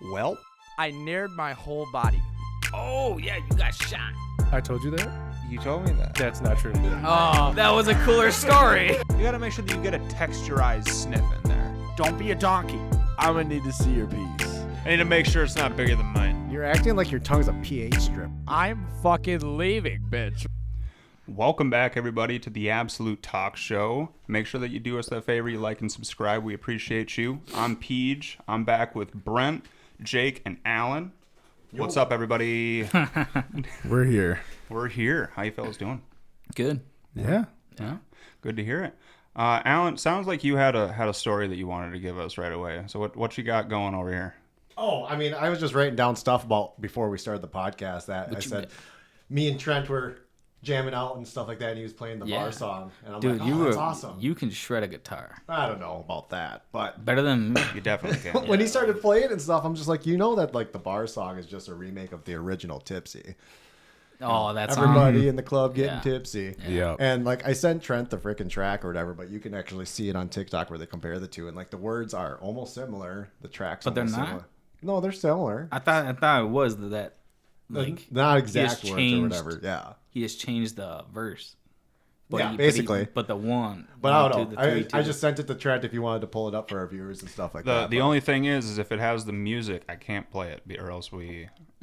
Well, I nared my whole body. Oh, yeah, you got shot. I told you that? You told me that. That's not true. Oh, that was a cooler story. You gotta make sure that you get a texturized sniff in there. Don't be a donkey. I'm gonna need to see your piece. I need to make sure it's not bigger than mine. You're acting like your tongue's a pH strip. I'm fucking leaving, bitch. Welcome back, everybody, to the Absolute Talk Show. Make sure that you do us that favor, you like and subscribe. We appreciate you. I'm Peej. I'm back with Brent, Jake, and Alan. What's up, everybody? We're here. We're here. How you fellas doing? Good. Yeah. Yeah. Good to hear it. Alan, sounds like you had a story that you wanted to give us right away. So what you got going over here? Oh, I mean, I was just writing down stuff about before we started the podcast that I said me and Trent were jamming out and stuff like that, and he was playing the bar song. And I'm Dude, like, oh, that's awesome. You can shred a guitar. I don't know about that, but Better than me. You definitely can. when he started playing and stuff, I'm just like, that like the bar song is just a remake of the original Tipsy. Oh, that's Everybody in the club getting Yeah. tipsy. Yeah. And like I sent Trent the freaking track or whatever, but you can actually see it on TikTok where they compare the two, and like the words are almost similar. The tracks, But they're almost not? similar. No, they're similar. I thought it was that. Like Not he has exact words or changed- whatever. Yeah. He has changed the verse. Yeah, basically. But the one. But I one, don't two, know. the three, I two. just sent it to Trent if you wanted to pull it up for our viewers and stuff like that. The but- only thing is if it has the music, I can't play it, or else we'll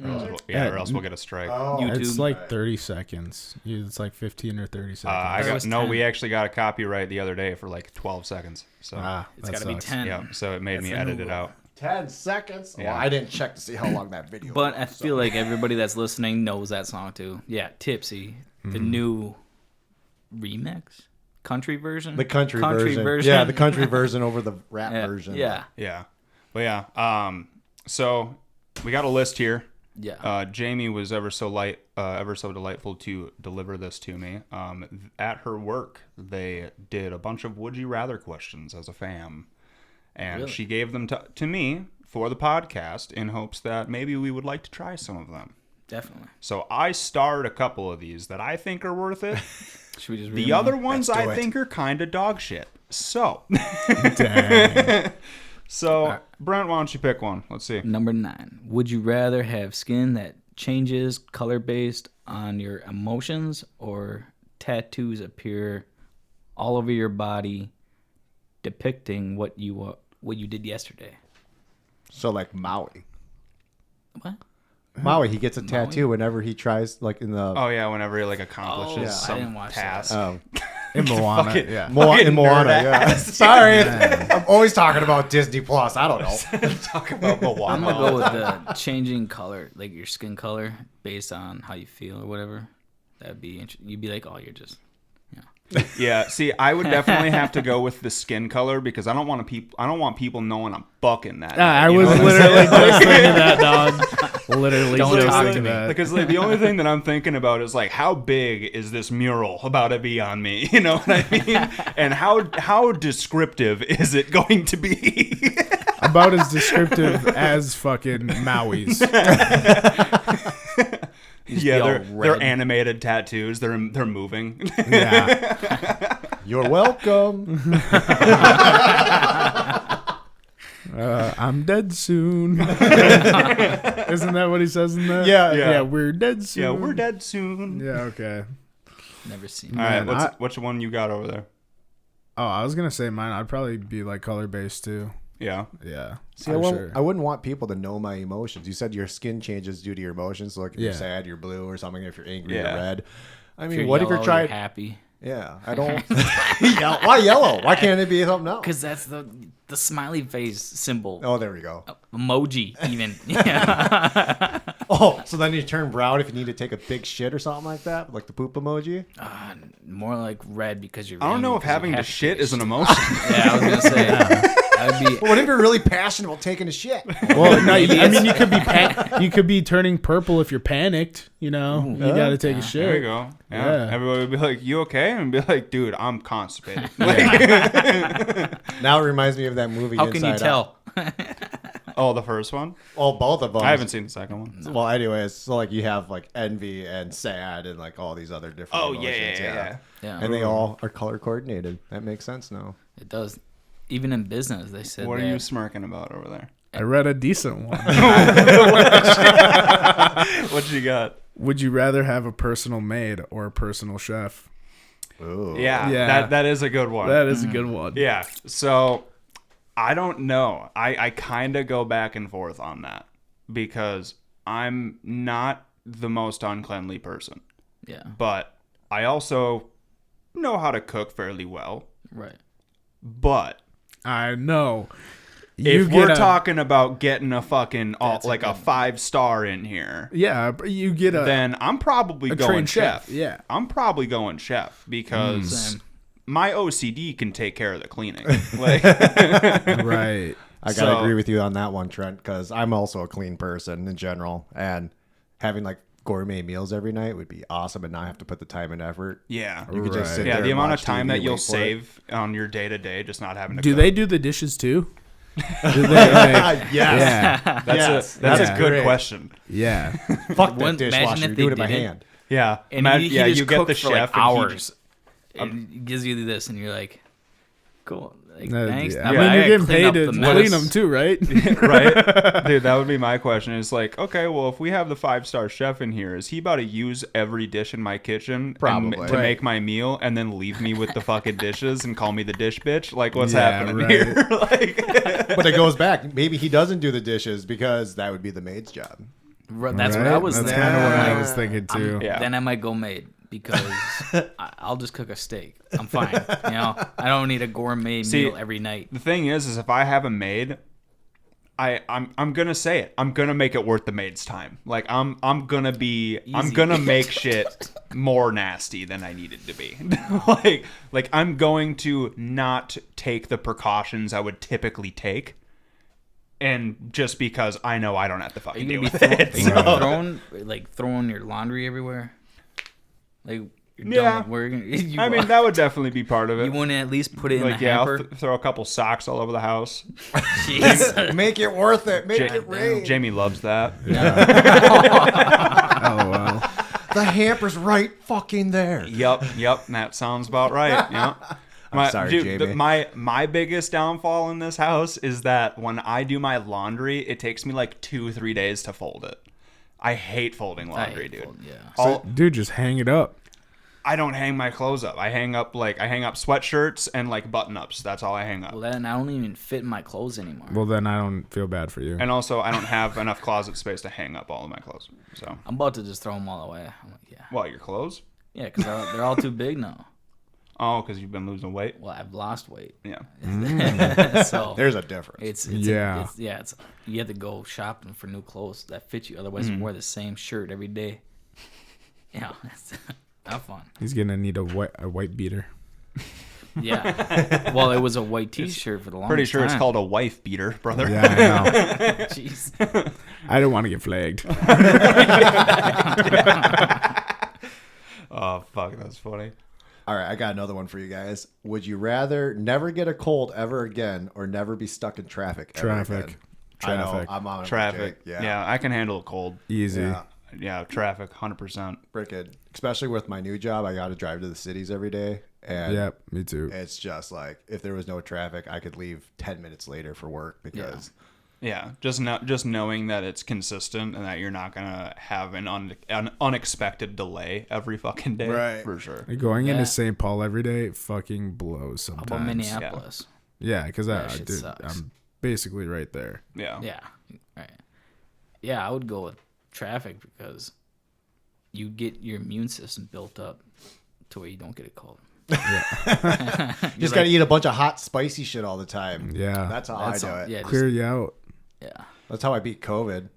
get a strike. Oh, YouTube. It's like 30 seconds. It's like 15 or 30 seconds. We actually got a copyright the other day for like 12 seconds. So It's that got to be sucks. 10. yeah, so it made me the edit new it out. 10 seconds? Yeah. Well, I didn't check to see how long that video But was. I feel like everybody that's listening knows that song too. Yeah, Tipsy, the new remix, country version. The country version. Yeah, the country version over the rap version. Yeah, Yeah. But yeah, so we got a list here. yeah. Jamie was ever so delightful to deliver this to me. At her work, they did a bunch of would you rather questions as a fam. And Really? she gave them to me for the podcast in hopes that maybe we would like to try some of them. Definitely. So I starred a couple of these that I think are worth it. Should we just read The them other all? ones Let's do I it. think are kind of dog shit. So, Dang. so Brent, why don't you pick one? Let's see. Number 9. Would you rather have skin that changes color based on your emotions, or tattoos appear all over your body depicting what you did yesterday? So, like Maui. What? Maui, he gets a tattoo whenever he tries, like in the... Oh yeah, whenever he like accomplishes Oh, I some didn't watch task. In Moana, Fucking- yeah. In Moana, nerd yeah. ass. Sorry. I'm always talking about Disney Plus. I don't know. Talk about I'm Moana. gonna go with the changing color, like your skin color, based on how you feel or whatever. That'd be interesting. You'd be like, oh, you're just. Yeah, see, I would definitely have to go with the skin color because I don't want people knowing I'm fucking that. I you was know what I'm literally saying? just thinking that, dog. Literally Don't just talk to thinking me. that. Because like the only thing that I'm thinking about is like how big is this mural about to be on me? You know what I mean? And how descriptive is it going to be? About as descriptive as fucking Maui's. Yeah, all they're red. animated tattoos. They're moving. Yeah. You're welcome. I'm dead soon. Isn't that what he says in that? Yeah. Yeah, we're dead soon. Yeah, we're dead soon. Yeah, okay. Never seen. All right, Man, what's one you got over there? Oh, I was going to say mine. I'd probably be like color based too. Yeah. Yeah. See, for I sure. wouldn't want people to know my emotions. You said your skin changes due to your emotions. So like if you're Yeah. sad, you're blue or something. If you're angry, Yeah. you're red. I If mean, you're what if yellow, you're trying... happy? Yeah, I don't... Why yellow? Why can't it be something else? Because that's the smiley face symbol. Oh, there we go. Emoji, even. Yeah. Oh, so then you turn brown if you need to take a big shit or something like that? Like the poop emoji? More like red because you're. I don't know if having to shit is an emotion. Yeah, I was gonna say that'd be. But what if you're really passionate about taking a shit? Well, no, I mean, you could be you could be turning purple if you're panicked. You know, you got to take a shit. There you go. Yeah. Yeah. Everybody would be like, "You okay?" And be like, "Dude, I'm constipated." Now it reminds me of that movie. How can you Inside Out. tell? Oh, the first one? Oh, both of them. I haven't seen the second one. Well, anyways, so like you have like envy and sad and like all these other different Oh, emotions. yeah. Yeah, And they all are color coordinated. That makes sense now. it does. Even in business, they said What are that you smirking about over there? I read a decent one. What you got? Would you rather have a personal maid or a personal chef? Ooh. Yeah. That is a good one. That is a good one. Yeah. So I don't know. I kind of go back and forth on that because I'm not the most uncleanly person. Yeah. But I also know how to cook fairly well. Right. But I know. if we're talking about getting a fucking That's a like a good 5-star in here, yeah, you get then I'm probably going trained chef. chef, yeah. I'm probably going chef because Same. my OCD can take care of the cleaning. Like, right. I gotta agree with you on that one, Trent, because I'm also a clean person in general, and having like gourmet meals every night would be awesome, and not have to put the time and effort. yeah. You could just sit Yeah, there the and amount of watch time TV, that you'll wait for it. save on your day to day, just not having to. Do cook. they do the dishes too? Do they, like, Yes. yeah. That's Yeah. a good Great. question. Yeah. Fuck that Imagine dishwasher. if Do they it in my did it. hand. Yeah, And he yeah. just You get cooked the for chef like and he hours. just- And gives you this, and you're like, cool. Like, Yeah. thanks. I Now mean, I you're gotta getting clean paid up to the clean mess. them too, right? right, dude. That would be my question. Is like, okay, well, if we have the 5-star chef in here, is he about to use every dish in my kitchen Probably. to Right. make my meal, and then leave me with the fucking dishes and call me the dish bitch? Like, what's Yeah, happening right. here? Like, But it goes back. Maybe he doesn't do the dishes because that would be the maid's job. That's what Right? I was That's thinking. kind of what I Like, was thinking too. Yeah. Then I might go maid because I'll just cook a steak. I'm fine. You know, I don't need a gourmet See, meal every night. the thing is if I have a maid, I'm gonna say it. I'm gonna make it worth the maid's time. Like I'm gonna Easy. make shit more nasty than I need it to be. like I'm going to not take the precautions I would typically take, and just because I know I don't have to Are fucking you deal gonna be with throwing, it. throwing your laundry everywhere? Like you're Yeah. done with work. You, I mean, that would definitely be part of it. you wouldn't at least put it in Like, the yeah, I'll hamper. throw a couple socks all over the house. Jeez. Make it worth it. Make Ja- it rain. Jamie loves that. Oh wow. The hamper's right fucking there. Yep, that sounds about right. Yep. sorry, dude, Jamie. my biggest downfall in this house is that when I do my laundry, it takes me like 2-3 days to fold it. I hate folding laundry, dude. Yeah. All, Dude, just hang it up. I don't hang my clothes up. I hang up sweatshirts and like button ups. That's all I hang up. Well, then I don't even fit in my clothes anymore. Well, then I don't feel bad for you. And also, I don't have enough closet space to hang up all of my clothes. So, I'm about to just throw them all away. I'm like, yeah. what, your clothes? Yeah, because they're all too big now. Oh, because you've been losing weight. Well, I've lost weight. Yeah. So There's a difference. it's Yeah. it's you have to go shopping for new clothes that fit you. Otherwise, you wear the same shirt every day. Yeah, it's not fun. He's gonna need a white beater. Yeah. Well, it was a white T-shirt for the longest Pretty sure it's time. called a wife beater, brother. Yeah, I know. Jeez. I don't want to get flagged. Oh, fuck, that's funny. All right, I got another one for you guys. Would you rather never get a cold ever again or never be stuck in traffic ever Traffic. again? Traffic. I know, I'm on it with Traffic. Jake. Yeah, I can handle a cold. Easy. Yeah. Yeah, traffic, 100%. Freaking, especially with my new job, I got to drive to the cities every day. And Yep, me too. it's just like, if there was no traffic, I could leave 10 minutes later for work because Yeah, just knowing that it's consistent and that you're not gonna have an unexpected delay every fucking day, Right. for sure. Going Yeah. into St. Paul every day fucking blows How about sometimes. Minneapolis? Yeah, because That shit sucks. I'm basically right there. Yeah. Yeah. Right. Yeah, I would go with traffic because you get your immune system built up to where you don't get a cold. you just got to eat a bunch of hot, spicy shit all the time. Yeah. That's how That's I do all- it. Yeah, Clear you out. yeah. That's how I beat COVID.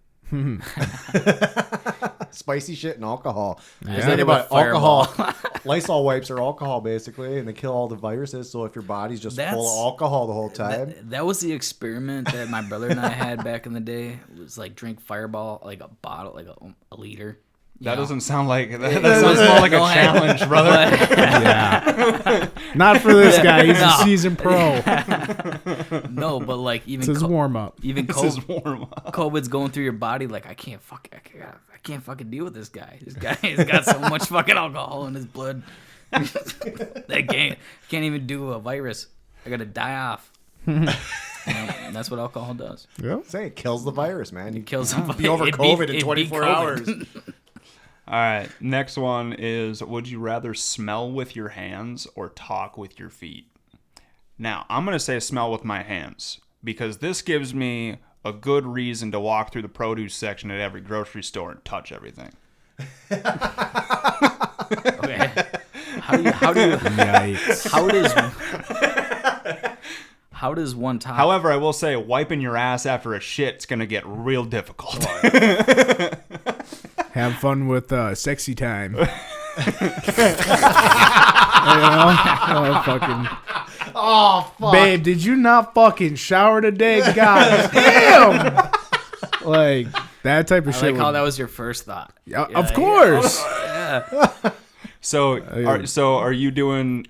Spicy shit and alcohol. Yeah. Think about it, Fireball. alcohol. Lysol wipes are alcohol basically, and they kill all the viruses. So if your body's just full That's- of alcohol the whole time, That was the experiment that my brother and I had back in the day. It was like drink Fireball, like a bottle, like a liter. That doesn't sound like that. Sounds more like a challenge, brother. Yeah. Not for this guy. He's No. a seasoned pro. No, but like even It's his warm up. even This COVID, is warm up. COVID's going through your body. Like I can't fucking deal with this guy. This guy has got so much fucking alcohol in his blood. That can't even do a virus. I gotta die off. And that's what alcohol does. Yep. Say it kills the virus, man. It kills the Be over it beat- COVID it in beat 24 COVID. hours. All right. Next one is: would you rather smell with your hands or talk with your feet? Now, I'm gonna say smell with my hands because this gives me a good reason to walk through the produce section at every grocery store and touch everything. Okay. How do you Yikes. how does one talk? However, I will say wiping your ass after a shit's gonna get real difficult. Have fun with sexy time. Oh, fuck. Babe, did you not fucking shower today? God damn. Like that type of I shit. like how that was your first thought. Of course. So, are you doing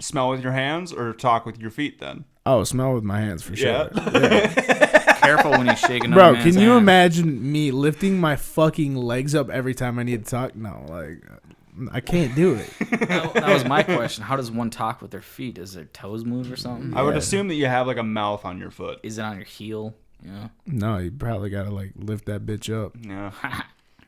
smell with your hands or talk with your feet then? Oh, smell with my hands for sure. Careful when you're shaking. Bro, another man's can you hand. imagine me lifting my fucking legs up every time I need to talk? No, like I can't do it. That was my question. How does one talk with their feet? Does their toes move or something? I would assume that you have like a mouth on your foot. Is it on your heel? Yeah. No, you probably gotta like lift that bitch up. Yeah.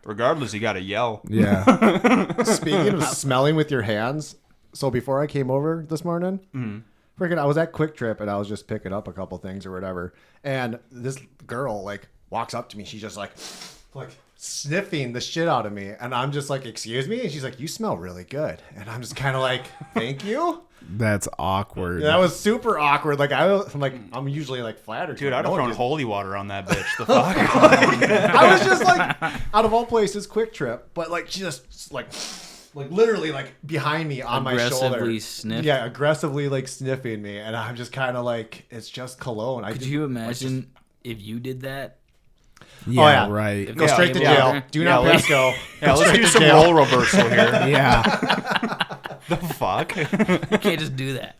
Regardless, you gotta yell. Yeah. Speaking of smelling with your hands, so before I came over this morning, freaking, I was at Quick Trip and I was just picking up a couple things or whatever, and this girl like walks up to me. She's just like sniffing the shit out of me, and I'm just like, "Excuse me," and she's like, "You smell really good," and I'm just kind of like, "Thank you." That's awkward. That was super awkward. Like I'm usually like flattered. Dude, I'd have No one thrown just- holy water on that bitch. The fuck? I was just like, out of all places, Quick Trip, but like she just like literally like behind me on my shoulder. Aggressively sniff. Yeah, aggressively like sniffing me, and I'm just kind of like, it's just cologne. Could you imagine if you did that? Yeah, Oh, yeah. right. Go straight to Yeah. jail. Do not pass go. Yeah, let's do some jail. role reversal here. Yeah. The fuck? You can't just do that.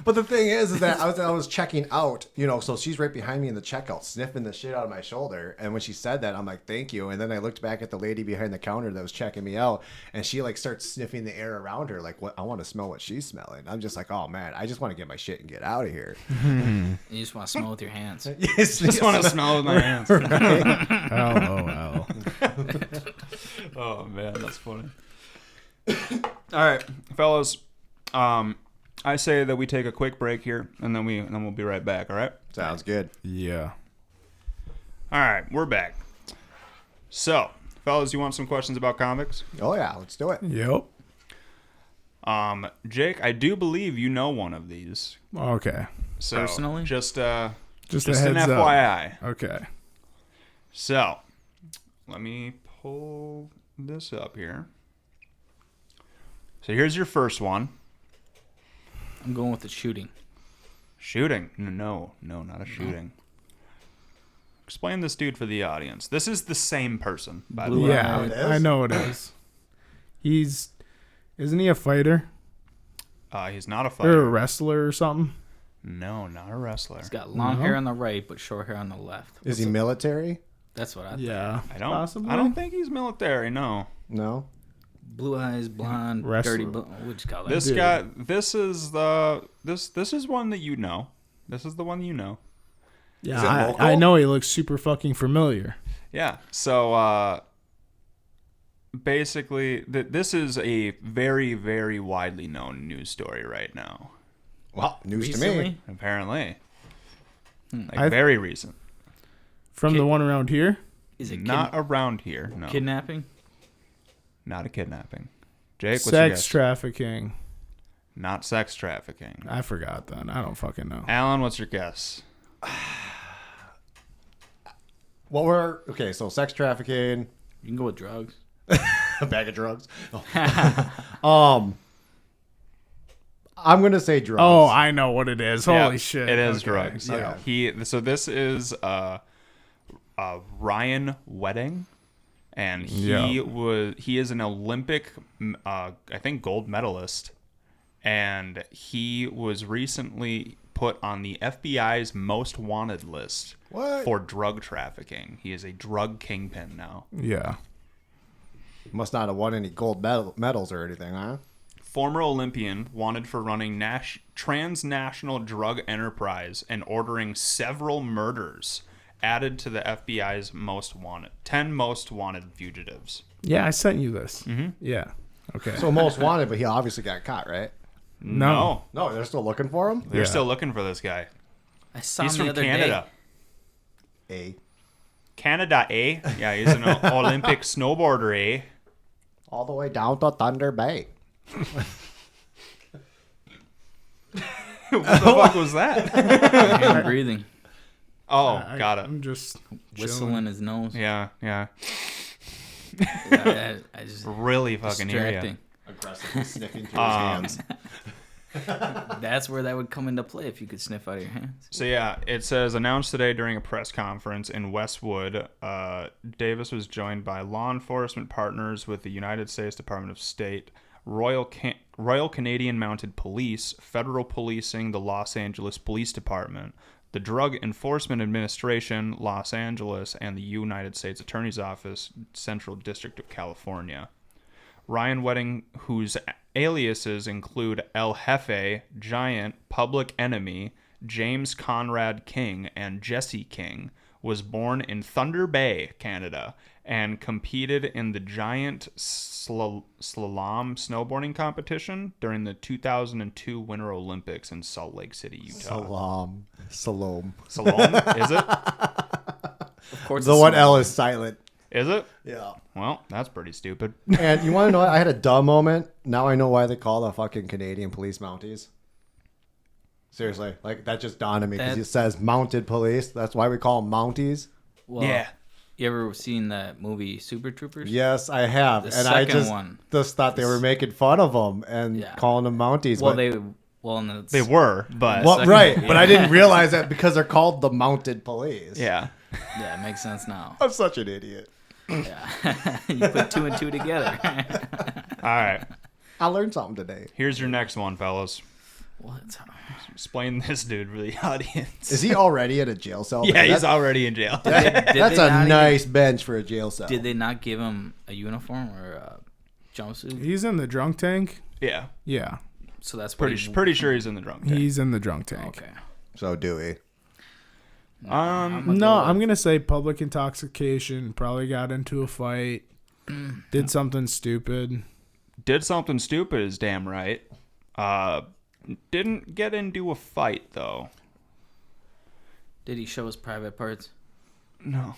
But the thing is that I was checking out, so she's right behind me in the checkout, sniffing the shit out of my shoulder. And when she said that, I'm like, thank you. And then I looked back at the lady behind the counter that was checking me out, and she like starts sniffing the air around her, like, what? I want to smell what she's smelling. I'm just like, oh man, I just want to get my shit and get out of here. You just want to smell with your hands. Yes, Just want to smell with my hands. Oh. Oh man, that's funny. All right, fellas. I say that we take a quick break here, and then we'll be right back. All right. Sounds good. Yeah. All right, we're back. So, fellas, you want some questions about comics? Oh yeah, let's do it. Yep. Jake, I do believe you know one of these. Okay. So, Personally? just Just a an heads up. FYI. Okay. So, let me pull this up here. So here's your first one. I'm going with the shooting. Shooting? No, not a shooting. Explain this dude for the audience. This is the same person, by the way. Yeah, it is? I know it is. Isn't he a fighter He's not a or a fighter. wrestler or something? No, not a wrestler. He's got long hair on the right, but short hair on the left. Is he military? That's what I thought. Yeah. I don't think he's military. No. No. Blue eyes, blonde, Wrestler. dirty. What you call that? This Dude. guy. This is one that you know. This is the one you know. Is it Yeah, local? I know he looks super fucking familiar. Yeah. So basically, this is a very, very widely known news story right now. Well, news to Recently? me. Apparently, I- very recent. From the one around here? Is it Not around here. No. kidnapping? Not a kidnapping. Jake, what's your Sex guess? trafficking. Not sex trafficking. I forgot that. I don't fucking know. Alan, what's your guess? So sex trafficking, You can go with drugs. a bag of drugs. Oh. I'm gonna say drugs. Oh, I know what it is. Holy Yeah, shit. It is Okay. drugs. Yeah. So this is Ryan Wedding, and he is an Olympic, I think, gold medalist, and he was recently put on the FBI's most wanted list for drug trafficking. He is a drug kingpin now. Yeah. Must not have won any gold medals or anything, huh? Former Olympian wanted for running transnational drug enterprise and ordering several murders added to the FBI's 10 most wanted fugitives. Yeah, I sent you this. Mm-hmm. Yeah. Okay. So most wanted, but he obviously got caught, right? No. No, they're still looking for him? They're still looking for this guy. I saw He's him the from other Canada. day. Canada, eh? Yeah, he's an Olympic snowboarder, eh? All the way down to Thunder Bay. What the fuck was that? I hear him breathing, Oh, got it. I'm just whistling his nose. Yeah. Yeah, I just Really fucking hear ya. distracting. Aggressively sniffing through his hands. That's where that would come into play if you could sniff out of your hands. So yeah, it says announced today during a press conference in Westwood. Davis was joined by law enforcement partners with the United States Department of State, Royal Canadian Mounted Police, Federal Policing, the Los Angeles Police Department, the Drug Enforcement Administration, Los Angeles, and the United States Attorney's Office, Central District of California. Ryan Wedding, whose aliases include El Jefe, Giant, Public Enemy, James Conrad King, and Jesse King, was born in Thunder Bay, Canada, and competed in the Giant Slalom snowboarding competition during the 2002 Winter Olympics in Salt Lake City, Utah. Salome. Salom, is it? Of course, The it's one small. L is silent. Is it? Yeah. Well, that's pretty stupid. And you want to know what? I had a dumb moment. Now I know why they call the fucking Canadian police Mounties. Seriously. Like, that just dawned on me because That- it says mounted police. That's why we call them Mounties. Well, Yeah. You ever seen that movie Super Troopers? Yes, I have. The And I second just, one. just thought they were making fun of them and Yeah. calling them Mounties. Well, but, and it's, They were, but well, second right. one, But I didn't realize that because they're called the mounted police. yeah. Yeah, it makes sense now. I'm such an idiot. Yeah, you put two and two together. All right. I learned something today. Here's your next one, fellas. What? Explain this dude for the audience. Is he already in a jail cell? Yeah, he's That's- already in jail. Did That's they a not nice bench for a jail cell. Did they not give him a uniform or a jumpsuit? He's in the drunk tank. Yeah. Yeah, So that's what Pretty sure he's in the drunk tank. he's in the drunk tank. Okay. So Dewey. No, I'm gonna say public intoxication. Probably got into a fight. Did something stupid. Did something stupid is damn right. Didn't get into a fight though. Did he show his private parts? No.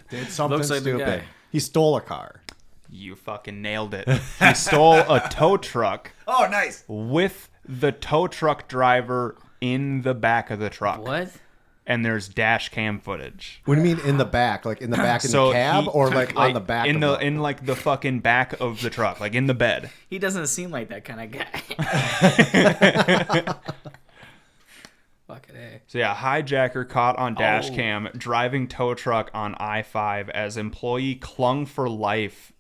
Did something Looks like the stupid. guy. He stole a car. You fucking nailed it. He stole a tow truck Oh, nice. with the tow truck driver in the back of the truck. What? And there's dash cam footage. What do you mean in the back? Like in the back in So the cab, he- or like on the back? in of in like the fucking back of the truck, like in the bed. He doesn't seem like that kind of guy. Fucking A. So yeah, hijacker caught on dash Oh. cam driving tow truck on I-5 as employee clung for life.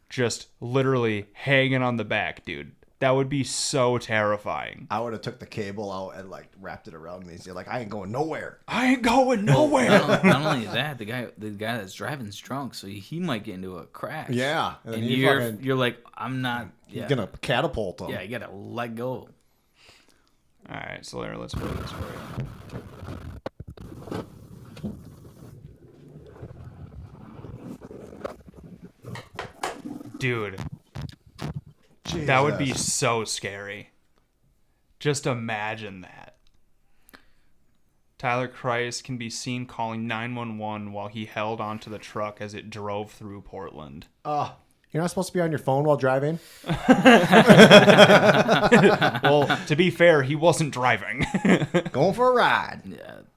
Just literally hanging on the back, dude. That would be so terrifying. I would have took the cable out and like wrapped it around me. So like, I ain't going nowhere. I ain't going nowhere. Not only that, the guy that's driving's drunk, so he might get into a crash. Yeah, And then he you're like, I'm not. Yeah, gonna catapult him. yeah, you gotta let go. All right, so Larry, let's play this for you. Dude, that would be Jesus. so scary. Just imagine that. Tyler Christ can be seen calling 911 while he held onto the truck as it drove through Portland. You're not supposed to be on your phone while driving. Well, to be fair, he wasn't driving. Going for a ride.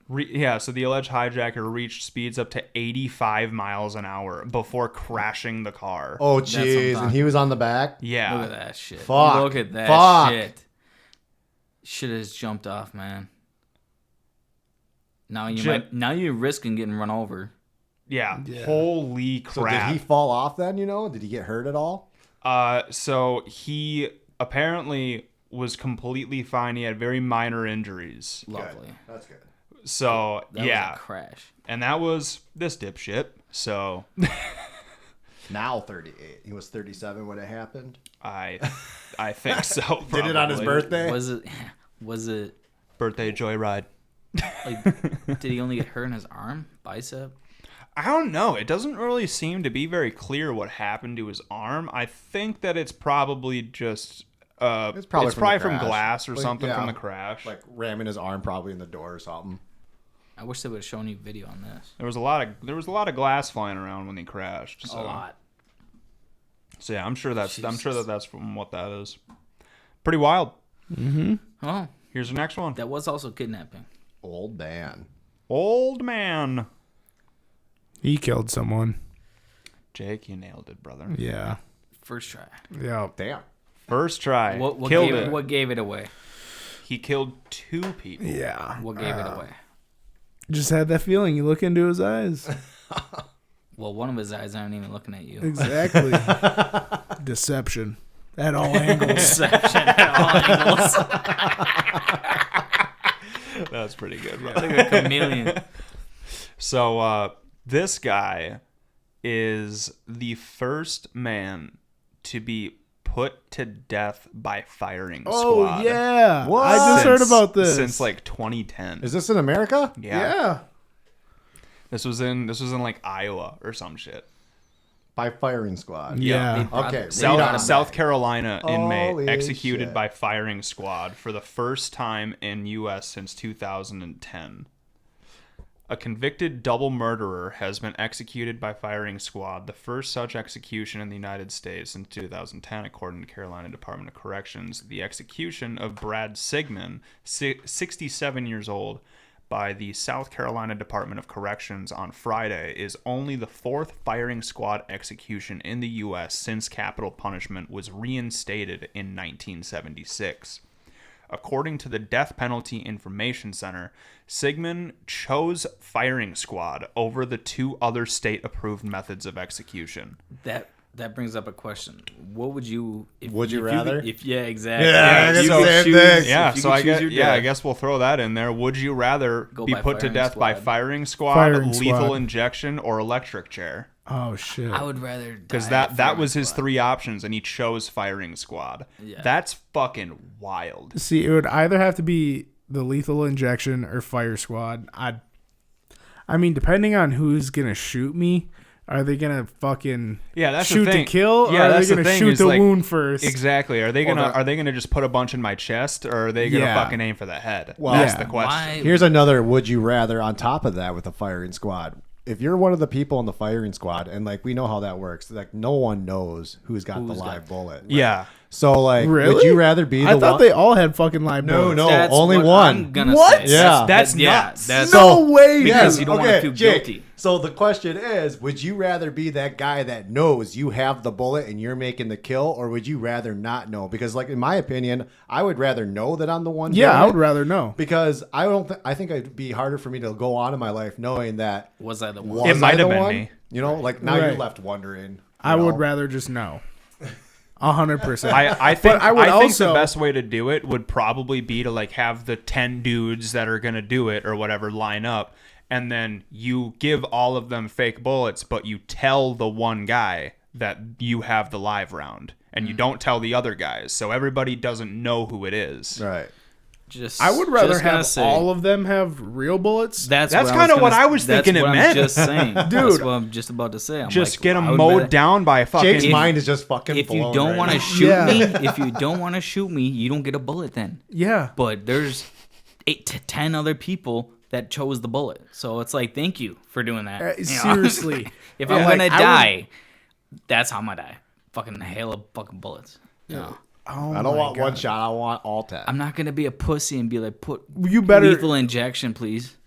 Yeah, So the alleged hijacker reached speeds up to 85 miles an hour before crashing the car. Oh what I'm jeez, and he was on the back. Yeah. look at that shit. Fuck. Look at that Fuck. shit. Should have just jumped off, man. Now you're risking getting run over. Yeah. Holy So crap. did he fall off then? You know, did he get hurt at all? So he apparently was completely fine. He had very minor injuries. Lovely. That's good. So That yeah. was a crash. And that was this dipshit. So Now 38. He was 37 when it happened. I think so. Did it on his probably. birthday? Was it Birthday joyride. like? Did he only get hurt in his arm, bicep? I don't know. It doesn't really seem to be very clear what happened to his arm. I think that it's probably just It's probably from crash. glass or Like, something yeah, from the crash. Like ramming his arm probably in the door or something. I wish they would have shown you video on this. There was a lot of glass flying around when he crashed. So. A lot. So yeah, I'm sure that's Jesus. that's from what that is. Pretty wild. Oh, Here's the next one. that was also kidnapping. Old Dan. Old man. He killed someone. Jake, you nailed it, brother. Yeah. First try. Yeah. Damn. First try. What Killed gave it. What gave it away? He killed 2 people. Yeah. What gave it away? Just had that feeling. You look into his eyes. Well, one of his eyes aren't even looking at you. Exactly. Deception. At all angles. Deception at all angles. That's pretty good. Like a chameleon. So this guy is the first man to be put to death by firing Oh, squad. yeah. What? I just heard about this. Since like 2010. Is this in America? Yeah. This was in like Iowa or some shit. By firing squad. Yeah. Okay. South Carolina inmate Holy executed shit. by firing squad for the first time in U.S. since 2010. A convicted double murderer has been executed by firing squad, the first such execution in the United States since 2010, according to Carolina Department of Corrections. The execution of Brad Sigmund, 67 years old, by the South Carolina Department of Corrections on Friday is only the 4th firing squad execution in the U.S. since capital punishment was reinstated in 1976. According to the Death Penalty Information Center, Sigmund chose firing squad over the 2 other state-approved methods of execution. That brings up a question. What would you? Would you rather? Yeah, exactly. Yeah, If that's you the could same choose- thing. if Yeah, you so could I choose guess your I death, guess we'll throw that in there. Would you rather Go be by put to firing death by squad. firing squad, Firing lethal squad. injection, or electric chair? Oh, shit. I would rather Because die that firing was his squad. 3 options, and he chose firing squad. Yeah. That's fucking wild. See, it would either have to be the lethal injection or fire squad. I mean, depending on who's going to shoot me, are they going to fucking Yeah, that's shoot the thing. to kill? Yeah, or are that's they the going to thing, shoot is the like- wound first? Exactly. Are they gonna Well, are they gonna just put a bunch in my chest, or are they gonna Yeah. fucking aim for the head? Well, That's Yeah. the question. Why? Here's another would you rather on top of that with the firing squad. If you're one of the people in the firing squad, and like we know how that works, like no one knows who's got the live bullet. Yeah. So like, Really? would you rather be the I thought one? they all had fucking live No, bullets. no. That's only what one. I'm gonna What? say. Yeah. That's yeah, nuts. That's No way, because dude. you don't want to feel Jake, guilty. So the question is, would you rather be that guy that knows you have the bullet and you're making the kill, or would you rather not know? Because like in my opinion, I would rather know that I'm the one. Yeah, doing I would it, rather know. because I don't. I think it'd be harder for me to go on in my life knowing that Was I the one? was It might I the have been one? me. You know, like now you're Right. left wondering. I you would know? rather just know. 100%. I think I would think also- the best way to do it would probably be to like have the 10 dudes that are gonna do it or whatever line up, and then you give all of them fake bullets, but you tell the one guy that you have the live round, and you don't tell the other guys, so everybody doesn't know who it is. Right. Just, I would rather just gonna have say, all of them have real bullets. That's kinda what I was thinking it I'm meant. just saying. That's Dude. what I'm just about to say. I'm Just like, get I them would mowed rather- down by fucking. Jake's mind is just fucking. If you blown don't right want to now. shoot Yeah. me, if you don't want to shoot me, you don't get a bullet then. Yeah. But there's 8 to 10 other people that chose the bullet, so it's like, thank you for doing that. You know? Seriously. If I'm I'm like, gonna I would- die, that's how I'm gonna die. Fucking hail of fucking bullets. No. Oh I don't my want one God. shot. I want all 10. I'm not gonna be a pussy and be like, put You better- lethal injection, please.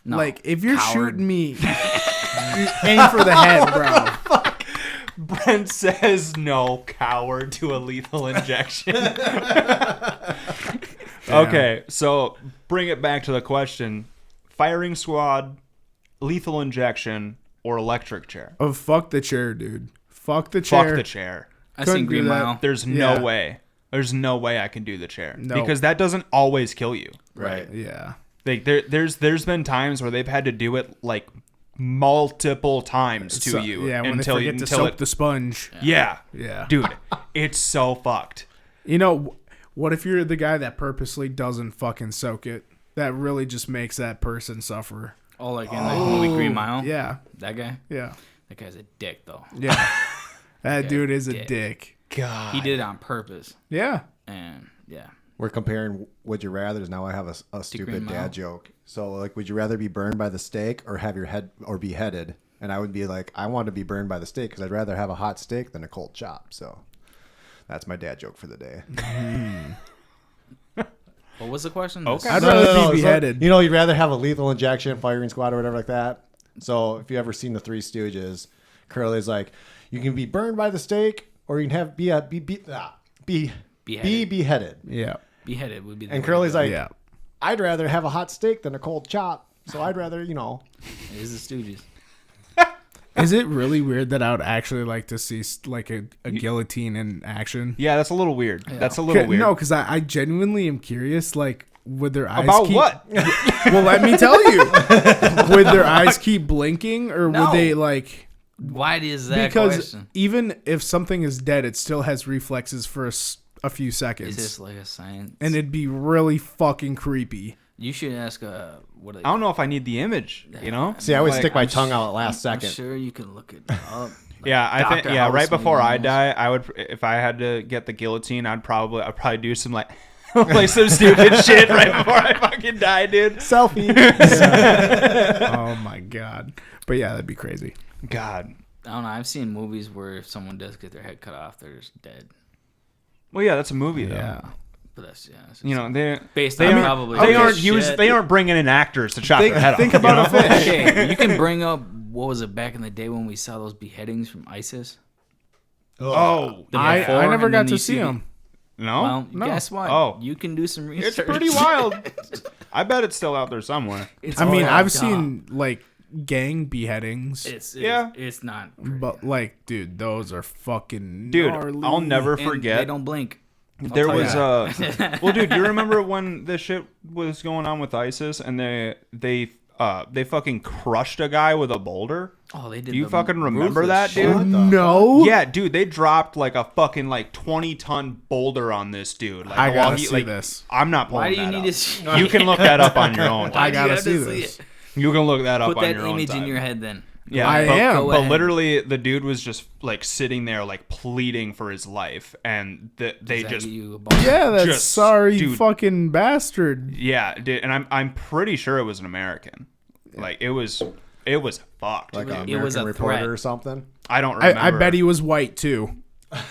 No, Like, if you're coward. shooting me, you aim for the head, bro. Brent says no, coward, to a lethal injection. Okay, so bring it back to the question: firing squad, lethal injection, or electric chair? Oh, fuck the chair, dude. Fuck the chair. Fuck the chair. I couldn't seen Green do that. Mile. There's Yeah. no way. There's no way I can do the chair No. because that doesn't always kill you. right. Yeah. Like there's been times where they've had to do it like multiple times to you. Yeah, when until they forget to soak the sponge. Yeah. Yeah. Dude, it's so fucked. You know, what if you're the guy that purposely doesn't fucking soak it? That really just makes that person suffer. Oh, like in the movie Green Mile? Yeah. That guy? Yeah. That guy's a dick, though. Yeah. That dude is a dick. God. He did it on purpose. Yeah. And, yeah. We're comparing would you rather's. Now I have a stupid Green Mile. dad joke. So like, would you rather be burned by the stake or have your head or beheaded? And I would be like, I want to be burned by the stake because I'd rather have a hot steak than a cold chop. So that's my dad joke for the day. What was the question? Okay. I'd rather be So, beheaded. you know, you'd rather have a lethal injection, firing squad, or whatever like that. So if you ever seen the Three Stooges, Curly's like, you can be burned by the stake, or you can have be beheaded. Yeah. Beheaded would be the And way Curly's to go. like, Yeah. I'd rather have a hot steak than a cold chop. So I'd rather, you know. It is the Stooges. Is it really weird that I would actually like to see like a guillotine in action? Yeah, that's a little weird. That's a little weird. No, because I genuinely am curious. Like, would their eyes About keep, what? Well, let me tell you. Would their eyes keep blinking, or No. would they like? Why is that Because question? even if something is dead, it still has reflexes for a few seconds, Is this like a science? and it'd be really fucking creepy. You should ask what I don't know if I need the image, you know? See, I always Like, stick my I'm tongue out at last I'm second. sure you can look it up. Like Yeah, I think Dr. right House before I meals. die, I would if I had to get the guillotine, I'd probably do some like some stupid shit right before I fucking die, dude. Selfie. Oh my god! But yeah, that'd be crazy. God. I don't know. I've seen movies where if someone does get their head cut off, they're just dead. Well, yeah, that's a movie though. Yeah. But that's it's You know, they based they on aren't, probably they real aren't shit. they aren't bringing in actors to chop their head Think off. about you know? a fish. Okay, you can bring up what was it back in the day when we saw those beheadings from ISIS? Oh, The I before, never and got then to you see the- him. no, Well, No. guess what? Oh. You can do some research. it's pretty wild. I bet it's still out there somewhere. It's I mean, fucked I've up. seen like gang beheadings, It's not. Pretty. but like, dude, those are fucking Dude, gnarly. I'll never And forget. They don't blink. There tell you was well, dude, you remember when this shit was going on with ISIS and they fucking crushed a guy with a boulder? Oh, they did. Do you the fucking remember ruthless that, dude? shit. No. Yeah, dude, they dropped like a fucking like 20-ton boulder on this dude. Like, I while gotta he- see like, this. I'm not pulling Why do you that need up. to see? You can look that up on your own. I Why do you gotta have to see see this. it? You can look that up Put on that your own image in time. your head, then. Yeah, I am. Go But ahead. literally, the dude was just like sitting there, like pleading for his life, and they Does that just get you a bonus? Yeah, that's Just- sorry, dude. fucking bastard. yeah, dude, and I'm pretty sure it was an American. Like it was fucked. Like an It was American a Reporter threat. or something. I don't remember. I bet he was white too. I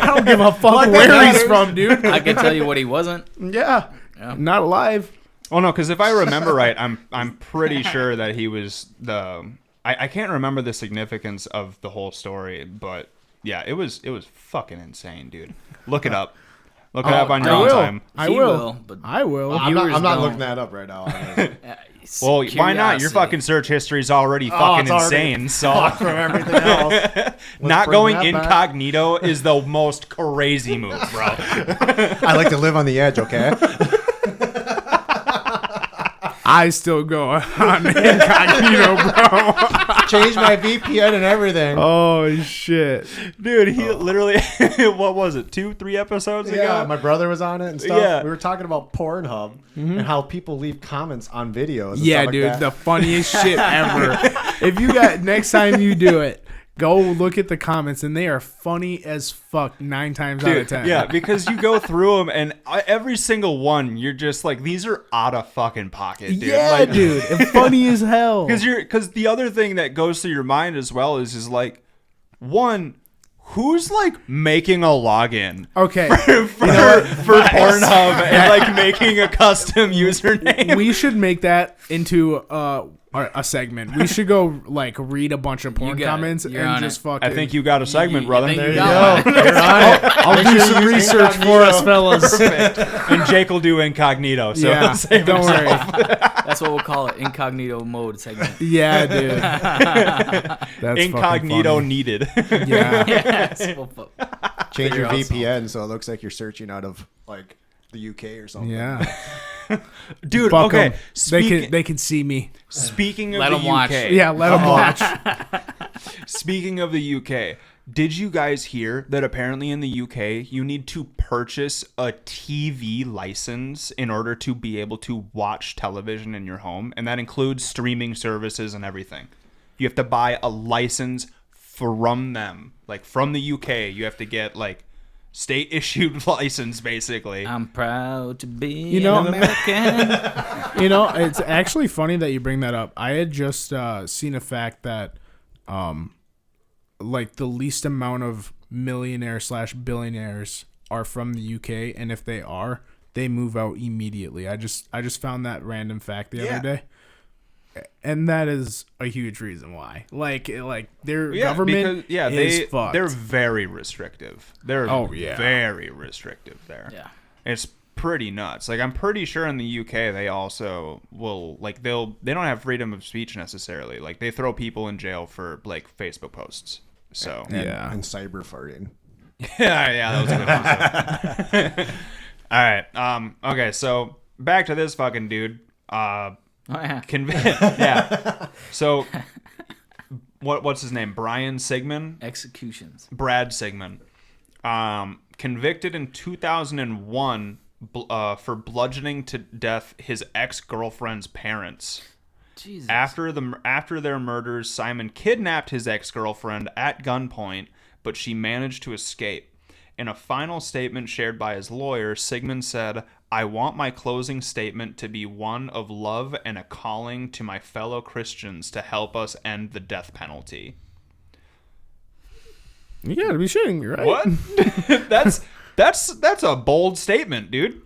don't give a fuck where he's from, dude. I can tell you what he wasn't. Yeah, Yeah. not alive. Oh no, because if I remember right, I'm pretty sure that he was the. I can't remember the significance of the whole story, but yeah, it was fucking insane, dude. Look it up. Look it up on your I own will. time. I He will. will, but- I will. I'm not Viewers looking don't. that up right now. Well, why not? Your Curiosity. fucking search history is already fucking it's already insane. So From everything else. not bring going that back. incognito is the most crazy move, bro. I like to live on the edge, okay? I still go on incognito, bro. Change my VPN and everything. Oh shit. Dude, he literally, what was it, 2-3 episodes Yeah, ago? my brother was on it and stuff. Yeah. We were talking about Pornhub and how people leave comments on videos. And Yeah, stuff dude, like the that. funniest shit ever. If you got next time you do it, go look at the comments, and they are funny as fuck 9 times out of 10. Yeah, because you go through them, and every single one, you're just like, these are out of fucking pocket, dude. yeah, like, dude, and funny as hell. Because the other thing that goes through your mind as well is like, one, who's like making a login Okay, for Pornhub and like making a custom username? we should make that into a segment. We should go like read a bunch of porn got it. comments You're and on just it. fucking. I think you got a segment, I brother. think There you you got go. one. You're on it. I'll do some research for us, fellas. Perfect. And Jake will do incognito. So Yeah, save don't himself. worry. That's what we'll call it, incognito mode segment. Yeah, dude. That's Incognito fucking needed. funny. Yeah. Yes. Change your Figure out VPN so it looks like you're searching out of like the UK or something. Yeah. Dude, Fuck okay. 'em. They can see me. Speaking of Let the 'em watch. UK. Yeah, let them watch. Speaking of the UK, did you guys hear that apparently in the UK you need to purchase a TV license in order to be able to watch television in your home? And that includes streaming services and everything. You have to buy a license from them. Like from the UK, you have to get like state issued license basically. I'm proud to be You know- an American. It's actually funny that you bring that up. I had just seen a fact that, like the least amount of millionaire/billionaires are from the UK, and if they are, they move out immediately. I just found that random fact the other day, and that is a huge reason why. Like their government is fucked. They're very restrictive. They're very restrictive there. Yeah. It's pretty nuts. Like I'm pretty sure in the UK they also will they don't have freedom of speech necessarily. Like they throw people in jail for like Facebook posts. So And cyber farting. yeah, that was a good one. All right. Okay, so back to this fucking dude. Yeah. So what's his name? Brian Sigmund? Executions. Brad Sigmund. Convicted in 2001 for bludgeoning to death his ex-girlfriend's parents. Jesus. After their murders, Simon kidnapped his ex-girlfriend at gunpoint, but she managed to escape. In a final statement shared by his lawyer, Sigmund said, "I want my closing statement to be one of love and a calling to my fellow Christians to help us end the death penalty." You gotta be shitting me, right? What? That's a bold statement, dude.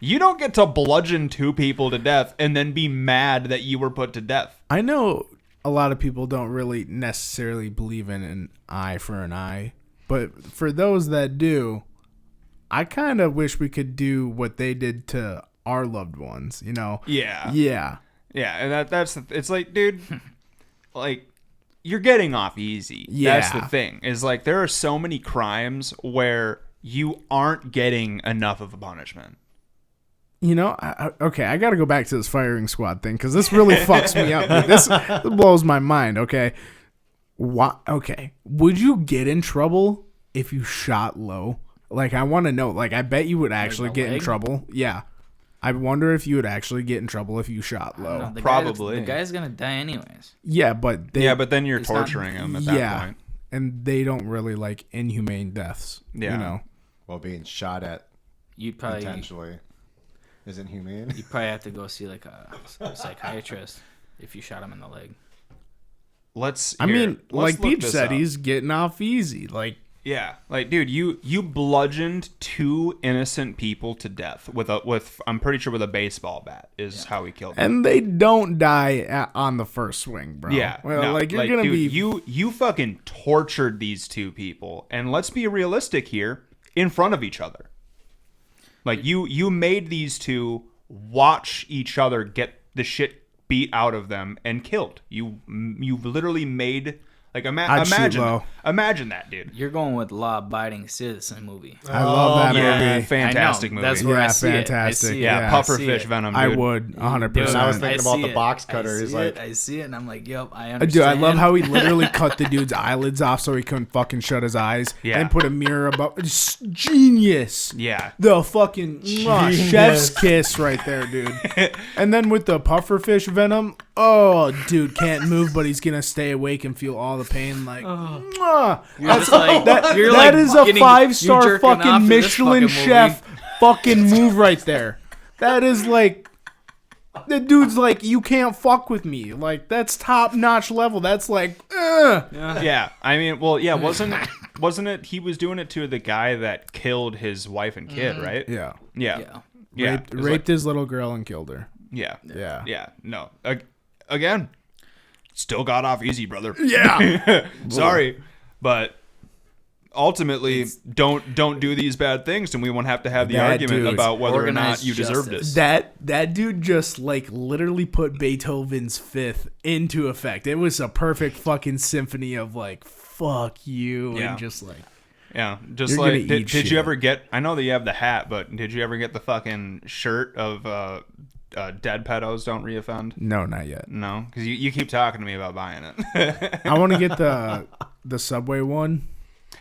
You don't get to bludgeon two people to death and then be mad that you were put to death. I know a lot of people don't really necessarily believe in an eye for an eye, but for those that do, I kind of wish we could do what they did to our loved ones, you know? Yeah. Yeah. Yeah, and it's like, dude, like you're getting off easy. Yeah. That's the thing. Is like there are so many crimes where you aren't getting enough of a punishment. You know, I got to go back to this firing squad thing because this really fucks me up. Dude. This blows my mind, okay? Okay, would you get in trouble if you shot low? Like, I want to know. Like, I bet you would actually get in trouble. Yeah. I wonder if you would actually get in trouble if you shot low. Probably. The guy's going to die anyways. Yeah, but but then you're torturing him at that point. And they don't really like inhumane deaths. Yeah. You know? Well, being shot at You probably intentionally isn't humane. you probably have to go see like a psychiatrist if you shot him in the leg. Let's like look Peej this said, up. he's getting off easy. Like, Yeah, like dude, you bludgeoned two innocent people to death with I'm pretty sure with a baseball bat is how he killed them. and they don't die on the first swing, bro. Yeah, Well, no, like you're gonna dude, be you fucking tortured these two people, and let's be realistic here, in front of each other. Like you made these two watch each other get the shit beat out of them and killed. You literally made. Like imagine that, dude. You're going with law-abiding citizen movie. I love that movie. Fantastic movie. That's where I see fantastic. it. I see Yeah, it. pufferfish venom. Dude. I would 100%. I was thinking about the box cutter. He's like, I see it, and I'm like, yep, I understand. Dude, I love how he literally cut the dude's eyelids off so he couldn't fucking shut his eyes. Yeah. And put a mirror above. It's genius. Yeah. The fucking chef's kiss right there, dude. And then with the pufferfish venom, oh, dude, can't move, but he's gonna stay awake and feel all the pain. Like, mwah. That's like that is a 5-star fucking Michelin chef fucking move right there. That is like, the dude's like, you can't fuck with me. Like, that's top notch level. That's like, Yeah. I mean, well, yeah, wasn't it? He was doing it to the guy that killed his wife and kid, right? yeah. Yeah. Raped his little girl and killed her. Yeah. Yeah. Yeah. No. Again, still got off easy, brother. Yeah. Sorry, but ultimately, don't do these bad things, and we won't have to have the That argument dude. about whether or not Organized you deserved it. justice. That dude just like literally put Beethoven's Fifth into effect. It was a perfect fucking symphony of like fuck you Yeah. and just like Yeah, just You're gonna like eat did shit. you ever get? I know that you have the hat, but did you ever get the fucking shirt of dead pedos don't reoffend? No, not yet. No, because you keep talking to me about buying it. I want to get the Subway one.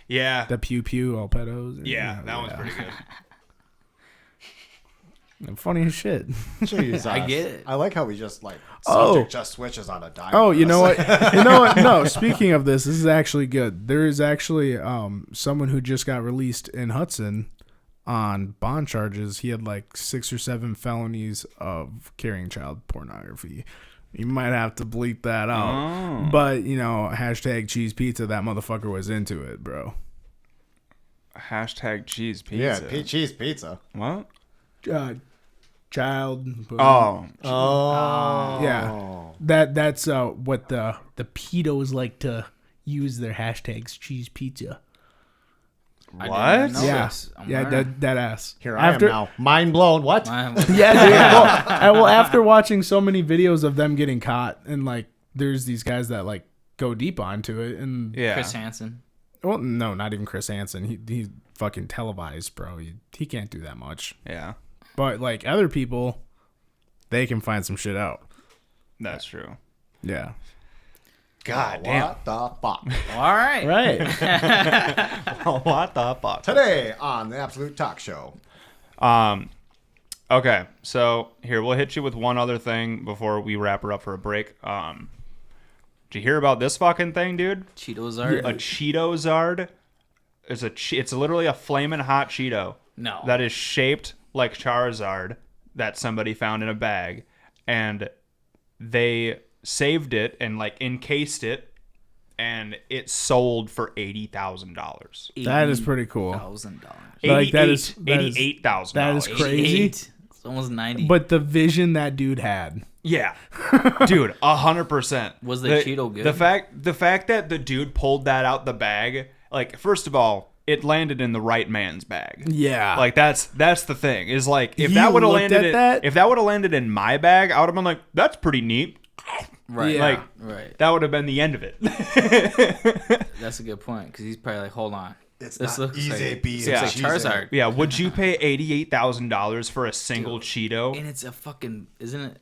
Yeah, The Pew Pew all pedos. yeah, that one's pretty good. Funny as shit. Jesus. I get it. I like how we just like Oh. subject just switches on a dime. Oh, for you know us. what? You know what? No, speaking of this is actually good. There is actually someone who just got released in Hudson on bond charges. He had like 6 or 7 felonies of carrying child pornography. You might have to bleep that out. Oh. But, hashtag cheese pizza, that motherfucker was into it, bro. Hashtag cheese Yeah, pizza. cheese pizza. What? Child. Oh, Yeah. That's what the pedos like to use their hashtags cheese pizza. what? Yeah. Yeah, that ass. Here I am now. Mind blown. What? Yeah, dude. Well, after watching so many videos of them getting caught, and like, there's these guys that like go deep onto it, and Yeah. Chris Hansen. well, no, not even Chris Hansen. He's fucking televised, bro. He can't do that much. Yeah, But like other people, they can find some shit out. that's true. Yeah. God damn. What the fuck? All right. Right. What the fuck? Today on the Absolute Talk Show. Okay, so here we'll hit you with one other thing before we wrap her up for a break. Did you hear about this fucking thing, dude? Cheetos are. A Cheeto Zard is it's literally a flaming hot Cheeto. No. That is shaped like Charizard that somebody found in a bag, and they saved it and like encased it, and it sold for $80,000. That is pretty cool. $80,000. Like, that is $88,000. that is crazy. It's almost 90. But the vision that dude had. Yeah, dude, 100%. Was the Cheeto good? The fact that the dude pulled that out the bag, like, first of all, it landed in the right man's bag. Yeah. Like that's the thing. Is like if He that would have looked landed at that? if that would have landed in my bag, I would have been like, that's pretty neat. right. Yeah. Like Right. that would have been the end of it. That's a good point because he's probably like, hold on. It's This not looks easy like- being Yeah. It's like Charizard. Yeah, would you pay $88,000 for a single Cheeto? And it's a fucking, isn't it?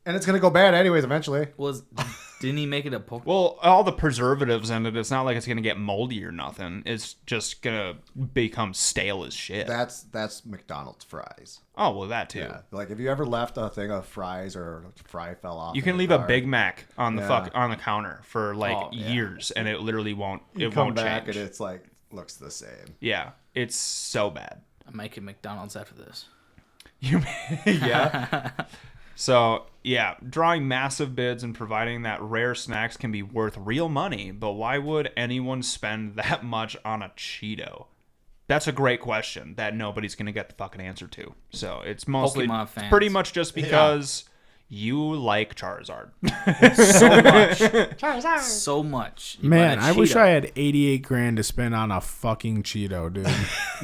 And it's gonna go bad anyways eventually. Didn't he make it a Pokemon? Well, all the preservatives in it, it's not like it's gonna get moldy or nothing. It's just gonna become stale as shit. That's McDonald's fries. Oh well, that too. Yeah. Like if you ever left a thing of fries or a fry fell off. You in can your leave a car, Big Mac on the Yeah. on the counter for like Oh, yeah. years, and it literally won't. you It come won't back change. and it's like looks the same. Yeah, it's so bad. I'm making McDonald's after this. Yeah. So yeah, drawing massive bids and providing that rare snacks can be worth real money, but why would anyone spend that much on a Cheeto? That's a great question that nobody's gonna get the fucking answer to. So it's mostly Pokemon fans. pretty much just because you like Charizard. So much. You Man, buy a I wish Cheeto. I had 88 grand to spend on a fucking Cheeto, dude.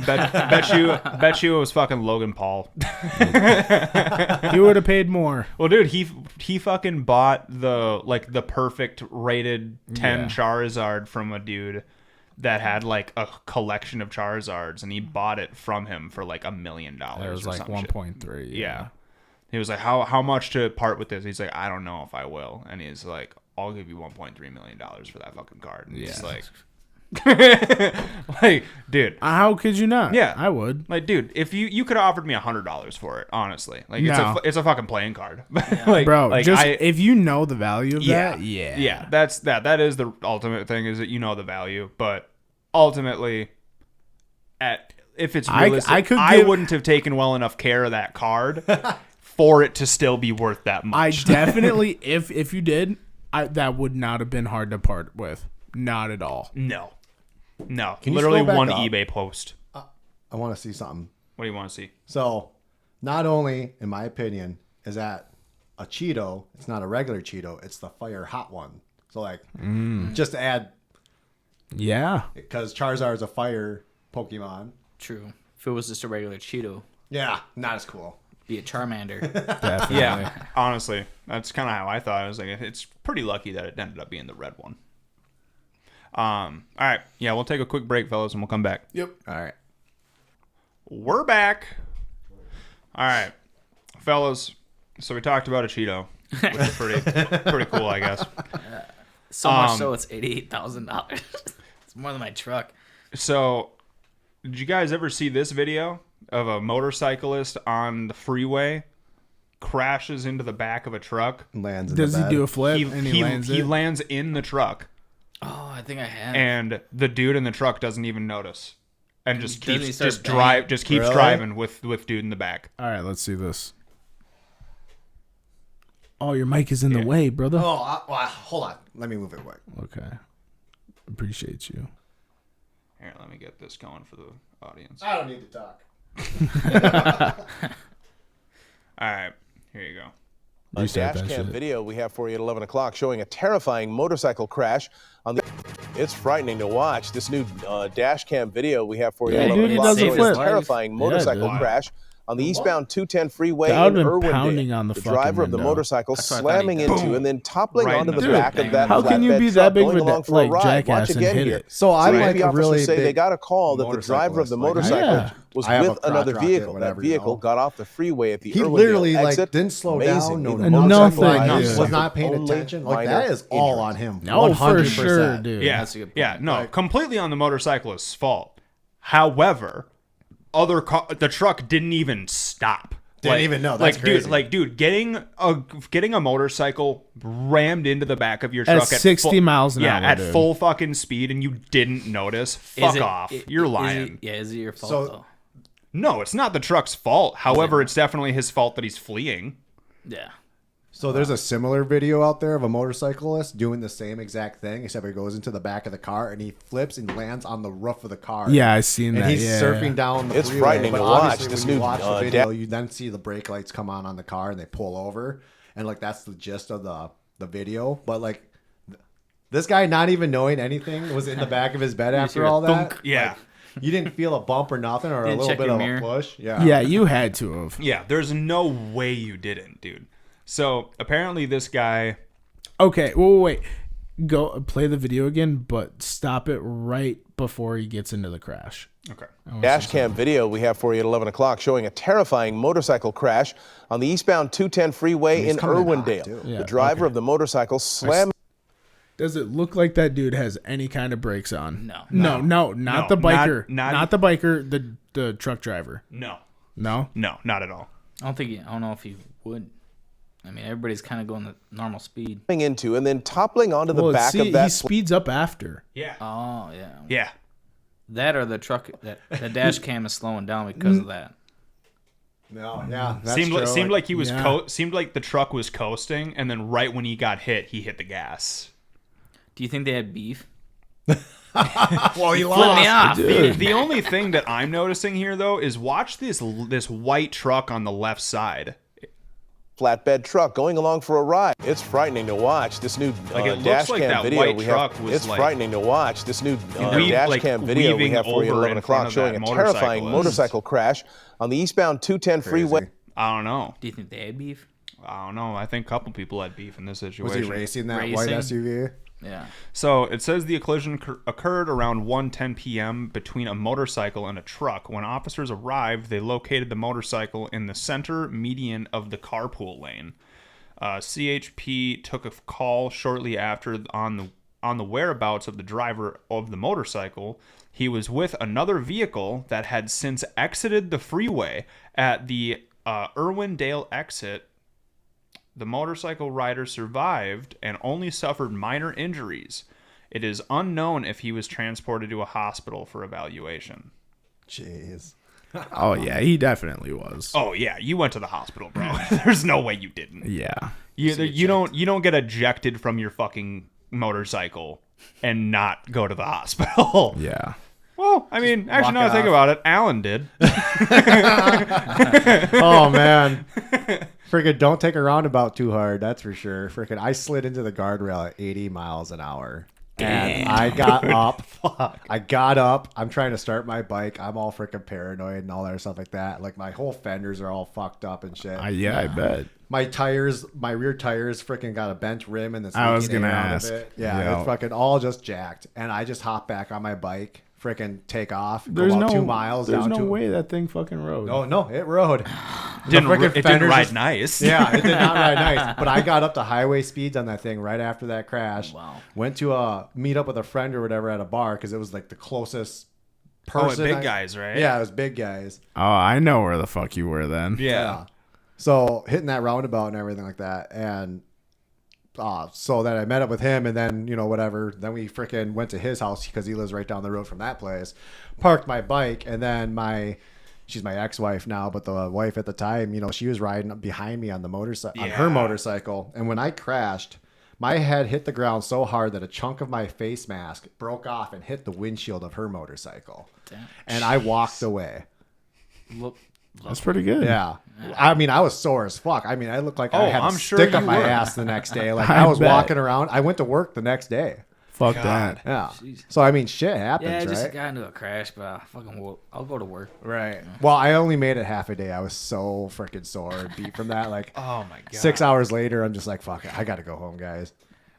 bet you it was fucking Logan Paul. He would have paid more. Well, dude, he fucking bought the perfect rated 10 Yeah. Charizard from a dude that had like a collection of Charizards, and he bought it from him for like $1 million. There was or like some 1.3. shit. Yeah. He was like, how much to part with this? He's like, I don't know if I will. And he's like, I'll give you $1.3 million for that fucking card. And he's Yeah. like, dude. How could you not? Yeah. I would. Like, dude, if you could have offered me $100 for it, honestly, like No. it's a fucking playing card, like, Bro, like just if you know the value of yeah, that, yeah. yeah, that is the ultimate thing, is that you know the value, but ultimately, if it's realistic, I wouldn't have taken well enough care of that card for it to still be worth that I much. definitely, if you did, that would not have been hard to part with. Not at all. No, Can you literally scroll back one up? eBay post. I want to see something. What do you want to see? So, not only, in my opinion, is that a Cheeto, it's not a regular Cheeto, it's the fire hot one. So, like, just to add, Yeah. because Charizard's a fire Pokemon. True. If it was just a regular Cheeto, Yeah, not as cool. be a Charmander. Definitely. Yeah, honestly, that's kind of how I thought. I was like, it's pretty lucky that it ended up being the red one. All right. Yeah, we'll take a quick break, fellas, and we'll come back. Yep. All right. We're back. All right, fellas. So we talked about a Cheeto, which is pretty cool, I guess. So much so it's $88,000. It's more than my truck. So, did you guys ever see this video of a motorcyclist on the freeway crashes into the back of a truck? Lands in Does the he bed. do a flip and he lands he it? lands in the truck, Oh, I think I have. and the dude in the truck doesn't even notice, and just Doesn't he keeps start keeps Really? driving with dude in the back. All right, let's see this. Oh, your mic is in the way, brother. Oh, hold on. Let me move it away. Okay. Appreciate you. Here, let me get this going for the audience. I don't need to talk. All right, here you go. A dash cam video we have for you at 11 o'clock showing a terrifying motorcycle crash on the... It's frightening to watch. This new dash cam video we have for you at 11 he o'clock does a showing a flip. terrifying motorcycle dude. crash on the eastbound 210 freeway That would've in been pounding Irwindale. on the The fucking driver of the window. motorcycle That's what I thought he slamming did. into and then toppling Right onto in the the back thing. of that How can you flatbed be truck that big going of a along for a like ride. Watch jackass and again hit here. it? So I'm like CBP a officers really say they big got a call that the driver of the motorcyclist, motorcycle Yeah. was I have a with another crotch rocket, vehicle. That whatever, you vehicle know. got off the freeway at the He Irwindale literally exit. didn't slow Amazing. down. No, Either Nothing, motorcycle dude. was not paying only attention. Like minor that is all injuries. on him. No, for 100%. sure, dude. Yeah, That's a good point. yeah, no, Like- completely on the motorcyclist's fault. However, the truck didn't even stop. Didn't even know. That's crazy. Dude, getting a motorcycle rammed into the back of your truck at 60 miles an hour, at dude. full fucking speed, and you didn't notice. Fuck off. You're lying. Is it your fault, So- though? No, it's not the truck's fault. However, it's definitely his fault that he's fleeing. Yeah. So there's a similar video out there of a motorcyclist doing the same exact thing, except he goes into the back of the car and he flips and lands on the roof of the car. Yeah, I seen And that. he's yeah. surfing down the It's freeway. frightening But to watch. obviously This when you new, watch the uh, video, you then see the brake lights come on the car and they pull over. And like that's the gist of the video. But like this guy not even knowing anything was in the back of his bed after hear a all that. thunk. Yeah. Like, you didn't feel a bump or nothing or a Didn't little check bit your of mirror? a push. Yeah. Yeah, you had to have. Yeah, there's no way you didn't, dude. So apparently this guy... Okay, wait. Go play the video again, but stop it right before he gets into the crash. Okay. Dash cam video we have for you at 11 o'clock showing a terrifying motorcycle crash on the eastbound 210 freeway in coming in hot, Irwindale. too. Yeah, The driver of the motorcycle slammed Does it look like that dude has any kind of brakes on? No. No, not No, the biker. not- Not the biker, the truck driver. No. No? No, not at all. I don't know if he would. I mean, everybody's kind of going the normal speed. into and then toppling onto the Well, back see, of he that speeds up after. Yeah. Oh, yeah. Yeah. That or the truck, the dash cam is slowing down because of that. No, yeah. That's Seemed true. like he was Yeah. seemed like the truck was coasting, and then right when he got hit, he hit the gas. Do you think they had beef? well, he Flip me off. The only thing that I'm noticing here, though, is watch this white truck on the left side. flatbed truck going along for a ride. It's frightening to watch. This new Like, it looks dash like cam that video white we truck have. was It's like- frightening to watch. This new dash like, cam video we weaving have for you at over 11 in front o'clock of showing that a terrifying motorcyclist. motorcycle crash on the eastbound 210 freeway. I don't know. Do you think they had beef? I don't know. I think a couple people had beef in this Was situation. he racing that white Racing? SUV? Yeah. So it says the collision occurred around 1:10 p.m. between a motorcycle and a truck. When officers arrived, they located the motorcycle in the center median of the carpool lane. CHP took a call shortly after on the whereabouts of the driver of the motorcycle. He was with another vehicle that had since exited the freeway at the Irwindale exit. The motorcycle rider survived and only suffered minor injuries. It is unknown if he was transported to a hospital for evaluation. Jeez. Oh, yeah, he definitely was. Oh yeah, you went to the hospital, bro. There's no way you didn't. Yeah. You don't get ejected from your fucking motorcycle and not go to the hospital. Yeah. Well, I mean, actually, now I think off. about it, Alan did. Oh man. Freaking don't take a roundabout too hard, that's for sure. Freaking I slid into the guardrail at 80 miles an hour. And I got up. I got up. I'm trying to start my bike. I'm all freaking paranoid and all that stuff like that. Like my whole fenders are all fucked up and shit. I bet. My tires, my rear tires, freaking got a bent rim and it's I was leaking gonna air out of ask. it. Yeah, Yeah. it's fucking all just jacked. And I just hop back on my bike, freaking take off, There's go about no 2 miles There's down no to. way that thing fucking rode. Oh no, it rode. It didn't ride nice. Yeah, it did not ride nice. But I got up to highway speeds on that thing right after that crash. Wow. Went to meet up with a friend or whatever at a bar because it was like the closest person. Big guys, right? Yeah, it was big guys. Oh, I know where the fuck you were then. Yeah. So hitting that roundabout and everything like that. And so then I met up with him and then, whatever. Then we freaking went to his house because he lives right down the road from that place. Parked my bike and then she's my ex-wife now, but the wife at the time, she was riding behind me on the motorcycle, on her motorcycle. And when I crashed, my head hit the ground so hard that a chunk of my face mask broke off and hit the windshield of her motorcycle. Damn. And I walked away. Look, That's pretty good. Yeah. I mean, I was sore as fuck. I mean, I looked like I had I'm a sure stick up you my were. ass the next day. Like I I was bet. walking around. I went to work the next day. Fuck that. Yeah. Jeez. So I mean, shit happens, yeah, I just right? got into a crash, but I'll go to work. Right. Well, I only made it half a day. I was so freaking sore and beat from that. Like Oh my god. 6 hours later, I'm just like, fuck it. I got to go home, guys.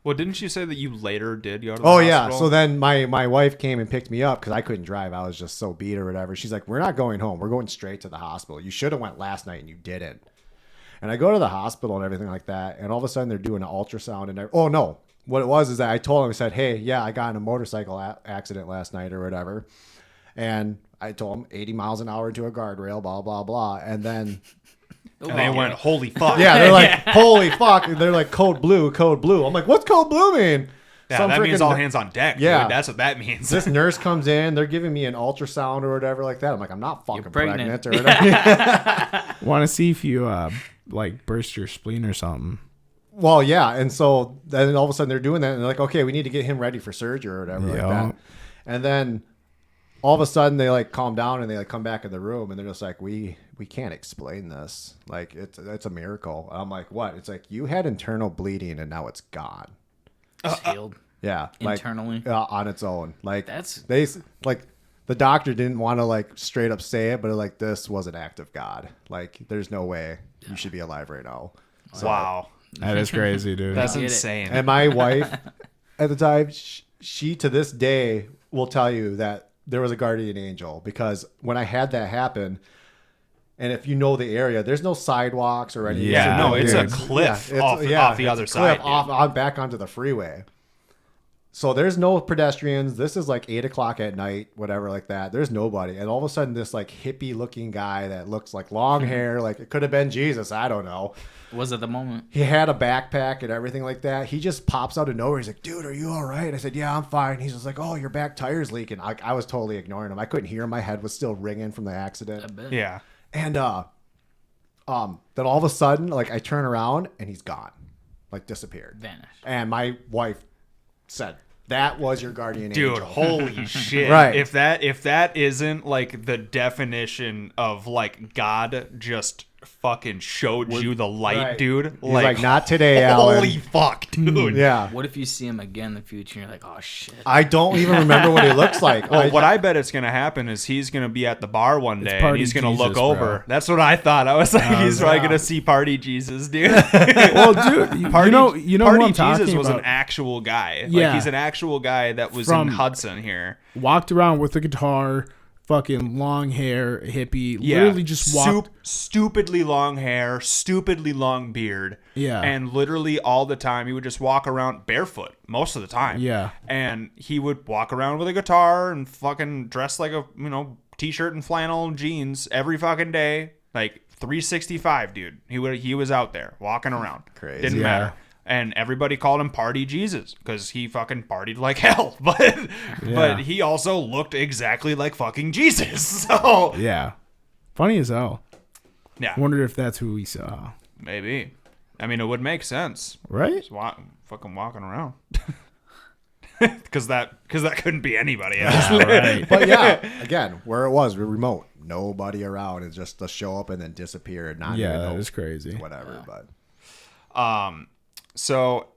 Well, didn't you say that you later did go to the Oh hospital? yeah. So then my wife came and picked me up because I couldn't drive. I was just so beat or whatever. She's like, we're not going home. We're going straight to the hospital. You should have went last night and you didn't. And I go to the hospital and everything like that. And all of a sudden they're doing an ultrasound and oh no. What it was is that I told him, I said, hey, yeah, I got in a motorcycle accident last night or whatever. And I told him 80 miles an hour into a guardrail, blah, blah, blah. And then, And they went, holy fuck. yeah, they're like, holy fuck. And they're like, code blue, code blue. I'm like, what's code blue mean? Yeah, Some that means freaking- all hands on deck. Yeah. Dude. That's what that means. This nurse comes in, they're giving me an ultrasound or whatever like that. I'm like, I'm not fucking pregnant. pregnant or whatever. Want to see if you burst your spleen or something. Well, yeah. And so then all of a sudden they're doing that and they're like, okay, we need to get him ready for surgery or whatever like Yeah. that. And then all of a sudden they like calm down and they like come back in the room and they're just like, we can't explain this. Like it's a miracle. I'm like, what? It's like you had internal bleeding and now it's gone. It's healed. Yeah. Like, Internally? on its own. Like That's- they like the doctor didn't want to like straight up say it, but like this was an act of God. Like there's no way you should be alive right now. Wow. That is crazy, dude. That's get it. insane. And my wife at the time, she to this day will tell you that there was a guardian angel because when I had that happen, and if you know the area, there's no sidewalks or anything. Yeah, no, it's dude. a cliff Yeah, off the other it's a side. cliff off back onto the freeway. So there's no pedestrians. This is like 8 o'clock at night, whatever like that. There's nobody. And all of a sudden this like hippie looking guy that looks like long hair, like it could have been Jesus. I don't know. Was at the moment. He had a backpack and everything like that. He just pops out of nowhere. He's like, dude, are you all right? I said, yeah, I'm fine. He's just like, oh, your back tire's leaking. I was totally ignoring him. I couldn't hear him. My head was still ringing from the accident. I bet. Yeah. And then all of a sudden, like I turn around and he's gone. Like disappeared. Vanished. And my wife said, that was your guardian Dude, angel. holy shit. Right. If that isn't like the definition of like God just fucking showed you the light, Right. dude. He's like, not today, Alan. Holy fuck, dude. Yeah. What if you see him again in the future and you're like, oh shit. I don't even remember what he looks like. Well, what I bet it's gonna happen is he's gonna be at the bar one day and Party he's gonna look Jesus, over. bro. That's what I thought. I was like, he's probably yeah. gonna see Party Jesus, dude. Well, dude, you know who Party I'm talking Jesus was about. an actual guy. Like Yeah. he's an actual guy that was From- in Hudson here. Walked around with a guitar, fucking long hair, hippie. Yeah, Literally just walked. stupidly long hair, stupidly long beard. Yeah. And literally all the time he would just walk around barefoot most of the time. Yeah. And he would walk around with a guitar and fucking dress like a, t-shirt and flannel and jeans every fucking day. Like 365, dude. He was out there walking around. Crazy. Didn't Yeah. matter. And everybody called him Party Jesus because he fucking partied like hell. But he also looked exactly like fucking Jesus. So Yeah. Funny as hell. yeah, Wondered if that's who we saw. maybe. I mean, it would make sense. Right? Just fucking walking around. Because that couldn't be anybody else. Right. But yeah, again, where it was, we're remote. Nobody around. It's just to show up and then disappear. Not Yeah, even that know is crazy. whatever. But So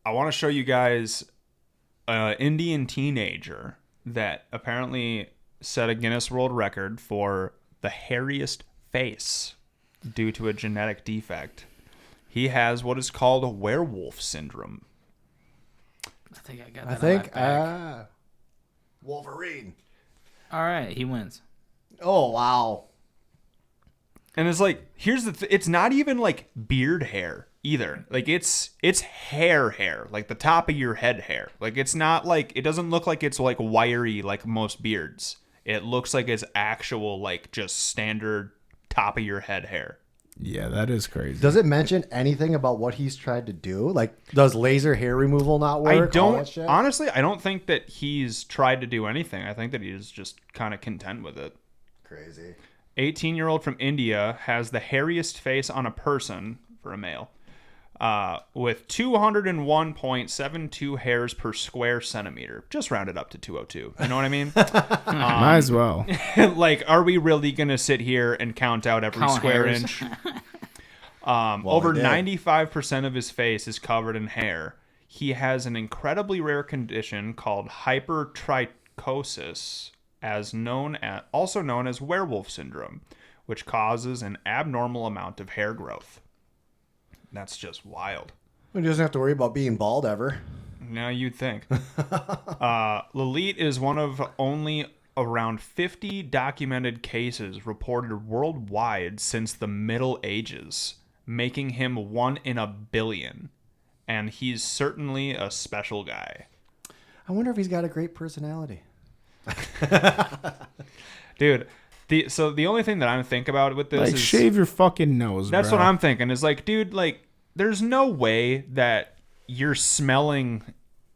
I want to show you guys an Indian teenager that apparently set a Guinness World Record for the hairiest face due to a genetic defect. He has what is called a werewolf syndrome. I think I got that. On my back. Wolverine. All right, he wins. Oh, wow. And it's like, here's the it's not even like beard hair either. Like it's hair, like the top of your head hair. Like it's not like, it doesn't look like it's like wiry like most beards. It looks like it's actual like just standard top of your head hair. Yeah, that is crazy. Does it mention anything about what he's tried to do? Like, does laser hair removal not work? Honestly, I don't think that he's tried to do anything. I think that he's just kind of content with it. Crazy. 18-year-old from India has the hairiest face on a person for a male, with 201.72 hairs per square centimeter. Just rounded up to 202. You know what I mean? Might as well. Like, are we really going to sit here and count out every square hairs. inch? Over 95% of his face is covered in hair. He has an incredibly rare condition called hypertrichosis, also known as werewolf syndrome, which causes an abnormal amount of hair growth. That's just wild. He doesn't have to worry about being bald ever. Now you'd think. Lalit is one of only around 50 documented cases reported worldwide since the Middle Ages, making him 1 in a billion. And he's certainly a special guy. I wonder if he's got a great personality. Dude, the only thing that I'm thinking about with this Like, is shave your fucking nose, that's bro. what I'm thinking is like, dude, like there's no way that you're smelling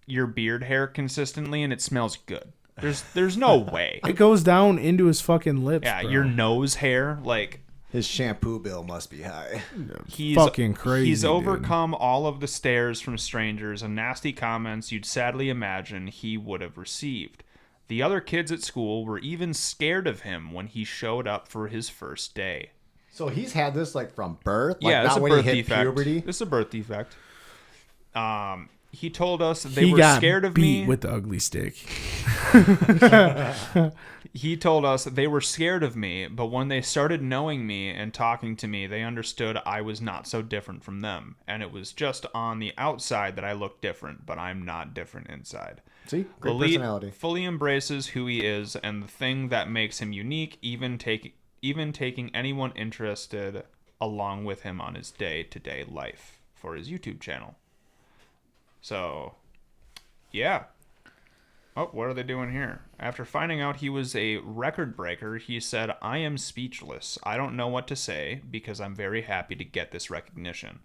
your beard hair consistently and it smells good. There's no way. It goes down into his fucking lips, Yeah, bro. your nose hair, like His shampoo bill must be high. he's fucking crazy, He's dude. overcome all of the stares from strangers and nasty comments you'd sadly imagine he would have received. The other kids at school were even scared of him when he showed up for his first day. So he's had this like from birth? Like, Yeah, it's not a when birth he hit defect. puberty? This is a birth defect. He told us they He were got scared of beat me. with the ugly stick. He told us they were scared of me, but when they started knowing me and talking to me, they understood I was not so different from them. And it was just on the outside that I looked different, but I'm not different inside. See? Great Lalit personality. fully embraces who he is and the thing that makes him unique, even taking anyone interested along with him on his day-to-day life for his YouTube channel. So, yeah. Oh, what are they doing here? After finding out he was a record breaker, he said, "I am speechless. I don't know what to say because I'm very happy to get this recognition."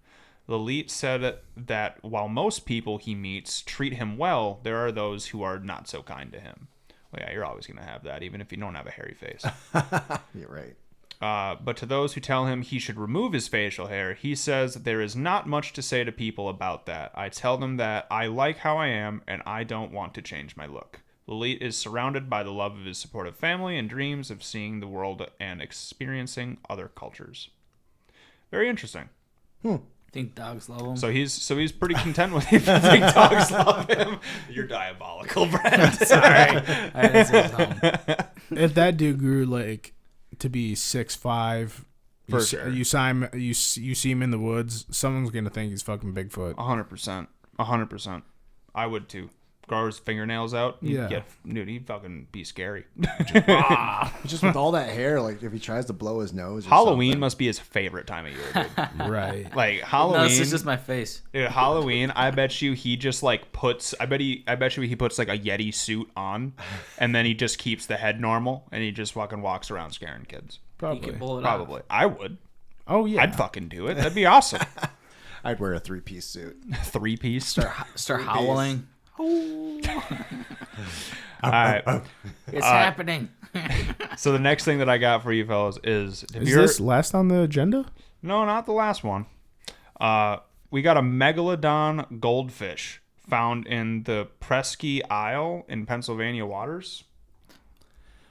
Lalit said that while most people he meets treat him well, there are those who are not so kind to him. Well, yeah, you're always going to have that, even if you don't have a hairy face. You're right. But to those who tell him he should remove his facial hair, he says there is not much to say to people about that. I tell them that I like how I am and I don't want to change my look. Lalit is surrounded by the love of his supportive family and dreams of seeing the world and experiencing other cultures. Very interesting. Think dogs love him. So he's pretty content with it. I think dogs love him. You're diabolical, Brent. Sorry. I didn't say something. If that dude grew like to be 6'5", For sure. you see him in the woods, someone's gonna think he's fucking Bigfoot. 100%. I would too. Grow his fingernails out. Yeah. Dude, he'd fucking be scary. Just with all that hair, like if he tries to blow his nose. Or Halloween something. must be his favorite time of year, dude. Right. Like No, Halloween. this is just my face. Dude, Halloween, I bet you he just like puts I bet you he puts like a Yeti suit on and then he just keeps the head normal and he just fucking walks around scaring kids. You Probably. can pull it Probably. I would. Oh yeah. I'd fucking do it. That'd be awesome. I'd wear a 3-piece suit. 3-piece. Start howling. All right. It's happening. So the next thing that I got for you fellas is Is this last on the agenda? No, not the last one. We got a megalodon goldfish found in the Presque Isle in Pennsylvania waters.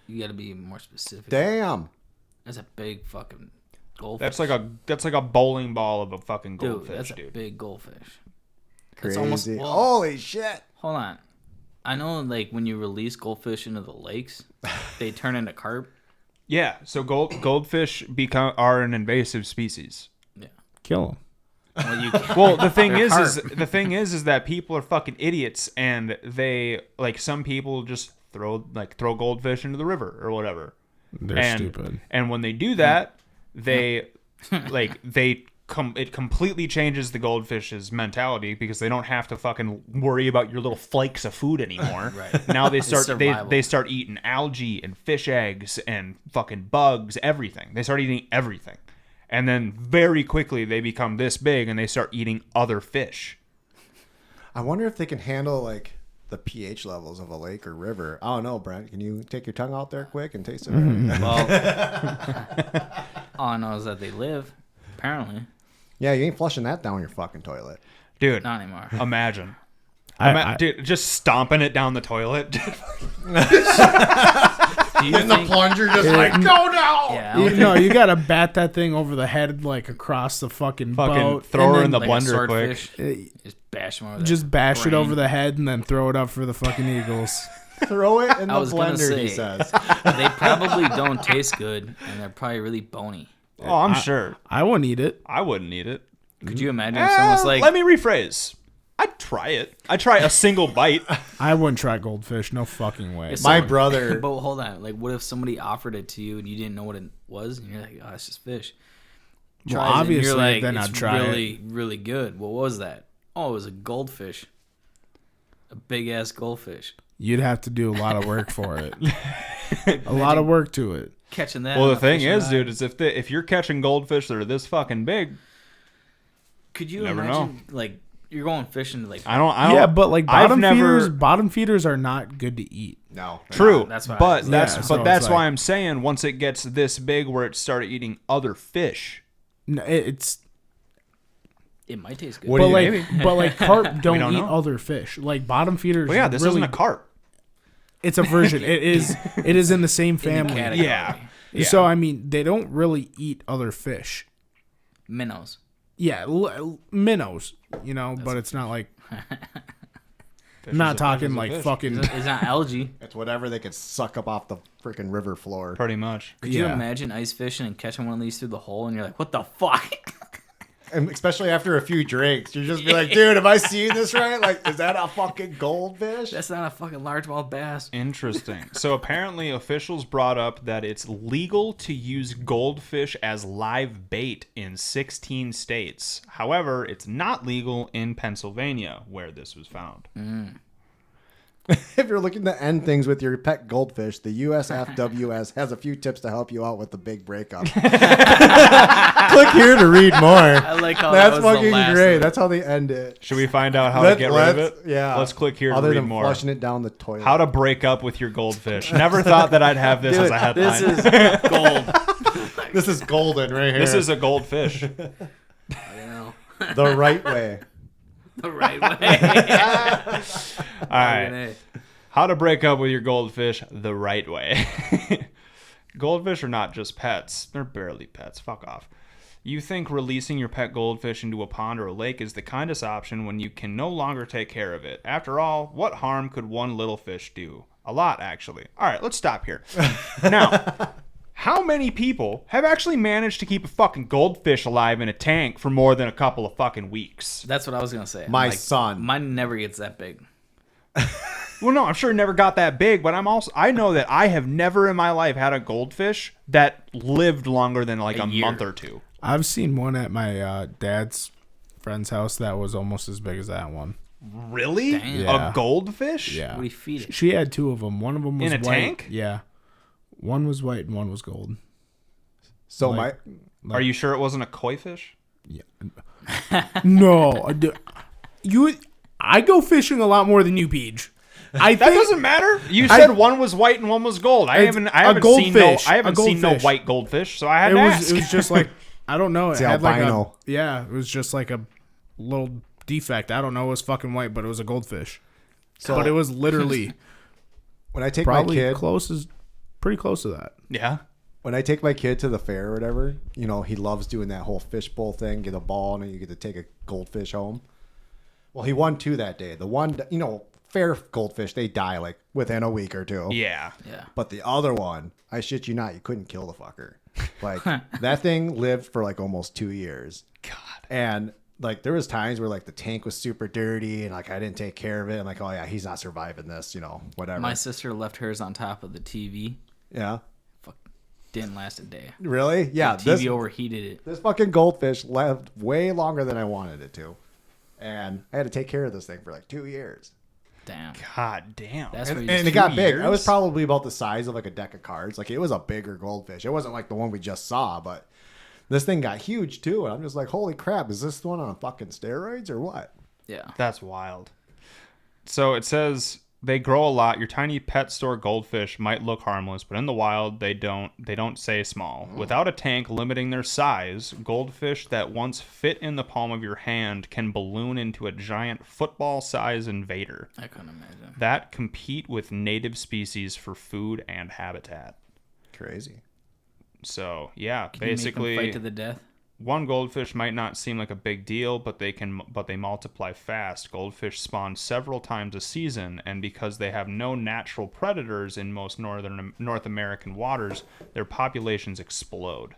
You got to be more specific. Damn. That's a big fucking goldfish. That's like a bowling ball of a fucking dude. goldfish, That's a dude. big goldfish. It's Crazy. almost. Well, Holy shit. hold on. I know, like, when you release goldfish into the lakes, they turn into carp. Yeah, so goldfish are an invasive species. Yeah. Kill them. Well, you Well, the thing They're is that people are fucking idiots, and they some people just throw goldfish into the river or whatever. They're stupid. And when they do that, it completely changes the goldfish's mentality because they don't have to fucking worry about your little flakes of food anymore. Right. Now they start survival. they start eating algae and fish eggs and fucking bugs, everything. They start eating everything. And then very quickly they become this big and they start eating other fish. I wonder if they can handle like the pH levels of a lake or river. I don't know, Brent. Can you take your tongue out there quick and taste it? Well, all I know is that they live, apparently. Yeah, you ain't flushing that down your fucking toilet. Dude, Not anymore. imagine. I- Dude, just stomping it down the toilet. Do you think, plunger just like, go now! yeah, I don't No, you gotta bat that thing over the head, like across the fucking boat. throw her and in then the like a blender quick. swordfish, just bash them over just bash it brain. over the head and then throw it up for the fucking eagles. Throw it in I the was gonna blender, he say. says. They probably don't taste good, and they're probably really bony. Oh, I'm sure. I wouldn't eat it. I wouldn't eat it. Could you imagine if someone's like, Let me rephrase. I'd try it. I'd try a single bite. I wouldn't try goldfish. No fucking way. If My someone- brother- But hold on, like, what if somebody offered it to you and you didn't know what it was, and you're like, oh, it's just fish. Well, Tries it, and obviously, you're like, then it's I'd try really, really good. What was that? Oh, it was a goldfish, a big ass goldfish. You'd have to do a lot of work for it. A lot of work to it. Catching that. Well, on the a thing fishing is, rod. dude, is if you're catching goldfish that are this fucking big, Could you never imagine, like, you're going fishing, like, I don't. Yeah, but like I've bottom feeders are not good to eat. No. True, that's why but I- that's Yeah, so that's it's why like- I'm saying once it gets this big, where it started eating other fish. No, it's it might taste good. What but do like you- but like carp don't don't eat know. other fish. Like bottom feeders. Well, yeah, this really, isn't a carp. It's a version. It is in the same In the family. category. Yeah. So I mean, they don't really eat other fish. Minnows. Yeah, minnows, you know, but it's not like I'm not talking like fucking. It's not algae. It's whatever they could suck up off the freaking river floor. Pretty much. Could you Yeah. imagine ice fishing and catching one of these through the hole, and you're like, what the fuck? And especially after a few drinks, you just be like, dude, am I seeing this right? Like, is that a fucking goldfish? That's not a fucking largemouth bass. Interesting. So apparently officials brought up that it's legal to use goldfish as live bait in 16 states. However, it's not legal in Pennsylvania, where this was found. If you're looking to end things with your pet goldfish, the USFWS has a few tips to help you out with the big breakup. Click here to read more. I like how that That's was the fucking last great. one. That's how they end it. Should we find out how to get rid of it? Yeah. Let's click here Other to read than more. flushing it down the toilet. How to break up with your goldfish. Never thought that I'd have this as a headline. This is gold. This is golden right here. This is a goldfish. You know, the right way. the right way. All right. How to break up with your goldfish the right way. Goldfish are not just pets. They're barely pets. Fuck off. You think releasing your pet goldfish into a pond or a lake is the kindest option when you can no longer take care of it. After all, what harm could one little fish do? A lot, actually. All right, let's stop here. Now, how many people have actually managed to keep a fucking goldfish alive in a tank for more than a couple of fucking weeks? That's what I was gonna say. I'm My like, son. Mine never gets that big. Well, no, I'm sure it never got that big, but I know that I have never in my life had a goldfish that lived longer than like a year. month or two. I've seen one at my dad's friend's house that was almost as big as that one. Really? Damn. Yeah. A goldfish? Yeah, What do you feed it? She had two of them. One of them was In a white. tank? Yeah, one was white and one was gold. So Like- Are you sure it wasn't a koi fish? No, I go fishing a lot more than you, Peej. I That think doesn't matter. You said one was white and one was gold. I It's haven't a seen no goldfish. I haven't A seen no goldfish. white goldfish, so I had it to was ask. it was just like I don't know. It It's had like albino. it was just like a little defect. I don't know. It was fucking white, but it was a goldfish. But it was literally when I take my probably kid, pretty close to that. Yeah. when I take my kid to the fair or whatever, you know, he loves doing that whole fishbowl thing. Get a ball and then you get to take a goldfish home. Well, he won 2 that day. The one, you know, fair goldfish, they die like within a week or two. Yeah. Yeah. But the other one, I shit you not, you couldn't kill the fucker. Like that thing lived for like almost 2 years. God. And like there was times where like the tank was super dirty and like I didn't take care of it. I'm like, oh yeah, he's not surviving this, whatever. My sister left hers on top of the TV. Yeah. Fuck, didn't last a day. Really? Yeah. The TV overheated it. This fucking goldfish lived way longer than I wanted it to. And I had to take care of this thing for like 2 years. Damn. God damn. That's And, where and you it got big. years? It was probably about the size of like a deck of cards. Like it was a bigger goldfish. It wasn't like the one we just saw, but this thing got huge too. And I'm just like, holy crap, is this one on fucking steroids or what? Yeah. That's wild. So it says they grow a lot. Your tiny pet store goldfish might look harmless, but in the wild they don't stay small. Without a tank limiting their size, goldfish that once fit in the palm of your hand can balloon into a giant football-size invader I couldn't imagine. that compete with native species for food and habitat. Crazy. So, yeah, Can you make them basically fight to the death? one goldfish might not seem like a big deal, but they multiply fast. Goldfish spawn several times a season, and because they have no natural predators in most North American waters, their populations explode.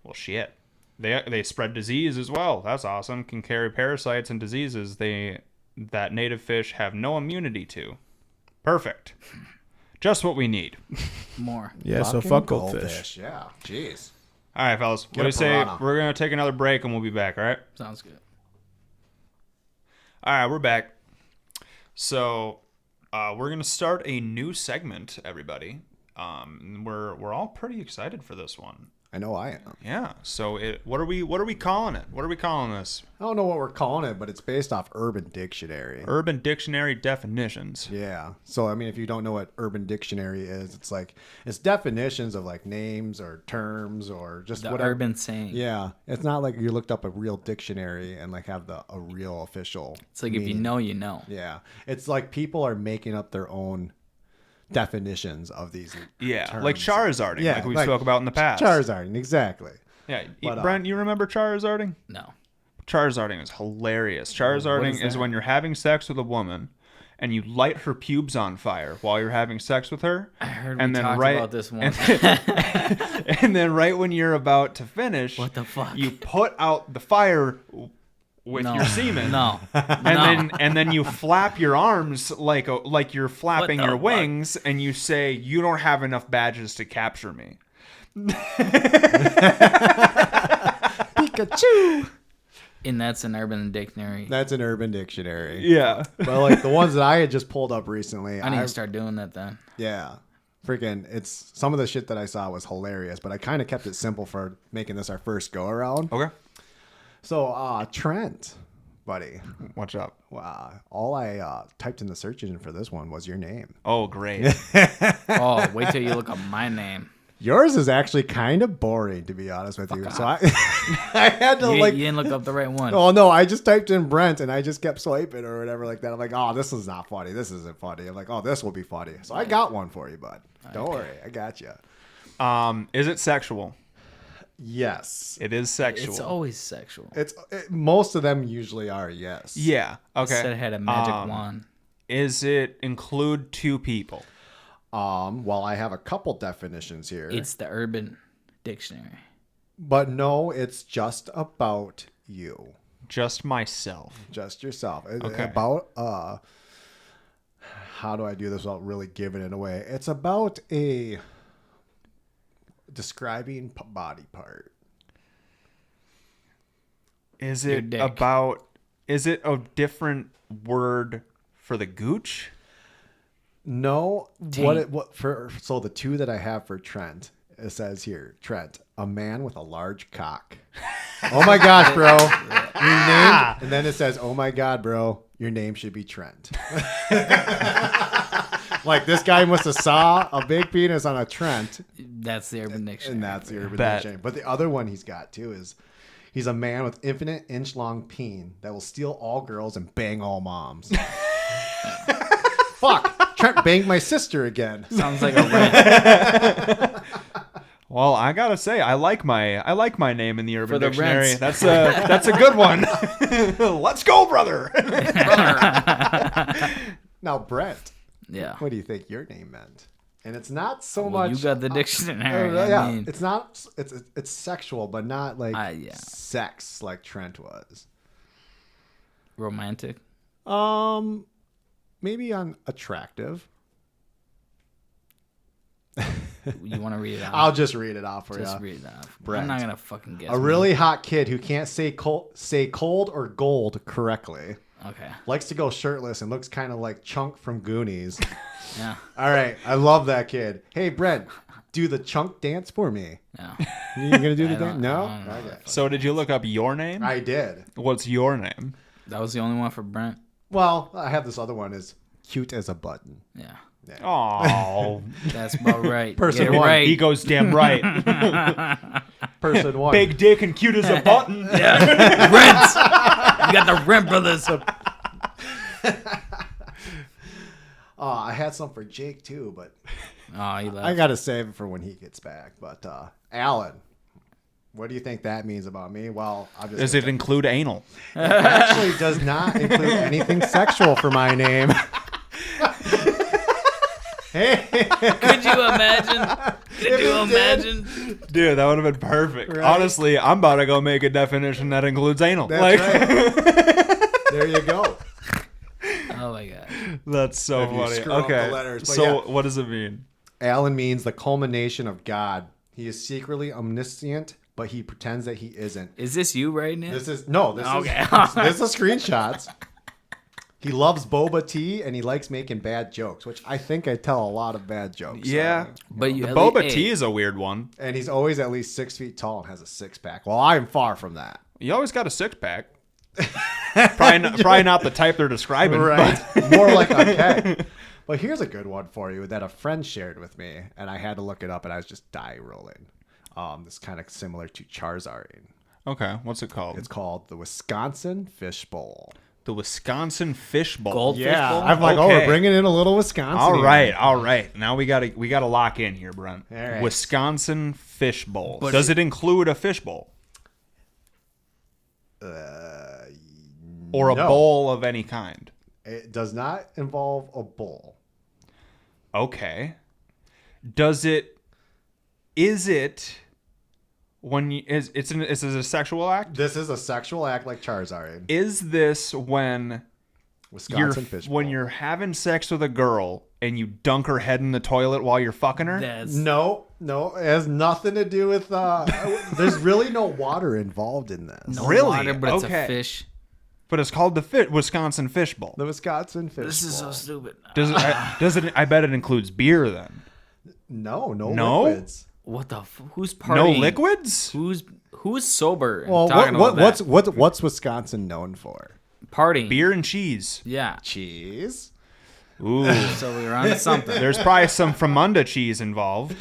Well, shit. They spread disease as well. That's awesome. Can carry parasites and diseases that native fish have no immunity to. Perfect. Just what we need. More. Yeah, so Fucking fuck goldfish. Yeah. Jeez. All right, fellas. What do a you say? piranha. We're going to take another break and we'll be back, all right? Sounds good. All right, we're back. So we're going to start a new segment, everybody. We're all pretty excited for this one. I know I am. Yeah. So what are we calling it? What are we calling this? I don't know what we're calling it, but it's based off Urban Dictionary. Urban Dictionary definitions. Yeah. So, I mean, if you don't know what Urban Dictionary is, it's definitions of like names or terms or just The whatever. urban saying. Yeah. It's not like you looked up a real dictionary and like have a real official. It's like if you meaning. know, you know. Yeah. It's like people are making up their own definitions of these Yeah, terms. like Charizarding, Yeah, like we like spoke about in the past. Charizarding, exactly. Yeah, But, Brent, you remember Charizarding? No. Charizarding is hilarious. What Charizarding is is that? when you're having sex with a woman and you light her pubes on fire while you're having sex with her. I heard and we then talked about this one. And then right when you're about to finish, What the fuck? you put out the fire with No. your semen. No. And then you flap your arms like you're flapping the your fuck? wings, and you say, "You don't have enough badges to capture me." Pikachu. And that's an Urban Dictionary. That's an Urban Dictionary. Yeah. But like the ones that I had just pulled up recently, I need to start doing that then. yeah, freaking, it's some of the shit that I saw was hilarious, but I kind of kept it simple for making this our first go around. Okay. So, Trent, buddy, Watch out. wow, all I typed in the search engine for this one was your name. Oh, great. Oh, wait till you look up my name. Yours is actually kind of boring, to be honest with you. So I had to You, like. you didn't look up the right one. Oh no! I just typed in Brent and I just kept swiping or whatever like that. I'm like, oh, this is not funny. This isn't funny. I'm like, oh, this will be funny. So I got one for you, bud. Don't worry, I got you. Is it sexual? Yes, It is sexual. It's always sexual. most of them usually are. Yes. Yeah. Okay. Said it had a magic wand. Is it include two people? Well, I have a couple definitions here, It's the Urban Dictionary. but no, it's just about you, Just myself. just yourself. Okay. About how do I do this without really giving it away? It's about a describing body part. Is Your it dick. is it a different word for the gooch? No, Taint. so the two that I have for Trent, it says here, Trent, a man with a large cock. Oh my gosh, bro. Your name, and then it says, oh my God, bro, your name should be Trent. Like this guy must have saw a big penis on a Trent, That's the Urban Dictionary. and that's the Urban Bet. Dictionary. But the other one he's got too is he's a man with infinite inch-long peen that will steal all girls and bang all moms. Fuck. Trent banged my sister again. Sounds like a rent. Well, I gotta say, I like my name in the Urban For the Dictionary. rents. That's a good one. Let's go, brother. Now, Brent, Yeah. what do you think your name meant? And it's not so Well, much. you got the dictionary. I yeah, mean, it's not. It's sexual, but not like yeah. sex like Trent was. romantic. Maybe on attractive. You want to read it out? I'll just read it off for you. Just read it out. Brent. I'm not gonna fucking guess. A really hot kid who can't say cold or gold correctly. Okay. Likes to go shirtless and looks kind of like Chunk from Goonies. Yeah. All right, I love that kid. Hey, Brent, do the Chunk dance for me. No. You gonna do the I dance? don't No. know. Okay. So did you look up your name? I did. What's your name? That was the only one for Brent. Well, I have this other one. Is cute as a button. Yeah. Oh, That's about right. Person Get it one. right. he goes damn right. Person one. Big dick and cute as a button. Brent. You got the Brent brothers. I had some for Jake too, but Oh, he left. I gotta save it for when he gets back. But Alan, what do you think that means about me? Well, I'm just Does it include anal? actually does not include anything sexual for my name. Could you imagine? Could you imagine? Dude, that would have been perfect. Right? Honestly, I'm about to go make a definition that includes anal. That's right. There you go. Oh my god. That's so If you funny. screw up the Okay, letters, but so yeah. what does it mean? Alan means the culmination of God. He is secretly omniscient, but he pretends that he isn't. Is this you right now? This is no. This Okay. is this is screenshots. He loves boba tea and he likes making bad jokes, which I think I tell a lot of bad jokes. Yeah, But you the at boba least- tea is a weird one. And he's always at least 6 feet tall and has a six pack. Well, I am far from that. You always got a six pack. probably not the type they're describing. Right. More like a keg. But here's a good one for you that a friend shared with me, and I had to look it up, and I was just die rolling. This kind of similar to Charizard. But, okay, what's it called? It's called the Wisconsin Fish Bowl. The Wisconsin Fish Bowl. Goldfish Yeah, bowl? I'm like, oh, Okay. we're bringing in a little Wisconsin. All here. right. Now we gotta lock in here, Brent. All right. Wisconsin Fish Bowl. But- Does it include a fish bowl or a no. bowl of any kind? It does not involve a bowl. Okay. Is it when you is it's a sexual act? This is a sexual act like Charizard. Is this when Wisconsin Fish Bowl. when you're having sex with a girl and you dunk her head in the toilet while you're fucking her? That's No, it has nothing to do with. There's really no water involved in this. no Really? water, but it's Okay. a fish. But it's called the Wisconsin Fish Bowl. The Wisconsin Fish This is Bowl. so stupid. Does it? I bet it includes beer then. No No? liquids. What the? Who's No partying? liquids? Who's sober? and Well, talking about that? what's Wisconsin known for? partying? Beer and cheese. Yeah. Cheese. Ooh. So we were on to something. There's probably some Fremunda cheese involved.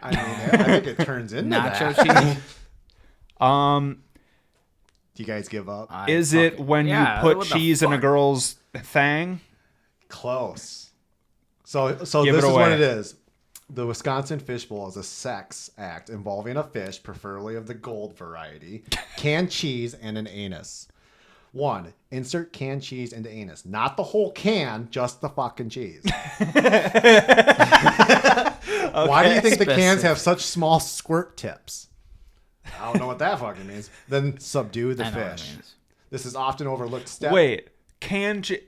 I mean, I think it turns into Nacho that. cheese. Do you guys give up? Is it when yeah, you put what the cheese in a fuck? girl's thang? Close. So Give this it is away. what it is. The Wisconsin Fish Bowl is a sex act involving a fish, preferably of the gold variety, canned cheese, and an anus. 1. Insert canned cheese into anus. Not the whole can, just the fucking cheese. Why do you think the cans have such small squirt tips? I don't know what that fucking means. Then subdue the I know what it fish. means. This is often overlooked step. Wait,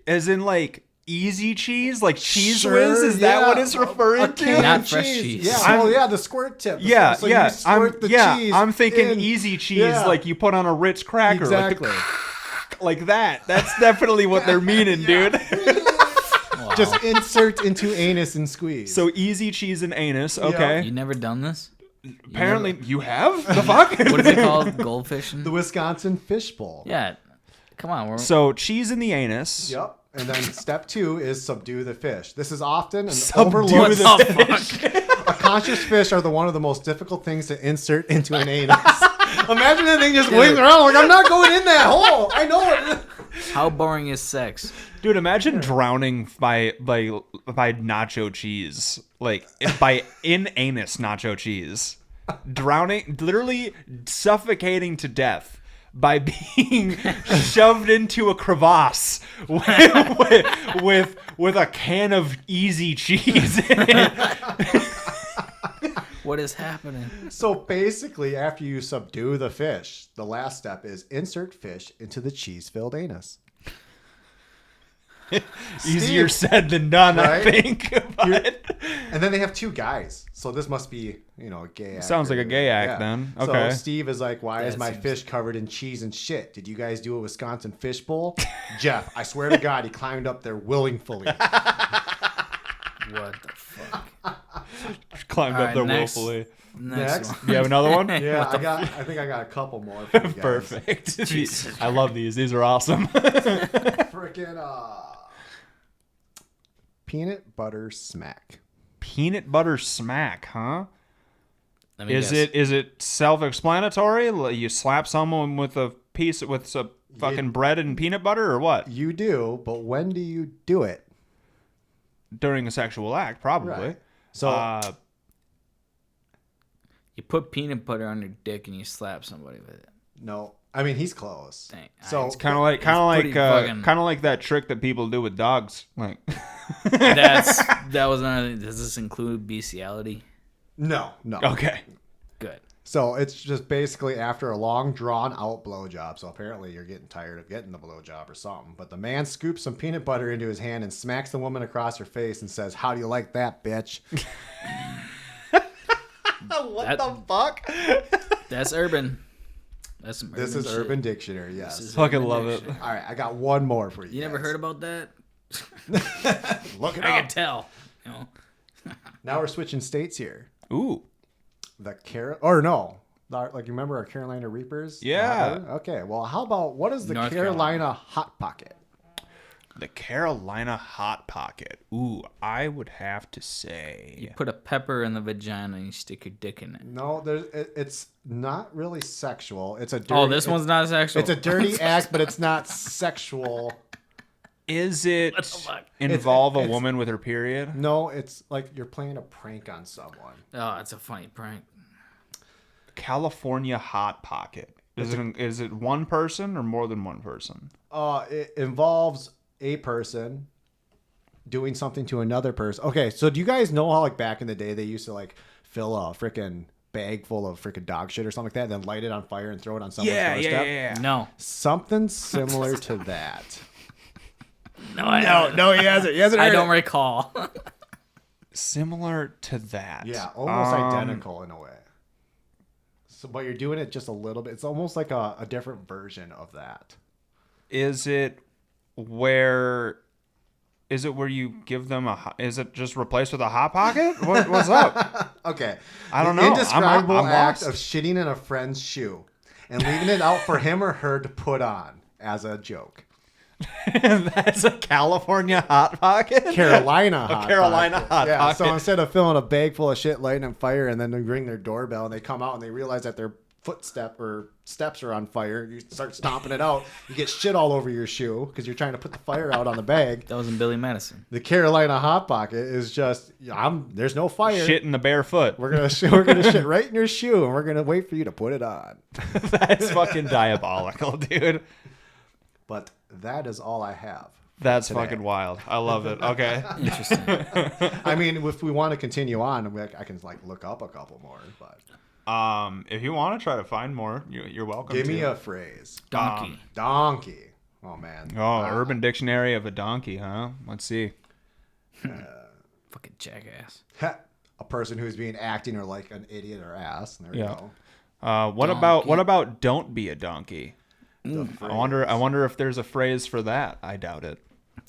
as in like easy cheese, like cheese Sure, whiz? Is that yeah. what it's referring A to? can Not of fresh cheese. Yeah, I'm- well, yeah, the squirt tip. Yeah, So yeah. You squirt the cheese I'm thinking in. easy cheese, Yeah. like you put on a Ritz cracker, Exactly. like that. That's definitely what they're meaning, dude. Just insert into anus and squeeze. So easy cheese and anus. Okay. You never done this? Apparently, you have the fuck. What is it called? Goldfishing? the Wisconsin Fish Bowl. Yeah. Come on. We're, So cheese in the anus. Yep. And then step 2 is subdue the fish. This is often an Subdue overlooked. the A conscious fish are one of the most difficult things to insert into an anus. Imagine that thing just wings around like, I'm not going in that hole. I know it. how boring is sex? Dude, imagine drowning by nacho cheese, like by in anus nacho cheese, drowning, literally suffocating to death by being shoved into a crevasse with a can of easy cheese in it. What is happening? So basically, after you subdue the fish, the last step is insert fish into the cheese-filled anus. Easier said than done, Right? I think. But And then they have two guys. So this must be, a gay act. Sounds like a gay act then. Okay. So Steve is like, why is That my seems- fish covered in cheese and shit? Did you guys do a Wisconsin fish bowl? Jeff, I swear to God, he climbed up there willingly. What the fuck? climbed All up right, there next. willfully. Next Next. one. You have another one? Yeah, I think I got a couple more for you guys. Perfect. Jesus I love these. These are awesome. Freaking peanut butter smack. Peanut butter smack, huh? Let me Is guess. it self-explanatory? You slap someone with a piece with some fucking bread and peanut butter, or what? You do, but when do you do it? During a sexual act, probably. Right. So You put peanut butter on your dick and you slap somebody with it. no, I mean he's close. Dang. So it's kind of like pretty fucking- that trick that people do with dogs. Like, That was another thing. Does this include bestiality? no. okay, Good. So it's just basically after a long drawn out blowjob. So apparently you're getting tired of getting the blowjob or something. But the man scoops some peanut butter into his hand and smacks the woman across her face and says, "How do you like that, bitch?" What the fuck? That's urban. That's some This urban is shit. Urban Dictionary, yes. This is Fucking Urban love it. Dictionary. All right, I got one more for you. You never guys. heard about that? Look it I can up. tell. You know. Now we're switching states here. Ooh, Like you remember our Carolina Reapers? Yeah. Okay. Well, how about what is the North Carolina Hot Pocket? the Carolina Hot Pocket. Ooh, I would have to say. You put a pepper in the vagina and you stick your dick in it. No, it's not really sexual. It's a dirty, Oh, this one's not sexual. It's a dirty act, but it's not sexual. Is it What the fuck? involve a It's- woman with her period? No, it's like you're playing a prank on someone. Oh, it's a funny prank. California Hot Pocket. Is it one person or more than one person? It involves a person doing something to another person. Okay, so do you guys know how like back in the day they used to like fill a freaking bag full of freaking dog shit or something like that, and then light it on fire and throw it on someone's doorstep? No. Something similar to that. No, I haven't. No, he hasn't. He hasn't. I heard don't it. recall. Similar to that. Yeah, almost identical in a way. So, but you're doing it just a little bit. It's almost like a different version of that. Is it where you give them is it just replaced with a hot pocket? What's up? Okay. I don't The know. Indescribable I'm act lost. of shitting in a friend's shoe and leaving it out for him or her to put on as a joke. That's a California Hot Pocket? Carolina hot Carolina pocket. Hot yeah, Pocket. So instead of filling a bag full of shit, lighting on fire, and then they ring their doorbell and they come out and they realize that their steps are on fire, you start stomping it out. You get shit all over your shoe because you're trying to put the fire out on the bag. That was in Billy Madison. The Carolina Hot Pocket is just there's no fire. Shit in the bare foot. We're gonna shit right in your shoe and we're gonna wait for you to put it on. That's fucking diabolical, dude. But that is all I have. That's today. fucking wild. I love it. Okay. Interesting. I mean, if we want to continue on, I can like look up a couple more. But If you want to try to find more, you're welcome. give to. me a phrase. Donkey. Donkey. Oh man. Urban Dictionary of a donkey, huh? Let's see. Fucking jackass. A person who's being acting or like an idiot or ass. There we Yeah. go. What about don't be a donkey? I wonder if there's a phrase for that. I doubt it.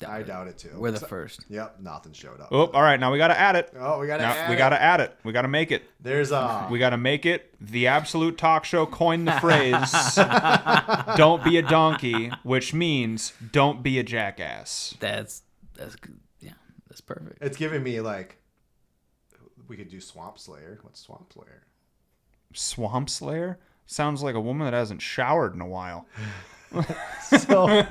I doubt it too. We're the first. Yep, nothing showed up. Oh, all right. Now we got to add it. Oh, we gotta add We it. got to add it. We got to make it. There's We got to make it. The Absolute Talk Show coined the phrase "Don't be a donkey," which means don't be a jackass. That's good. Yeah, that's perfect. It's giving me like we could do Swamp Slayer. What's Swamp Slayer? Swamp Slayer sounds like a woman that hasn't showered in a while. So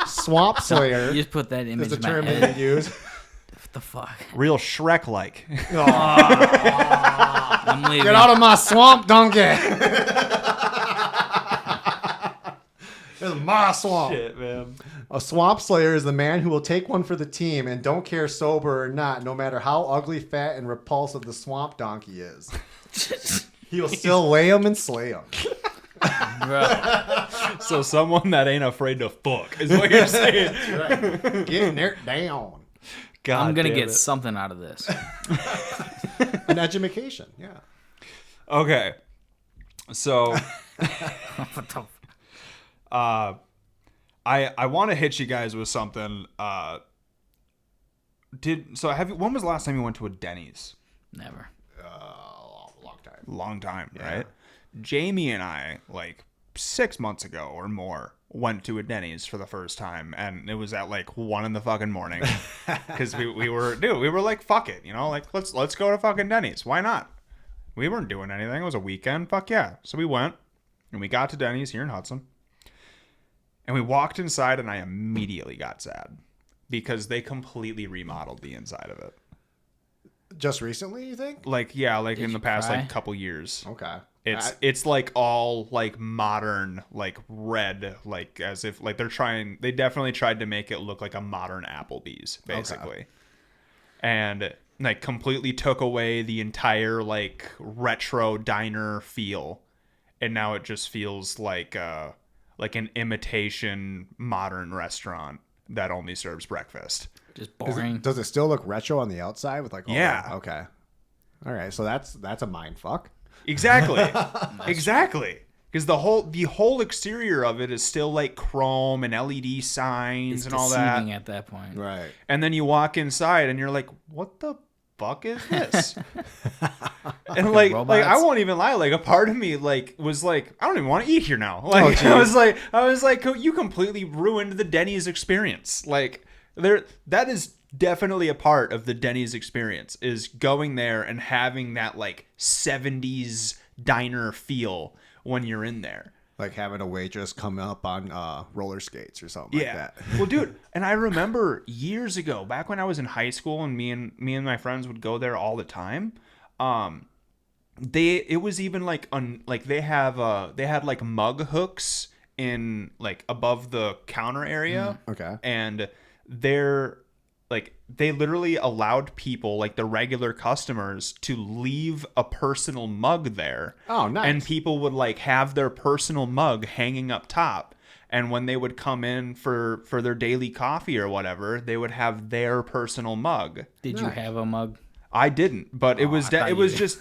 Swamp Slayer You just put that image is the in my term head. that you use. What the fuck? Real Shrek-like. I'm leaving. Get out of my swamp, donkey. This is my swamp. Shit, man. A swamp slayer is the man who will take one for the team and don't care sober or not, no matter how ugly, fat, and repulsive the swamp donkey is. He'll still lay him and slay him. So someone that ain't afraid to fuck is what you're saying. Right. Getting there down. God I'm gonna damn get it. something out of this. An education, yeah. Okay. So I want to hit you guys with something. When was the last time you went to a Dennys? Never. Long time. Right? Jamie and I, like 6 months ago or more, went to a Dennys for the first time, and it was at like 1 in the fucking morning because we were like, fuck it, like let's go to fucking Dennys. Why not? We weren't doing anything. It was a weekend. Fuck yeah. So we went, and we got to Dennys here in Hudson, and we walked inside, and I immediately got sad because they completely remodeled the inside of it. Just recently, you think? Like, yeah, like in the past cry? like couple years. Okay. It's like all like modern, like red, like as if like they definitely tried to make it look like a modern Applebee's, basically. Okay. And like completely took away the entire like retro diner feel. And now it just feels like an imitation modern restaurant that only serves breakfast. Just boring. Does it still look retro on the outside with like all Yeah. that? Okay. All right. So that's a mind fuck. Exactly. Exactly. Because the whole exterior of it is still like chrome and LED signs It's and all that. deceiving at that point. Right. And then you walk inside and you're like, what the fuck is this? And like I won't even lie, like a part of me like was like, I don't even want to eat here now. Like I was like, you completely ruined the Dennys experience. Like that is definitely a part of the Dennys experience, is going there and having that like 70s diner feel when you're in there. Like having a waitress come up on roller skates or something like that. Well, dude, and I remember years ago, back when I was in high school and me and my friends would go there all the time. It was even like they had like mug hooks in like above the counter area. Okay. And they literally allowed people, like the regular customers, to leave a personal mug there. Oh, nice. And people would like have their personal mug hanging up top. And when they would come in for their daily coffee or whatever, they would have their personal mug. Did you have a mug? I didn't, but it was that was just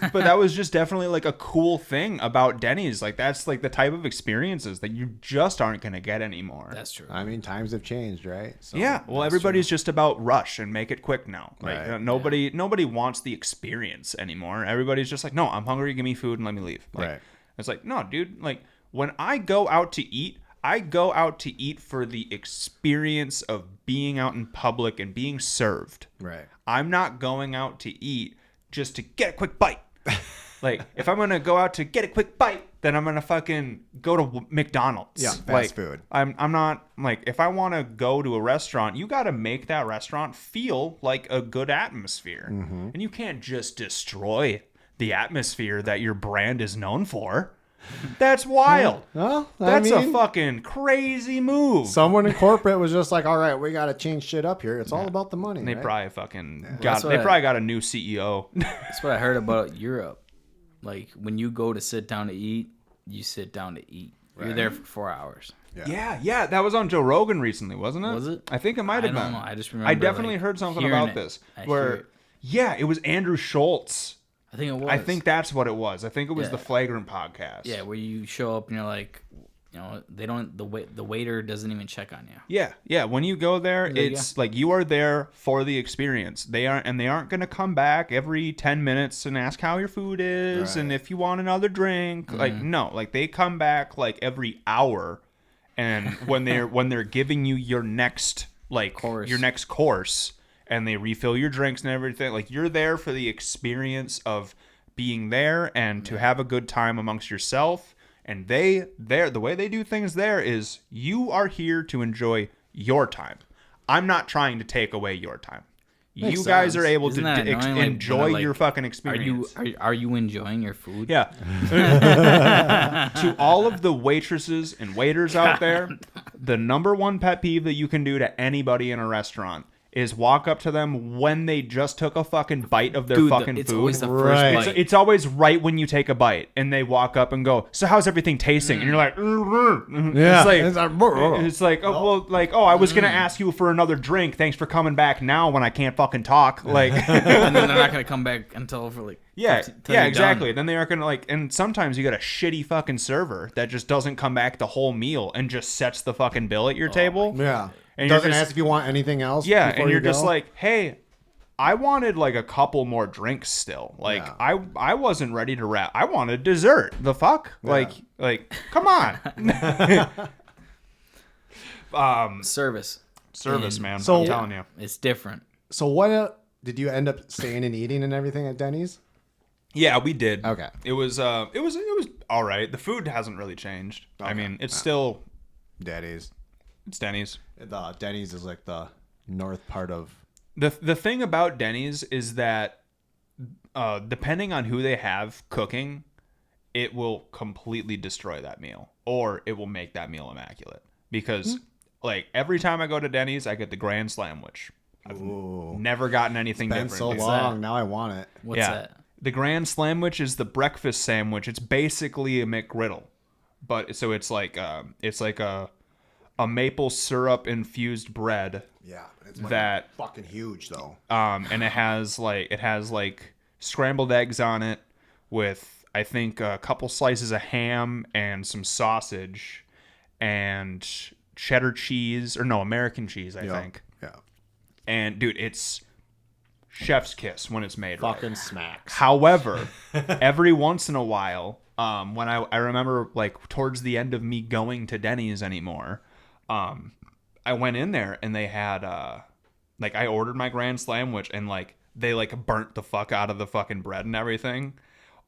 definitely like a cool thing about Dennys. Like that's like the type of experiences that you just aren't going to get anymore. That's true. I mean, times have changed, right? So Yeah, well, everybody's just about rush and make it quick now. Like Right. nobody wants the experience anymore. Everybody's just like, no, I'm hungry. Give me food and let me leave. Like, Right. It's like, no, dude. Like when I go out to eat, I go out to eat for the experience of being out in public and being served. Right. I'm not going out to eat just to get a quick bite. Like if I'm gonna go out to get a quick bite, then I'm gonna fucking go to McDonald's. Yeah, fast like, food. I'm not like, if I want to go to a restaurant, you got to make that restaurant feel like a good atmosphere, and you can't just destroy the atmosphere that your brand is known for. That's wild. Well, That's a fucking crazy move. Someone in corporate was just like, all right, we got to change shit up here. It's all about the money. They right? probably fucking That's got. what They probably got a new CEO. That's what I heard about Europe. Like when you go to sit down to eat, you sit down to eat. You're there for 4 hours. Yeah. That was on Joe Rogan recently, wasn't it? Was it? I think it might have I been. don't know. I just remember. I definitely like, heard something hearing about it. this. I Where, hear it. yeah, it was Andrew Schultz. I think it was. I think that's what it was. I think it was Yeah. the Flagrant podcast. Yeah, where you show up and you're like, they don't. The waiter doesn't even check on you. Yeah. When you go there, it's like you are there for the experience. They aren't going to come back every 10 minutes and ask how your food is and if you want another drink. Like no, like they come back like every hour, and when they're giving you your next course, and they refill your drinks and everything, like you're there for the experience of being there and to have a good time amongst yourself. And the way they do things there is you are here to enjoy your time. I'm not trying to take away your time. You guys are able Isn't to that annoying? Like, enjoy when, like, your fucking experience. Are you enjoying your food? Yeah. To all of the waitresses and waiters out there, the number one pet peeve that you can do to anybody in a restaurant is walk up to them when they just took a fucking bite of their fucking it's food. always the Right. first bite. It's always right when you take a bite, and they walk up and go, "So how's everything tasting?" And you're like, Yeah. it's like, oh, well, like, oh, I was gonna ask you for another drink. Thanks for coming back now when I can't fucking talk. Like, And then they're not gonna come back until for like yeah, till yeah, you're exactly. done. Then they aren't gonna like, and sometimes you got a shitty fucking server that just doesn't come back the whole meal and just sets the fucking bill at your table. Yeah. And you're Doesn't just- ask if you want anything else. Yeah, before and you're you just go? like, hey, I wanted like a couple more drinks still. Like Yeah. I wasn't ready to wrap. I wanted dessert. The fuck? Like come on. Service. Service, And- man. So- I'm telling you. It's different. So what did you end up staying and eating and everything at Dennys? Yeah, we did. Okay. It was all right. The food hasn't really changed. I mean, it's still Daddy's. it's Dennys. The Dennys is like the north part of. The thing about Dennys is that depending on who they have cooking, it will completely destroy that meal, or it will make that meal immaculate. Because like every time I go to Dennys, I get the Grand Slamwich. I've never gotten anything Been different. so It's- long. Now I want it. What's that? The Grand Slamwich is the breakfast sandwich. It's basically a McGriddle, but so it's like a maple syrup infused bread. Yeah. It's That fucking huge though. and it has like scrambled eggs on it with I think a couple slices of ham and some sausage and cheddar cheese or no American cheese I think. Yeah. And dude, it's chef's kiss when it's made right. Fucking smacks. However, every once in a while, when I remember like towards the end of me going to Dennys anymore, I went in there and they had like I ordered my Grand Slamwich and like they like burnt the fuck out of the fucking bread and everything,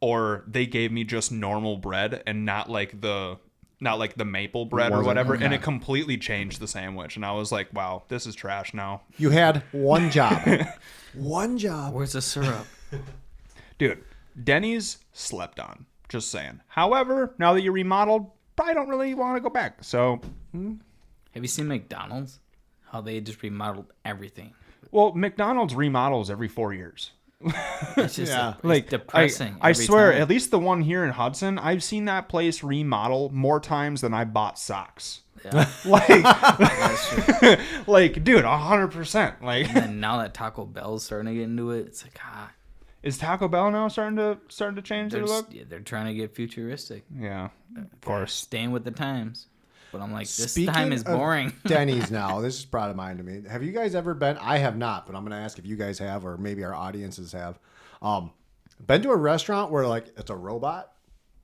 or they gave me just normal bread and not like the maple bread or Wasn't- whatever, and okay. it completely changed the sandwich. And I was like, wow, this is trash now. You had one job. One job. Where's the syrup? Dude, Dennys slept on. Just saying. However, now that you're remodeled, probably don't really want to go back. So, Have you seen McDonald's? How they just remodeled everything. well, McDonald's remodels every 4 years. It's just Yeah. it's Like depressing. I every swear, time. at least the one here in Hudson, I've seen that place remodel more times than I bought socks. Yeah. Like, That's true. like, dude, 100%. Like, And now that Taco Bell's starting to get into it, it's like is Taco Bell now starting to change they're their look? they're trying to get futuristic, Yeah, of course. staying with the times. But I'm like, this Speaking time is of boring. Denny's now. This is brought to mind to me. Have you guys ever been? I have not, but I'm going to ask if you guys have, or maybe our audiences have. Been to a restaurant where like it's a robot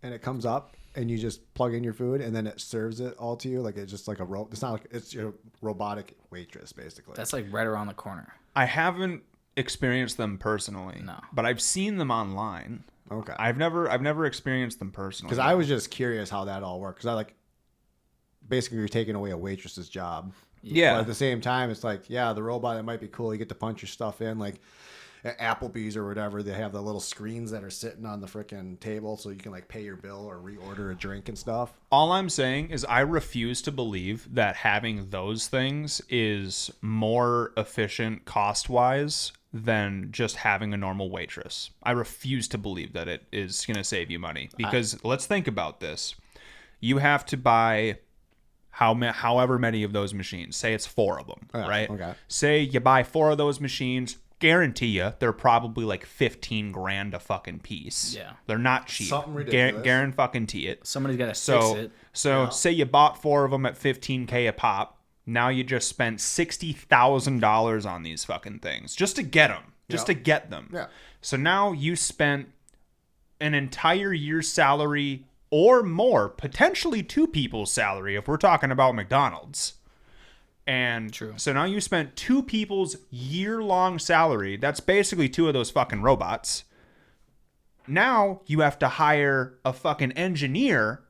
and it comes up and you just plug in your food and then it serves it all to you. Like it's just like a It's not like it's your robotic waitress basically. That's like right around the corner. I haven't experienced them personally. No. But I've seen them online. Okay. I've never experienced them personally. Because I was just curious how that all worked. Because I like basically you're taking away a waitress's job. Yeah. But at the same time, it's like, yeah, the robot, that might be cool. You get to punch your stuff in. Like at Applebee's or whatever, they have the little screens that are sitting on the freaking table so you can like pay your bill or reorder a drink and stuff. All I'm saying is I refuse to believe that having those things is more efficient cost-wise than just having a normal waitress. I refuse to believe that it is going to save you money. Because let's think about this. You have to buy however many of those machines. Say it's 4 of them, Yeah, right? okay. Say you buy 4 of those machines. Guarantee you, they're probably like 15 grand a fucking piece. Yeah. They're not cheap. Something ridiculous. Guarantee it. Somebody's got to So, fix it. say you bought 4 of them at $15K a pop. Now you just spent $60,000 on these fucking things just to get them, Yeah. to get them. Yeah. So now you spent an entire year's salary or more, potentially 2 people's salary if we're talking about McDonald's. And True. so now you spent 2 people's year-long salary. That's basically 2 of those fucking robots. Now you have to hire a fucking engineer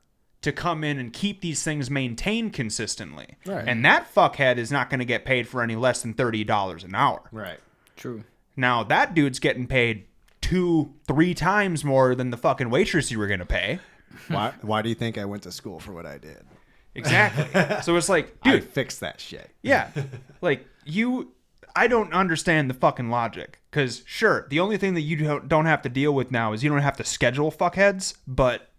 to come in and keep these things maintained consistently. Right. And that fuckhead is not going to get paid for any less than $30 an hour. Right. True. Now that dude's getting paid 2-3 times more than the fucking waitress you were gonna pay. Why do you think I went to school for what I did? Exactly. So it's like, I dude, fixed that shit. yeah, like I don't understand the fucking logic. Because sure, the only thing that you don't have to deal with now is you don't have to schedule fuckheads. But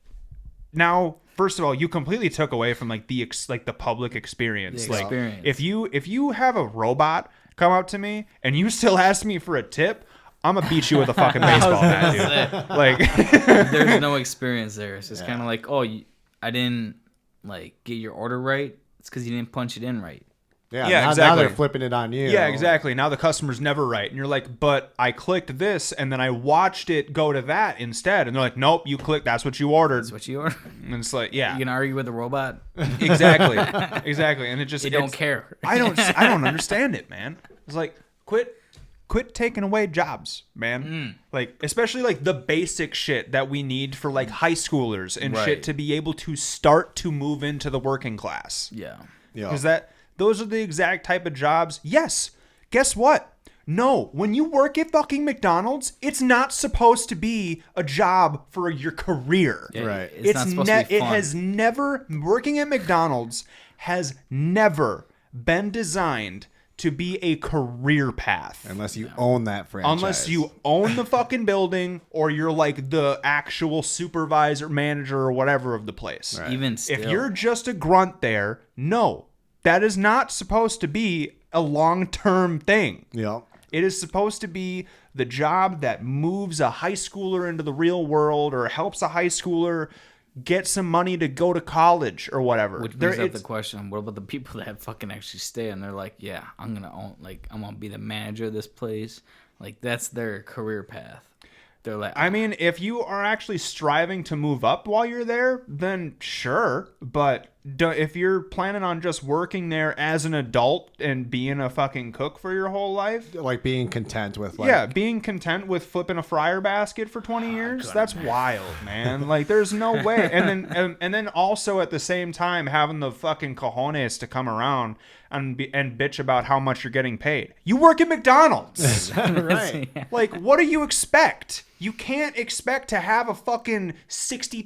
now, first of all, you completely took away from like the public experience. The experience. Like if you have a robot come up to me and you still ask me for a tip, I'm gonna beat you with a fucking baseball bat, dude. Like, There's no experience there. It's just kind of like, oh, I didn't like get your order right. It's because you didn't punch it in right. Yeah, Yeah, now exactly. they're flipping it on you. yeah, exactly. Now the customer's never right, and you're like, but I clicked this, and then I watched it go to that instead, and they're like, nope, you clicked. That's what you ordered. That's what you order. And it's like, yeah, You can argue with the robot. exactly, exactly. And it just They don't care. I don't understand it, man. It's like quit taking away jobs, man. Like, especially like the basic shit that we need for like high schoolers and Right. shit to be able to start to move into the working class. Yeah. Yeah. Because those are the exact type of jobs. Yes. Guess what? No, when you work at fucking McDonald's, it's not supposed to be a job for your career. Yeah, Right. It's not supposed to be It fun. has never, working at McDonald's has never been designed to be a career path. Unless you own that franchise. Unless you own the fucking building or you're like the actual supervisor, manager, or whatever of the place. Even still. If you're just a grunt there, no, that is not supposed to be a long-term thing. Yeah. It is supposed to be the job that moves a high schooler into the real world or helps a high schooler get some money to go to college or whatever. Which brings up the question: what about the people that fucking actually stay and they're like, yeah, I'm gonna be the manager of this place. Like that's their career path. They're like, I mean, if you are actually striving to move up while you're there, then sure. But if you're planning on just working there as an adult and being a fucking cook for your whole life, Like being content with like. yeah, being content with flipping a fryer basket for 20 years, that's wild, man. Like, there's no way. And then also at the same time having the fucking cojones to come around and bitch about how much you're getting paid. You work at McDonald's. Right. Like, what do you expect? You can't expect to have a fucking $60,000,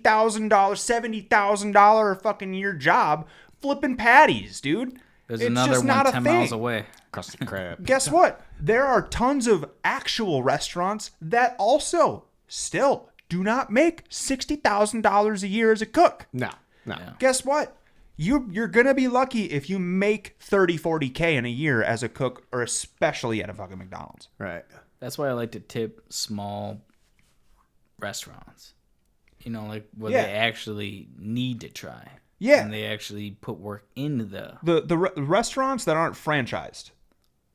$70,000 fucking year job flipping patties, dude. there's It's another just one not a 10 miles thing. away. Custard crab. Guess what? There are tons of actual restaurants that also still do not make $60,000 a year as a cook. No. Yeah. Guess what? You're going to be lucky if you make 30, 40K in a year as a cook, or especially at a fucking McDonald's. Right. That's why I like to tip small restaurants. You know, like where Yeah. they actually need to try. Yeah. And they actually put work into the The restaurants that aren't franchised,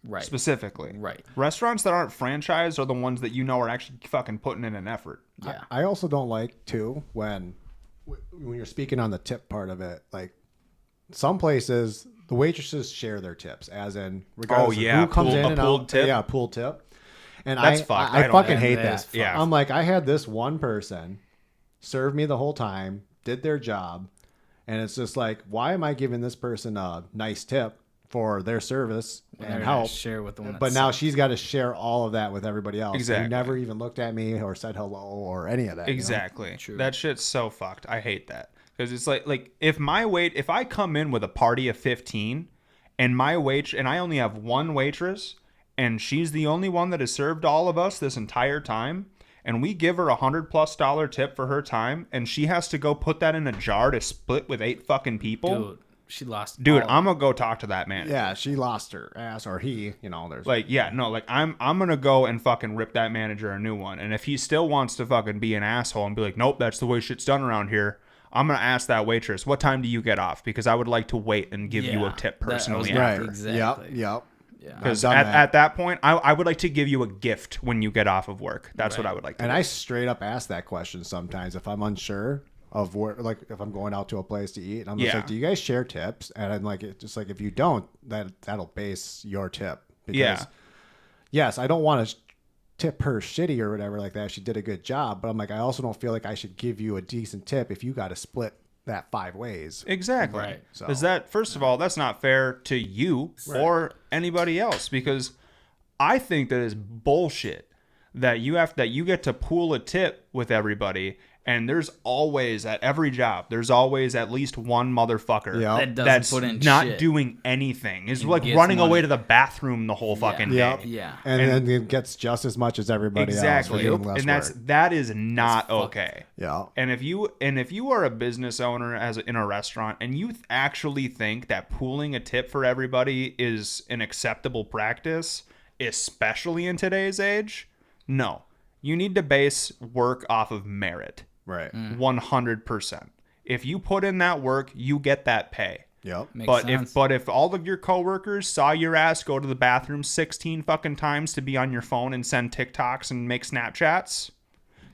right. specifically. Right. Restaurants that aren't franchised are the ones that you know are actually fucking putting in an effort. Yeah. I also don't like too when you're speaking on the tip part of it. Like some places, the waitresses share their tips, as in regardless Oh, yeah, of who comes pool- in a and pooled out. tip? Yeah, pool tip. And That's fucked. I I don't fucking like hate that. that. That is Yeah. I'm like, I had this one person serve me the whole time, did their job, and it's just like, why am I giving this person a nice tip for their service They're and gonna help? share with the one But that's- now she's got to share all of that with everybody else. Exactly. Who never even looked at me or said hello or any of that. you know? Exactly. True. That shit's so fucked. I hate that. Because it's like if I come in with a party of 15 and I only have one waitress and she's the only one that has served all of us this entire time, and we give her $100+ tip for her time, and she has to go put that in a jar to split with 8 fucking people. Dude, she lost. Dude, all- I'm gonna go talk to that man. Yeah, she lost her ass, or he. You know, there's Like, yeah, no, like I'm gonna go and fucking rip that manager a new one. And if he still wants to fucking be an asshole and be like, nope, that's the way shit's done around here, I'm gonna ask that waitress, what time do you get off? Because I would like to wait and give you a Yeah, tip that- I was personally gonna- after. Exactly. Yep. Yeah. Because I've done that. at that point, I would like to give you a gift when you get off of work. That's what I would like to And do. I straight up ask that question sometimes if I'm unsure of where, like if I'm going out to a place to eat. And I'm just Yeah. like, do you guys share tips? And I'm like, it's just like if you don't, that'll base your tip. Because, Yeah. yes, I don't want to tip her shitty or whatever like that. She did a good job, but I'm like, I also don't feel like I should give you a decent tip if you got to split that 5 ways. Exactly. Right. Because that, first of all, that's not fair to you or anybody else. Because I think that is bullshit that you get to pool a tip with everybody, and there's always at every job there's always at least one motherfucker Yeah. that's put in not shit. doing anything. Is And like gets running money. away to the bathroom the whole fucking Yeah. day. Yeah. And then it gets just as much as everybody Exactly. else for doing less And work. that is not okay. Yeah. And if you are a business owner in a restaurant and you actually think that pooling a tip for everybody is an acceptable practice, especially in today's age, no. You need to base work off of merit. Right. 100%. If you put in that work, you get that pay. Yep. Makes sense. If all of your coworkers saw your ass go to the bathroom 16 fucking times to be on your phone and send TikToks and make Snapchats,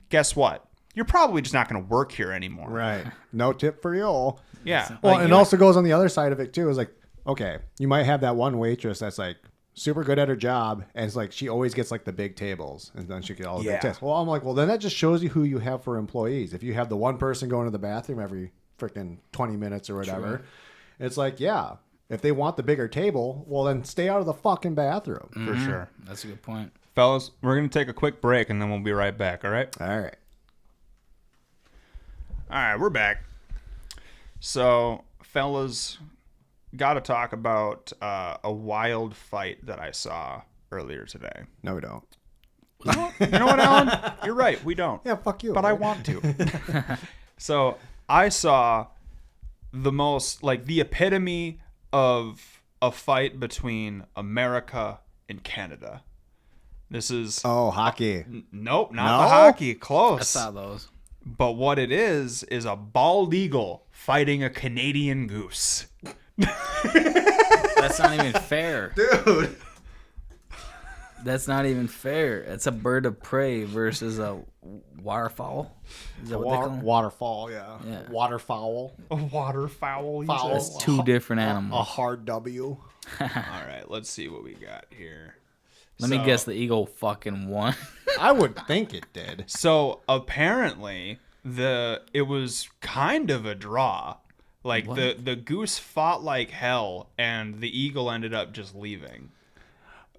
guess what? You're probably just not going to work here anymore. Right. No tip for you. Yeah. Well, Like, it also goes on the other side of it too. Is like, okay, you might have that one waitress that's like super good at her job, and it's like she always gets like the big tables, and then she get all the big tips. Well, I'm like, well, then that just shows you who you have for employees. If you have the one person going to the bathroom every freaking 20 minutes or whatever, it's like, yeah, if they want the bigger table, well, then stay out of the fucking bathroom. for sure. That's a good point. Fellas, we're going to take a quick break and then we'll be right back, all right? All right. All right, we're back. So, fellas, got to talk about a wild fight that I saw earlier today. No, we don't. You know what, Alan? You're right. We don't. Yeah, fuck you. But I want to. So, I saw the epitome of a fight between America and Canada. This is... Oh, hockey. Nope, not No? the hockey. Close. I saw those. But what it is a bald eagle fighting a Canadian goose. That's not even fair. Dude. That's not even fair. It's a bird of prey versus a waterfowl. Is that what they call 'em? Waterfall, yeah. Yeah. Waterfowl. A waterfowl. Fowl. That's two different A animals. hard W. All right, let's see what we got here. Let me guess, the eagle fucking won. I would think it did. So apparently it was kind of a draw. Like the goose fought like hell, and the eagle ended up just leaving.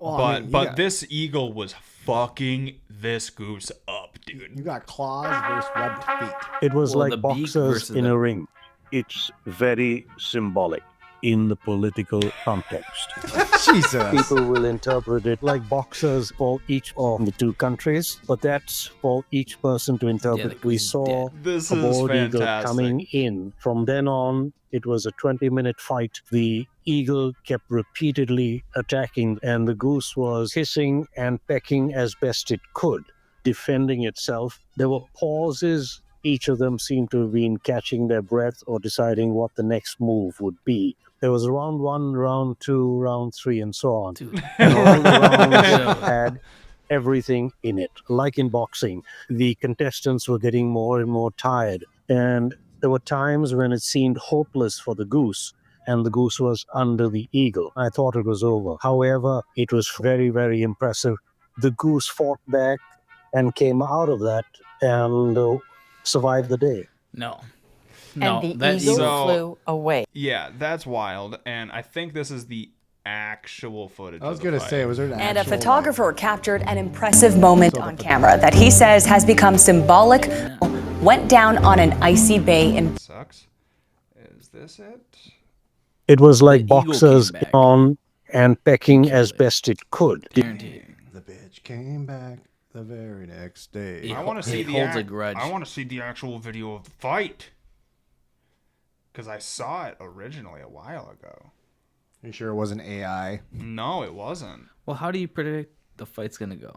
Well, I mean, But this eagle was fucking this goose up, dude. you got claws versus webbed feet. It was Well, the like beak boxers versus in the- a ring. It's very symbolic in the political context. Jesus. People will interpret it like boxers for each of the two countries, but that's for each person to interpret. the We goose is saw dead. This a is bald eagle fantastic. coming in. From then on, it was a 20-minute fight. The eagle kept repeatedly attacking, and the goose was hissing and pecking as best it could, defending itself. There were pauses. Each of them seemed to have been catching their breath or deciding what the next move would be. There was round 1, round 2, round 3, and so on. Dude. And all the rounds had everything in it. Like in boxing, the contestants were getting more and more tired. And there were times when it seemed hopeless for the goose, and the goose was under the eagle. I thought it was over. However, it was very, very impressive. The goose fought back and came out of that and survived the day. No. And the that eagle So- flew away. Yeah, that's wild. And I think this is the actual footage. I was of the going to fight. say, was there an And a actual, photographer captured an impressive moment on camera that he says has become symbolic. Went down on an icy bay in Sucks. Is this it? It was like eagle boxers came back. on and pecking as best it could. Guaranteed. The bitch came back the very next day. Yeah. I want to see He the holds a grudge. I want to see the actual video of the fight. Because I saw it originally a while ago. You sure it wasn't AI? No, it wasn't. Well, how do you predict the fight's going to go?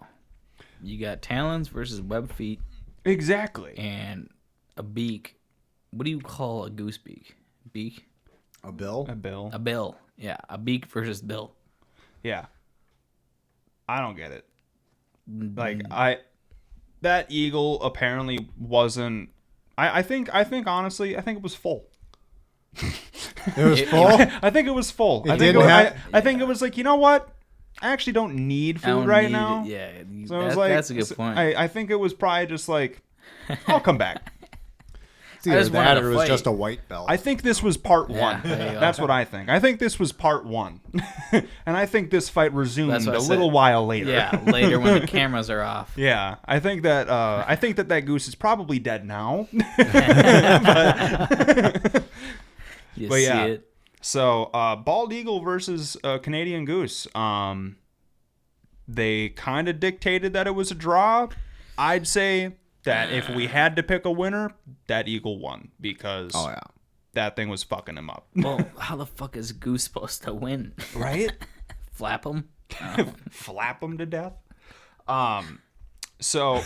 You got talons versus web feet Exactly. and a beak. What do you call a goose beak? Beak? A bill? A bill. A bill. Yeah, a beak versus bill. Yeah. I don't get it. Like that eagle apparently wasn't. I think honestly, I think it was full. It was full? I think it was full. It I think didn't it, have- I think it was like, you know what? I actually don't need I food don't right need now. it. Yeah, So I was like, that's a good point. I think it was probably just like, I'll come back. I just wanted that to or it was fight. just a white belt. I think this was part one. there you go. That's what I think. I think this was part one. And I think this fight resumed That's what I a said. little while later. Yeah, later when the cameras are off. Yeah, I think that that goose is probably dead now. You But see yeah. it. So, bald eagle versus Canadian goose. They kind of dictated that it was a draw. I'd say that if we had to pick a winner, that eagle won because that thing was fucking him up. Well, how the fuck is Goose supposed to win? Right? Flap him? Flap him to death. So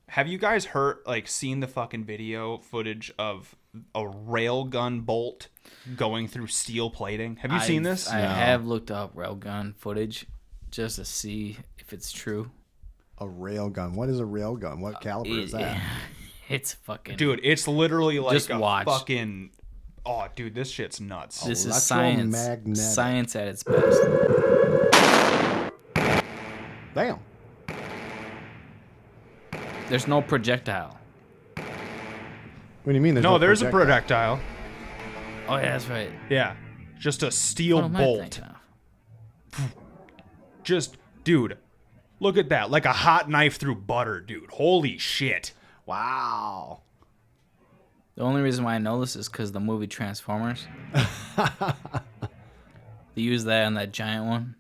have you guys seen the fucking video footage of a railgun bolt going through steel plating? Have you seen this? I have looked up railgun footage just to see if it's true. A railgun. What is a railgun? What caliber is that? It's fucking... Dude, it's literally like Just a watch. fucking... Oh, dude, this shit's nuts. This is science. Electromagnetic. Science at its best. Damn. There's no projectile. What do you mean? No, there's a projectile. Oh, yeah, that's right. Yeah. Just a steel What am I bolt. thinking of? Just, dude, look at that. Like a hot knife through butter, dude. Holy shit. Wow. The only reason why I know this is because the movie Transformers. They use that on that giant one.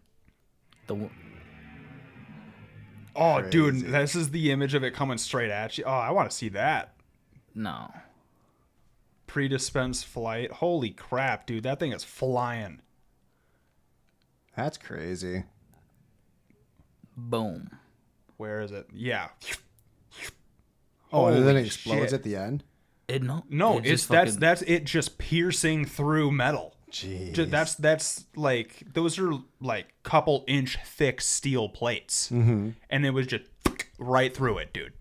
Oh, dude, Crazy. this is the image of it coming straight at you. Oh, I want to see that. No. Pre-dispense flight. Holy crap, dude. That thing is flying. That's crazy. Boom. Where is it? Yeah. Oh, and then it Holy explodes shit. at the end? No, it it's just fucking- that's it just piercing through metal. Jeez. That's like those are like couple inch thick steel plates, and it was just right through it, dude.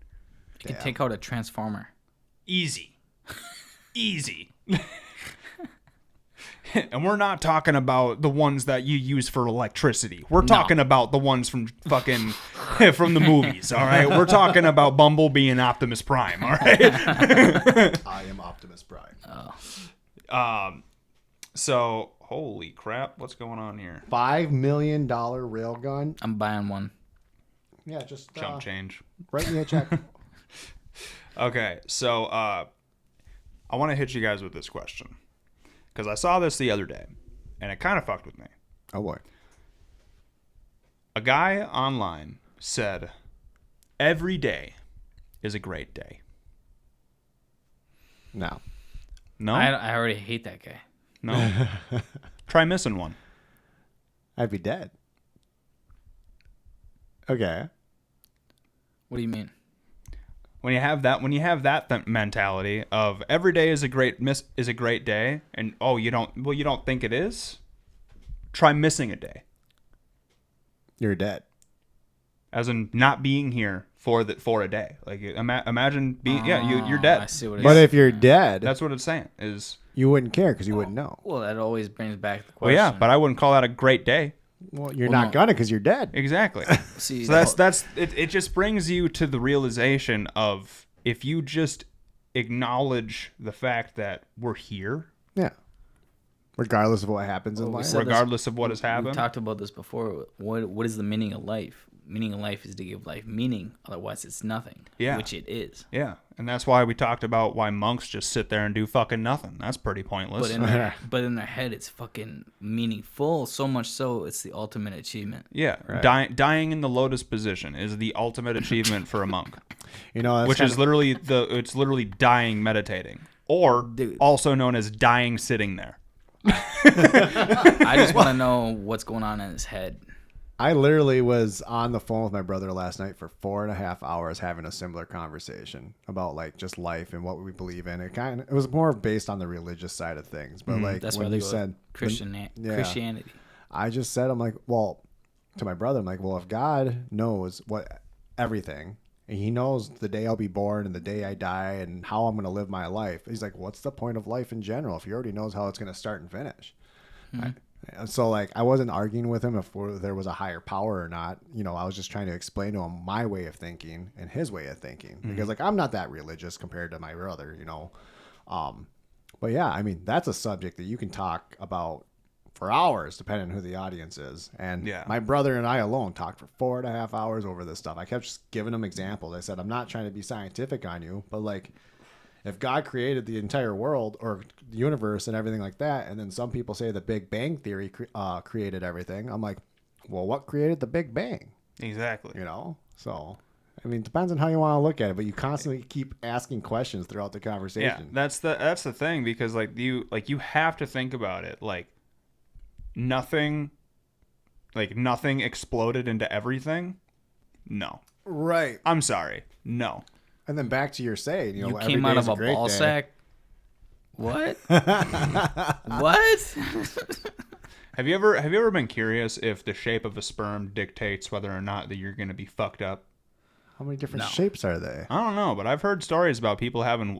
You can take out a transformer. Easy, easy. And we're not talking about the ones that you use for electricity. We're talking about the ones from fucking from the movies. All right, we're talking about Bumblebee and Optimus Prime. All right. I am Optimus Prime. So holy crap, what's going on here? $5 million railgun. I'm buying one. Yeah, just Chump change. write me a check. Okay, so I want to hit you guys with this question because I saw this the other day and it kind of fucked with me. Oh boy. A guy online said, "Every day is a great day." No. No, I already hate that guy. no. Try missing one. I'd be dead. Okay. What do you mean? When you have that mentality of every day is a great day, and you don't think it is. Try missing a day, You're dead. as in not being here for a day. Like imagine being you're I dead. see what it But is. if you're dead, That's what it's saying is. you wouldn't care because you wouldn't know. Well, that always brings back the Well, question. yeah, but I wouldn't call that a great day. Well, you're Well, not no. gonna because you're dead. Exactly. See, So that's it just brings you to the realization of if you just acknowledge the fact that we're here, Yeah. Regardless of what happens in we life. said this- regardless of what has we happened. talked about this before. What is the meaning of life? Meaning of life is to give life meaning. Otherwise, it's nothing. Yeah. Which it is. Yeah, and that's why we talked about why monks just sit there and do fucking nothing. That's pretty pointless. But in their head, it's fucking meaningful. So much so, it's the ultimate achievement. Yeah, dying in the lotus position is the ultimate achievement for a monk, You know, that's which is kinda- literally dying meditating, or Dude. also known as dying sitting there. I just want to know what's going on in his head. I literally was on the phone with my brother last night for 4.5 hours having a similar conversation about like just life and what we believe in. It was more based on the religious side of things, but like That's when why they you go said Christianity. I just said, I'm like, well, to my brother, I'm like, well, if God knows what everything, and he knows the day I'll be born and the day I die and how I'm going to live my life, he's like, what's the point of life in general if he already knows how it's going to start and finish? So like, I wasn't arguing with him if there was a higher power or not. You know, I was just trying to explain to him my way of thinking and his way of thinking because like, I'm not that religious compared to my brother, you know, But yeah, I mean, that's a subject that you can talk about for hours, depending on who the audience is. And my brother and I alone talked for 4.5 hours over this stuff. I kept just giving him examples. I said, I'm not trying to be scientific on you, but like, if God created the entire world or the universe and everything like that, and then some people say the Big Bang Theory created everything, I'm like, well, what created the Big Bang? Exactly. You know? So, I mean, it depends on how you want to look at it, but you constantly keep asking questions throughout the conversation. Yeah, that's the thing, because you have to think about it. Like nothing exploded into everything. No. Right. I'm sorry. No. And then back to your saying, you came out of a ball sack. What? What? Have you ever been curious if the shape of a sperm dictates whether or not that you're going to be fucked up? How many different shapes are they? I don't know, but I've heard stories about people having.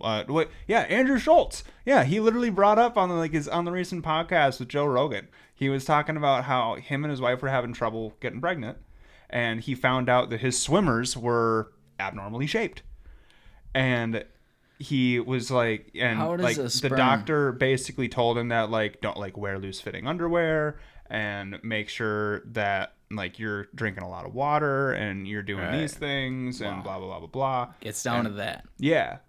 Andrew Schultz. Yeah, he literally brought up on the recent podcast with Joe Rogan. He was talking about how him and his wife were having trouble getting pregnant, and he found out that his swimmers were abnormally shaped, and he was like, and like the doctor basically told him that like don't like wear loose fitting underwear and make sure that like you're drinking a lot of water and you're doing these things and blah blah blah blah blah. Gets down to that. Yeah,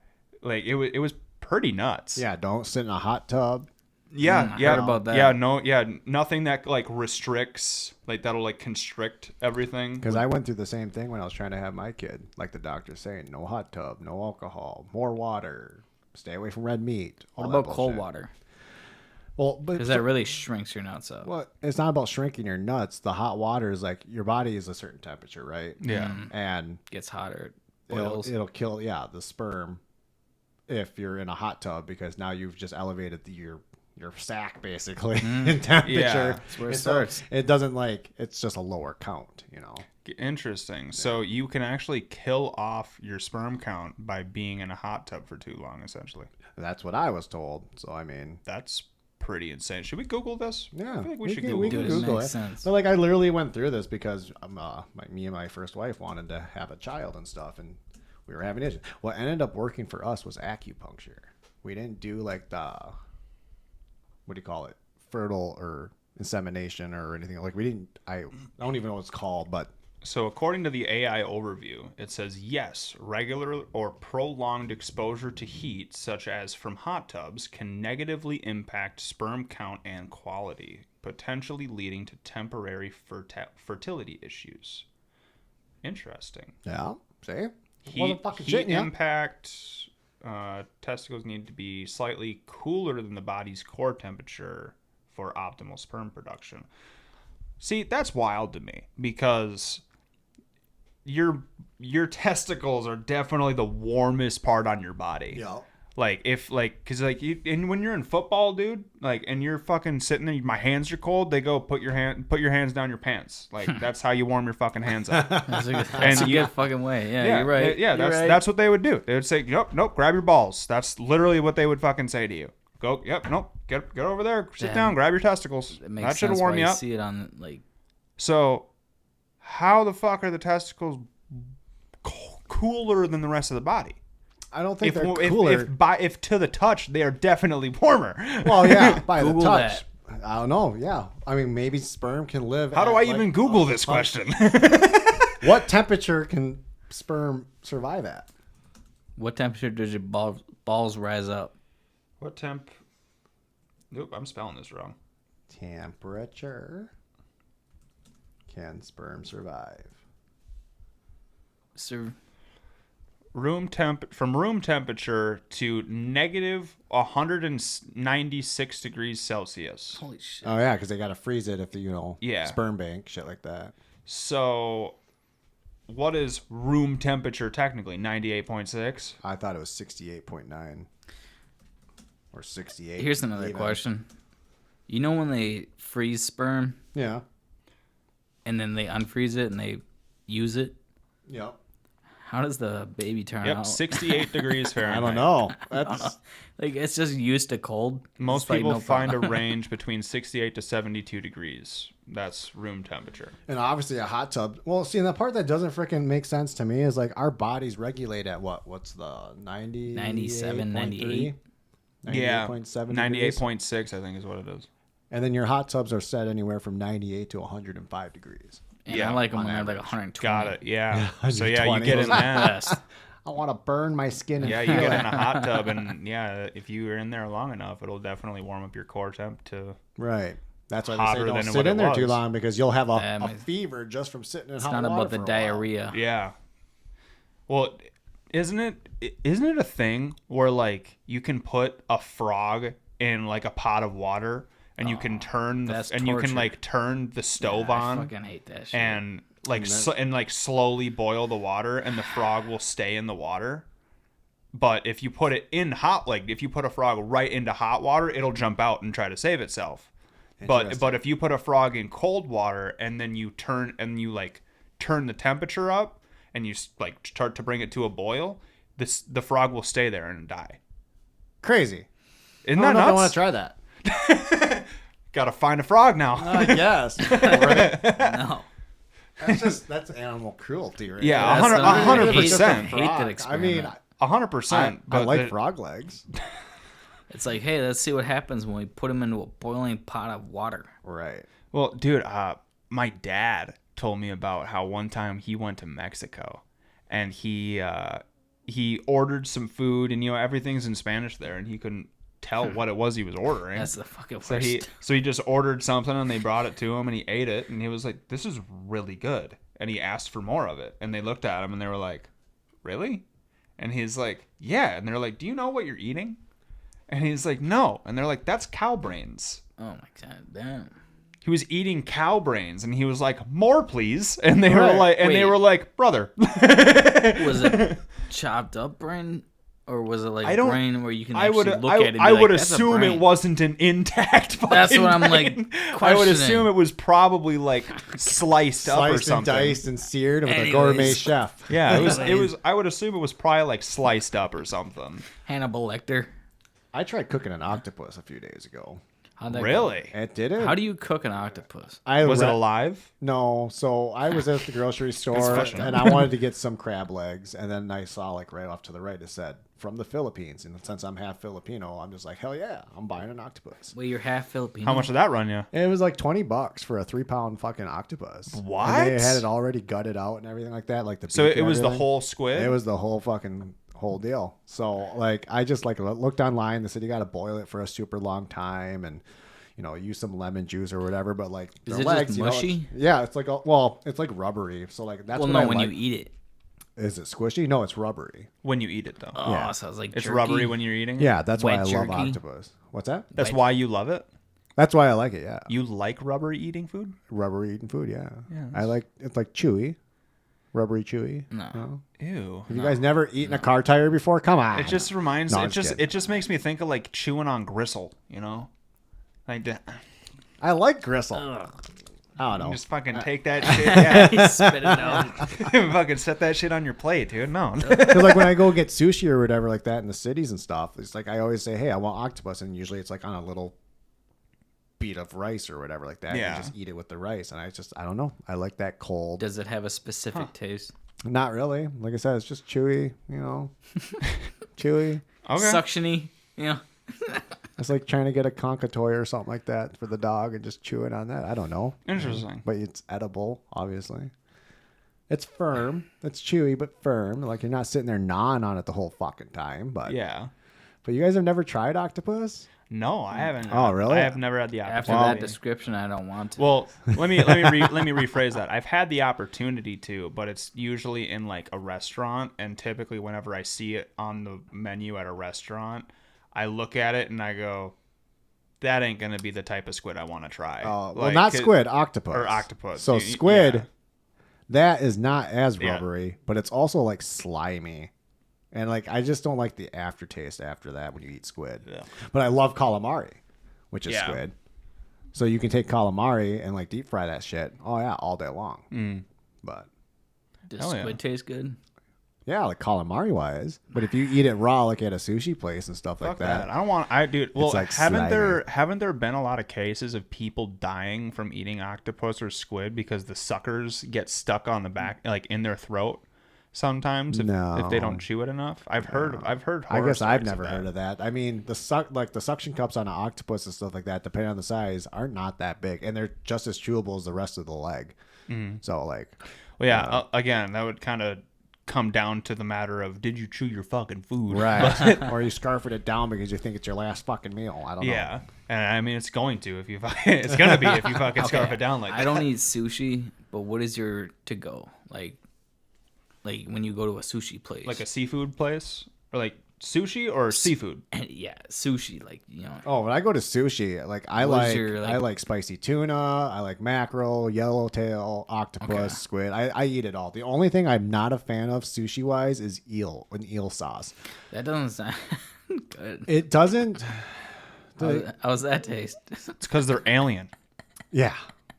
like it was pretty nuts. Yeah, don't sit in a hot tub. Yeah, I heard about that. Yeah, nothing that like restricts, like that'll like constrict everything. Because I went through the same thing when I was trying to have my kid. Like the doctor's saying, no hot tub, no alcohol, more water, stay away from red meat. What about cold water? Well, because that really shrinks your nuts up. Well, it's not about shrinking your nuts. The hot water is like your body is a certain temperature, right? Yeah, and gets hotter. It'll kill the sperm if you're in a hot tub, because now you've just elevated your sack basically in temperature. Yeah, that's where it starts. It doesn't it's just a lower count, you know. Interesting. Yeah. So you can actually kill off your sperm count by being in a hot tub for too long, essentially. That's what I was told. So I mean, that's pretty insane. Should we Google this? Yeah, I feel like we should Google it. Sense. But like, I literally went through this because me and my first wife wanted to have a child and stuff, and we were having issues. What ended up working for us was acupuncture. We didn't do like the fertile or insemination or anything. Like we didn't. I don't even know what it's called, but. So according to the AI overview, it says, yes, regular or prolonged exposure to heat, such as from hot tubs, can negatively impact sperm count and quality, potentially leading to temporary fertility issues. Interesting. Yeah, see? Heat impact, testicles need to be slightly cooler than the body's core temperature for optimal sperm production. See, that's wild to me, because your testicles are definitely the warmest part on your body. Yeah. Cause and when you're in football, dude, like, and you're fucking sitting there, my hands are cold. They go, put your hands down your pants. Like, that's how you warm your fucking hands up. That's a good fucking way. Yeah, you're right. That's what they would do. They would say, nope, grab your balls. That's literally what they would fucking say to you. Go, get over there, sit down, grab your testicles. That should warm you up. See it on like. So, how the fuck are the testicles cooler than the rest of the body? I don't think they're cooler. If to the touch, they are definitely warmer. Well, yeah, by Google the touch. That. I don't know. Yeah, I mean, maybe sperm can live. How do I even Google this question? What temperature can sperm survive at? What temperature does your balls rise up? What temp? Nope, I'm spelling this wrong. Temperature. Can sperm survive? Room temperature to negative 196 degrees Celsius. Holy shit! Oh yeah, because they gotta freeze it if Yeah. sperm bank shit like that. So, what is room temperature technically? 98.6. I thought it was 68.9 or 68. Here's another question. You know when they freeze sperm? Yeah. And then they unfreeze it and they use it? Yep. How does the baby turn out? Yep, 68 degrees Fahrenheit. I don't know. I don't know. Like, it's just used to cold. Most people find a range between 68 to 72 degrees. That's room temperature. And obviously a hot tub. Well, see, and the part that doesn't freaking make sense to me is like our bodies regulate at what? What's the 90? 97, 98. Yeah, 98.7 degrees. 98.6, I think is what it is. And then your hot tubs are set anywhere from 98 to 105 degrees. And Yeah, I like them on when they're like average. 120. Got it. Yeah. So yeah, you 120. get in that. Best. I want to burn my skin. And Yeah, you feel get it. in a hot tub, and yeah, if you are in there long enough, it'll definitely warm up your core temp to. Right. That's why Hotter they say don't than sit what in it there too was. long because you'll have Yeah, a fever just from sitting in It's hot not water about the for a while. diarrhea. Yeah. Well, isn't it a thing where like you can put a frog in like a pot of water and you can turn that's and you can torture. like turn the stove I on fucking hate that shit. and like like slowly boil the water and the frog will stay in the water. But if you put it in hot, like if you put a frog right into hot water, it'll jump out and try to save itself. But if you put a frog in cold water and then you turn the temperature up and you like start to bring it to a boil, the frog will stay there and die. Crazy. Isn't I that don't know if I want nuts? to try that. Gotta find a frog now. I guess. No. That's animal cruelty, right? Yeah, That's 100%. hate that experiment. I mean, 100%. I like frog legs. It's like, hey, let's see what happens when we put them into a boiling pot of water. Right. Well, dude, my dad told me about how one time he went to Mexico and he ordered some food and everything's in Spanish there and he couldn't tell what it was he was ordering. That's the fucking worst. So he just ordered something and they brought it to him and he ate it and he was like, "This is really good." And he asked for more of it and they looked at him and they were like, "Really?" And he's like, "Yeah." And they're like, "Do you know what you're eating?" And he's like, "No." And they're like, "That's cow brains." Oh my god, damn. He was eating cow brains and he was like, "More, please." And they Right. were like, "Brother." Was it chopped up brain, or was it like I don't- brain where you can I actually would look at it? And I be would like, "That's a assume it brain." wasn't an intact That's fucking what I'm, like, brain. I would questioning. assume it was probably like sliced up or Sliced and something. diced and seared with a Anyways. gourmet chef. Yeah, it was I would assume it was probably like sliced up or something. Hannibal Lecter. I tried cooking an octopus a few days ago. How'd that go? Really? It didn't. How do you cook an octopus? Was it alive? No. So I was at the grocery store question. and I wanted to get some crab legs, and then I saw like right off to the right it said from the Philippines, and since I'm half Filipino, I'm just like, hell yeah, I'm buying an octopus. Well, you're half Filipino. How much did that run you? And it was like $20 for a 3-pound fucking octopus. What? And they had it already gutted out and everything like that, like the. So beak it and was the everything. whole squid? It was the whole deal. So like I just like looked online. They said you got to boil it for a super long time and use some lemon juice or whatever. But like Is their it just legs, mushy? yeah, it's like it's like rubbery. So like that's Well, what no, I when like. you eat it. Is it squishy? No, it's rubbery. when you eat it though. Oh, Yeah. sounds like It's jerky. rubbery when you're eating it? Yeah, that's why I Wet love jerky? octopus. What's that? That's why you love it? That's why I like it. Yeah, You like rubbery eating food? rubbery eating food. Yeah, Yeah, I like it's like chewy, rubbery chewy. No. Ew. Have you guys never eaten a car tire before? Come on. It just reminds No, I'm it just kidding. it just makes me think of like chewing on gristle, Like I like gristle. I don't know. just fucking take that shit. Yeah. Spit it out. Fucking set that shit on your plate, dude. No. Because like when I go get sushi or whatever like that in the cities and stuff, it's like I always say, "Hey, I want octopus," and usually it's like on a little bead of rice or whatever like that. Yeah. You just eat it with the rice, and I don't know. I like that cold. Does it have a specific taste? Not really. Like I said, it's just chewy. Chewy. Okay. Suctiony? Yeah. It's like trying to get a Conca toy or something like that for the dog and just chewing on that. I don't know. Interesting. But it's edible, obviously. It's firm. It's chewy but firm. Like you're not sitting there gnawing on it the whole fucking time. But Yeah. But you guys have never tried octopus? No, I haven't. Oh, really? I have never had the After opportunity. that description, I don't want to. Well, let me rephrase that. I've had the opportunity to, but it's usually in like a restaurant, and typically whenever I see it on the menu at a restaurant, I look at it and I go, "That ain't gonna be the type of squid I want to try." Well, Like, not 'cause- squid, octopus. or octopus. So You- squid, yeah. that is not as Yeah. rubbery, but it's also like slimy. And like I just don't like the aftertaste after that when you eat squid. Yeah. But I love calamari, which is Yeah. squid. So you can take calamari and like deep fry that shit. Oh yeah, all day long. But Does Hell yeah. squid taste good? yeah, like calamari wise. But if you eat it raw, like at a sushi place and stuff like Fuck that. I don't want. Dude. Well, like haven't there been a lot of cases of people dying from eating octopus or squid because the suckers get stuck on the back, like in their throat? sometimes if they don't No. chew it enough. I've heard I horror guess I've stories never of that. heard of that. I mean, the suction cups on an octopus and stuff like that, depending on the size, are not that big, and they're just as chewable as the rest of the leg. So like, Well, yeah, again, that would kind of come down to the matter of, did you chew your fucking food? right, or you scarfing it down because you think it's your last fucking meal. I don't know. Yeah, and I mean it's going to if you it's gonna be if you fucking scarf it down like that. I don't eat sushi, but what is your to go like when you go to a sushi place? Like a seafood place or like sushi or seafood. Yeah, sushi. Like Oh, when I go to sushi, like I like spicy tuna, I like mackerel, yellowtail, octopus, squid. I eat it all. The only thing I'm not a fan of sushi wise is eel sauce. that doesn't sound good. It doesn't. How's that taste? It's because they're alien. Yeah.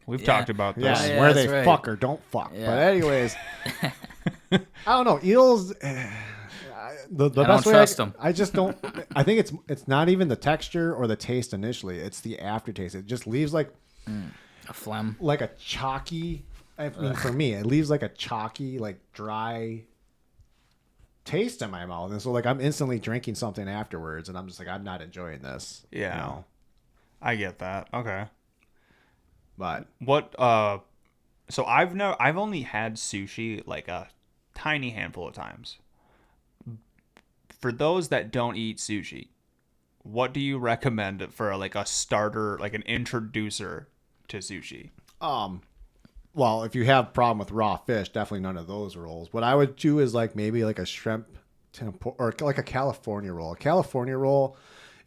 We've talked about this. Yeah, Yeah, where that's they right. fuck or don't fuck. Yeah. But anyways, I don't know. Eels. The I don't best way trust 'em. I just don't. I think it's not even the texture or the taste initially. It's the aftertaste. It just leaves like A phlegm. like a chalky. I mean, for me, it leaves like a chalky, like dry taste in my mouth, and so like I'm instantly drinking something afterwards, and I'm just like I'm not enjoying this. Yeah. You know? I get that. Okay. But What so I've only had sushi like a tiny handful of times. For those that don't eat sushi, what do you recommend for like a starter, like an introducer to sushi? well, if you have a problem with raw fish, definitely none of those rolls. What I would do is like maybe like a shrimp or like a California roll. A California roll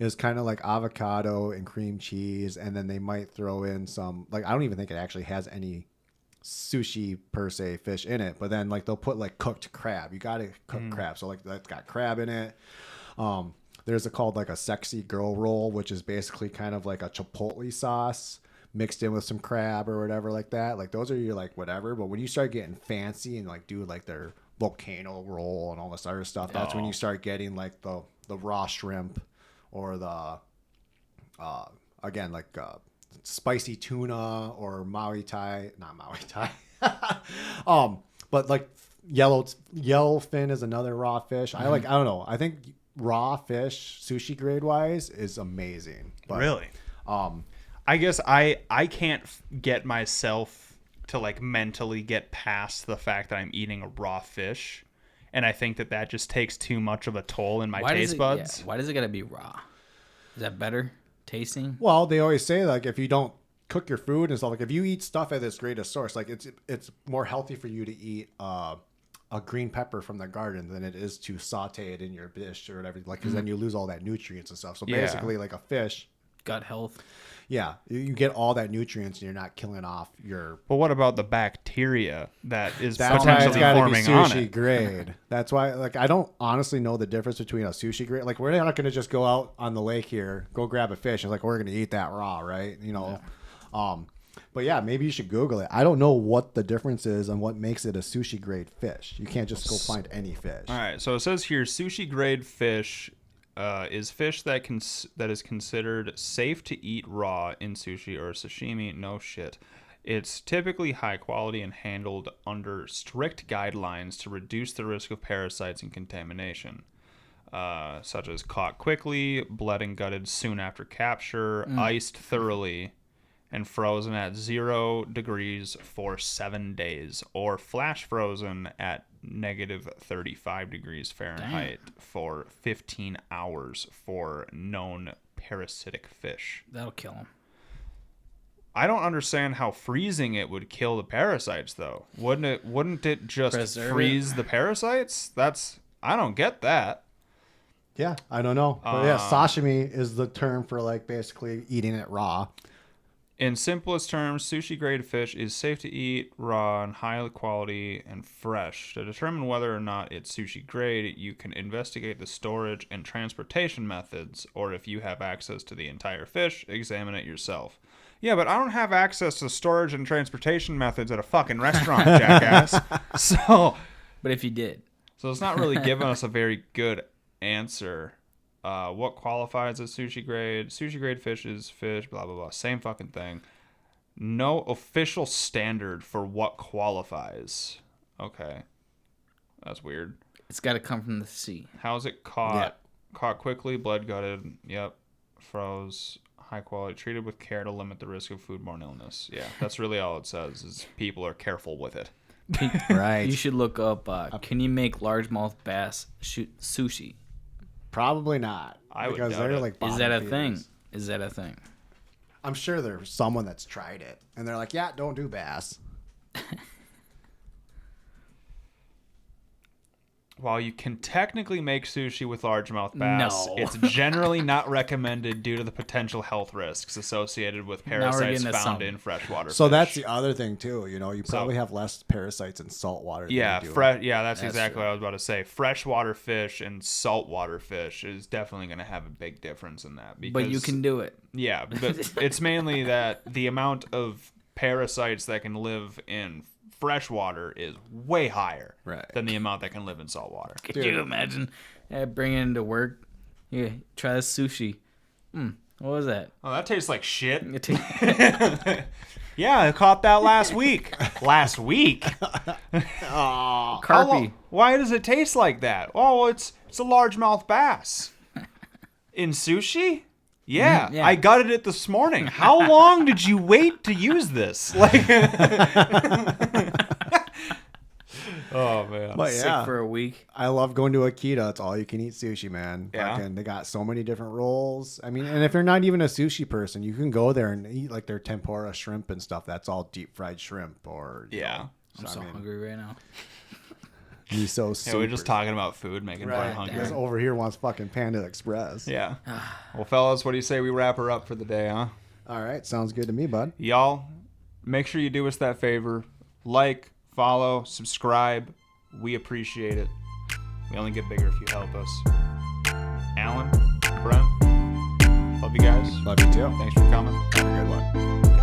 is kind of like avocado and cream cheese, and then they might throw in some like I don't even think it actually has any sushi per se fish in it, but then like they'll put like cooked crab. You gotta cook crab, so like that's got crab in it. There's called like a sexy girl roll, which is basically kind of like a chipotle sauce mixed in with some crab or whatever like that. Like those are your like whatever, but when you start getting fancy and like do like their volcano roll and all this other stuff, that's when you start getting like the raw shrimp or the again like spicy tuna or not Maui Thai. But like yellowfin is another raw fish. I don't know. I think raw fish sushi grade wise is amazing. But, Really? I guess I can't get myself to like mentally get past the fact that I'm eating a raw fish, and I think that just takes too much of a toll in my taste buds. Why does it gotta be raw? Is that better tasting? Well, they always say like if you don't cook your food and stuff, like if you eat stuff at its greatest source, like it's more healthy for you to eat a green pepper from the garden than it is to saute it in your dish or whatever. Like because then you lose all that nutrients and stuff. So Yeah. basically, like a fish, Gut health. yeah, you get all that nutrients and you're not killing off your. But what about the bacteria that is That's why it's potentially got to be forming on sushi it? grade. That's why, like, I don't honestly know the difference between a sushi grade. Like, we're not going to just go out on the lake here, go grab a fish, and like we're going to eat that raw, right? You know, but yeah, maybe you should Google it. I don't know what the difference is and what makes it a sushi grade fish. You can't just go find any fish. All right, so it says here sushi grade fish is fish that is considered safe to eat raw in sushi or sashimi. No shit. It's typically high quality and handled under strict guidelines to reduce the risk of parasites and contamination, such as caught quickly, bled and gutted soon after capture, iced thoroughly, and frozen at 0 degrees for 7 days, or flash frozen at -35 degrees Fahrenheit for 15 hours for known parasitic fish. That'll kill them. I don't understand how freezing it would kill the parasites, though. Wouldn't it just Preserve freeze the parasites? I don't get that. Yeah, I don't know. But yeah, sashimi is the term for like basically eating it raw. In simplest terms, sushi grade fish is safe to eat raw and high quality and fresh. To determine whether or not it's sushi grade, you can investigate the storage and transportation methods, or if you have access to the entire fish, examine it yourself. Yeah, but I don't have access to storage and transportation methods at a fucking restaurant, jackass. But if you did, So it's not really giving us a very good answer. What qualifies as sushi grade? Sushi grade fish is fish, blah, blah, blah. Same fucking thing. No official standard for what qualifies. Okay. That's weird. It's got to come from the sea. How is it caught? Yeah. Caught quickly, blood gutted. Yep. Froze. High quality. Treated with care to limit the risk of foodborne illness. Yeah, that's really all it says is people are careful with it. Right. You should look up, can you make largemouth bass sushi? Probably not. I would because doubt they're it. like Is that a bottom thing? feeders. Is that a thing? I'm sure there's someone that's tried it and they're like, yeah, don't do bass. While you can technically make sushi with largemouth bass, No. it's generally not recommended due to the potential health risks associated with we're parasites getting to found something. in freshwater So fish. that's the other thing too. You know, you probably have less parasites in salt water. Than Yeah, you do. that's exactly true. what I was about to say. Freshwater fish and saltwater fish is definitely going to have a big difference in that. Because, But you can do it. Yeah, but it's mainly that the amount of parasites that can live in freshwater is way higher Right. than the amount that can live in saltwater. Could you imagine bringing it into work? Yeah, try this sushi. What was that? Oh, that tastes like shit. It ta- Yeah, I caught that last week. Last week? Carpy. Why does it taste like that? Oh, it's a largemouth bass. In sushi? Yeah, yeah. I gutted it this morning. How long did you wait to use this? Like, oh man. But Sick yeah, for a week. I love going to Akita. It's all you can eat sushi, man. Yeah. Fucking, they got so many different rolls. I mean, and if you're not even a sushi person, you can go there and eat like their tempura shrimp and stuff. That's all deep fried shrimp or Yeah. I'm so hungry right now. miso soup. Yeah, we're just talking about food, making Brent hungry. This over here wants fucking Panda Express. Yeah. Well, fellas, what do you say we wrap her up for the day, huh? All right, sounds good to me, bud. Y'all, make sure you do us that favor. Like, follow, subscribe. We appreciate it. We only get bigger if you help us. Alan, Brent, love you guys. Love you too. Thanks for coming. Have a good one.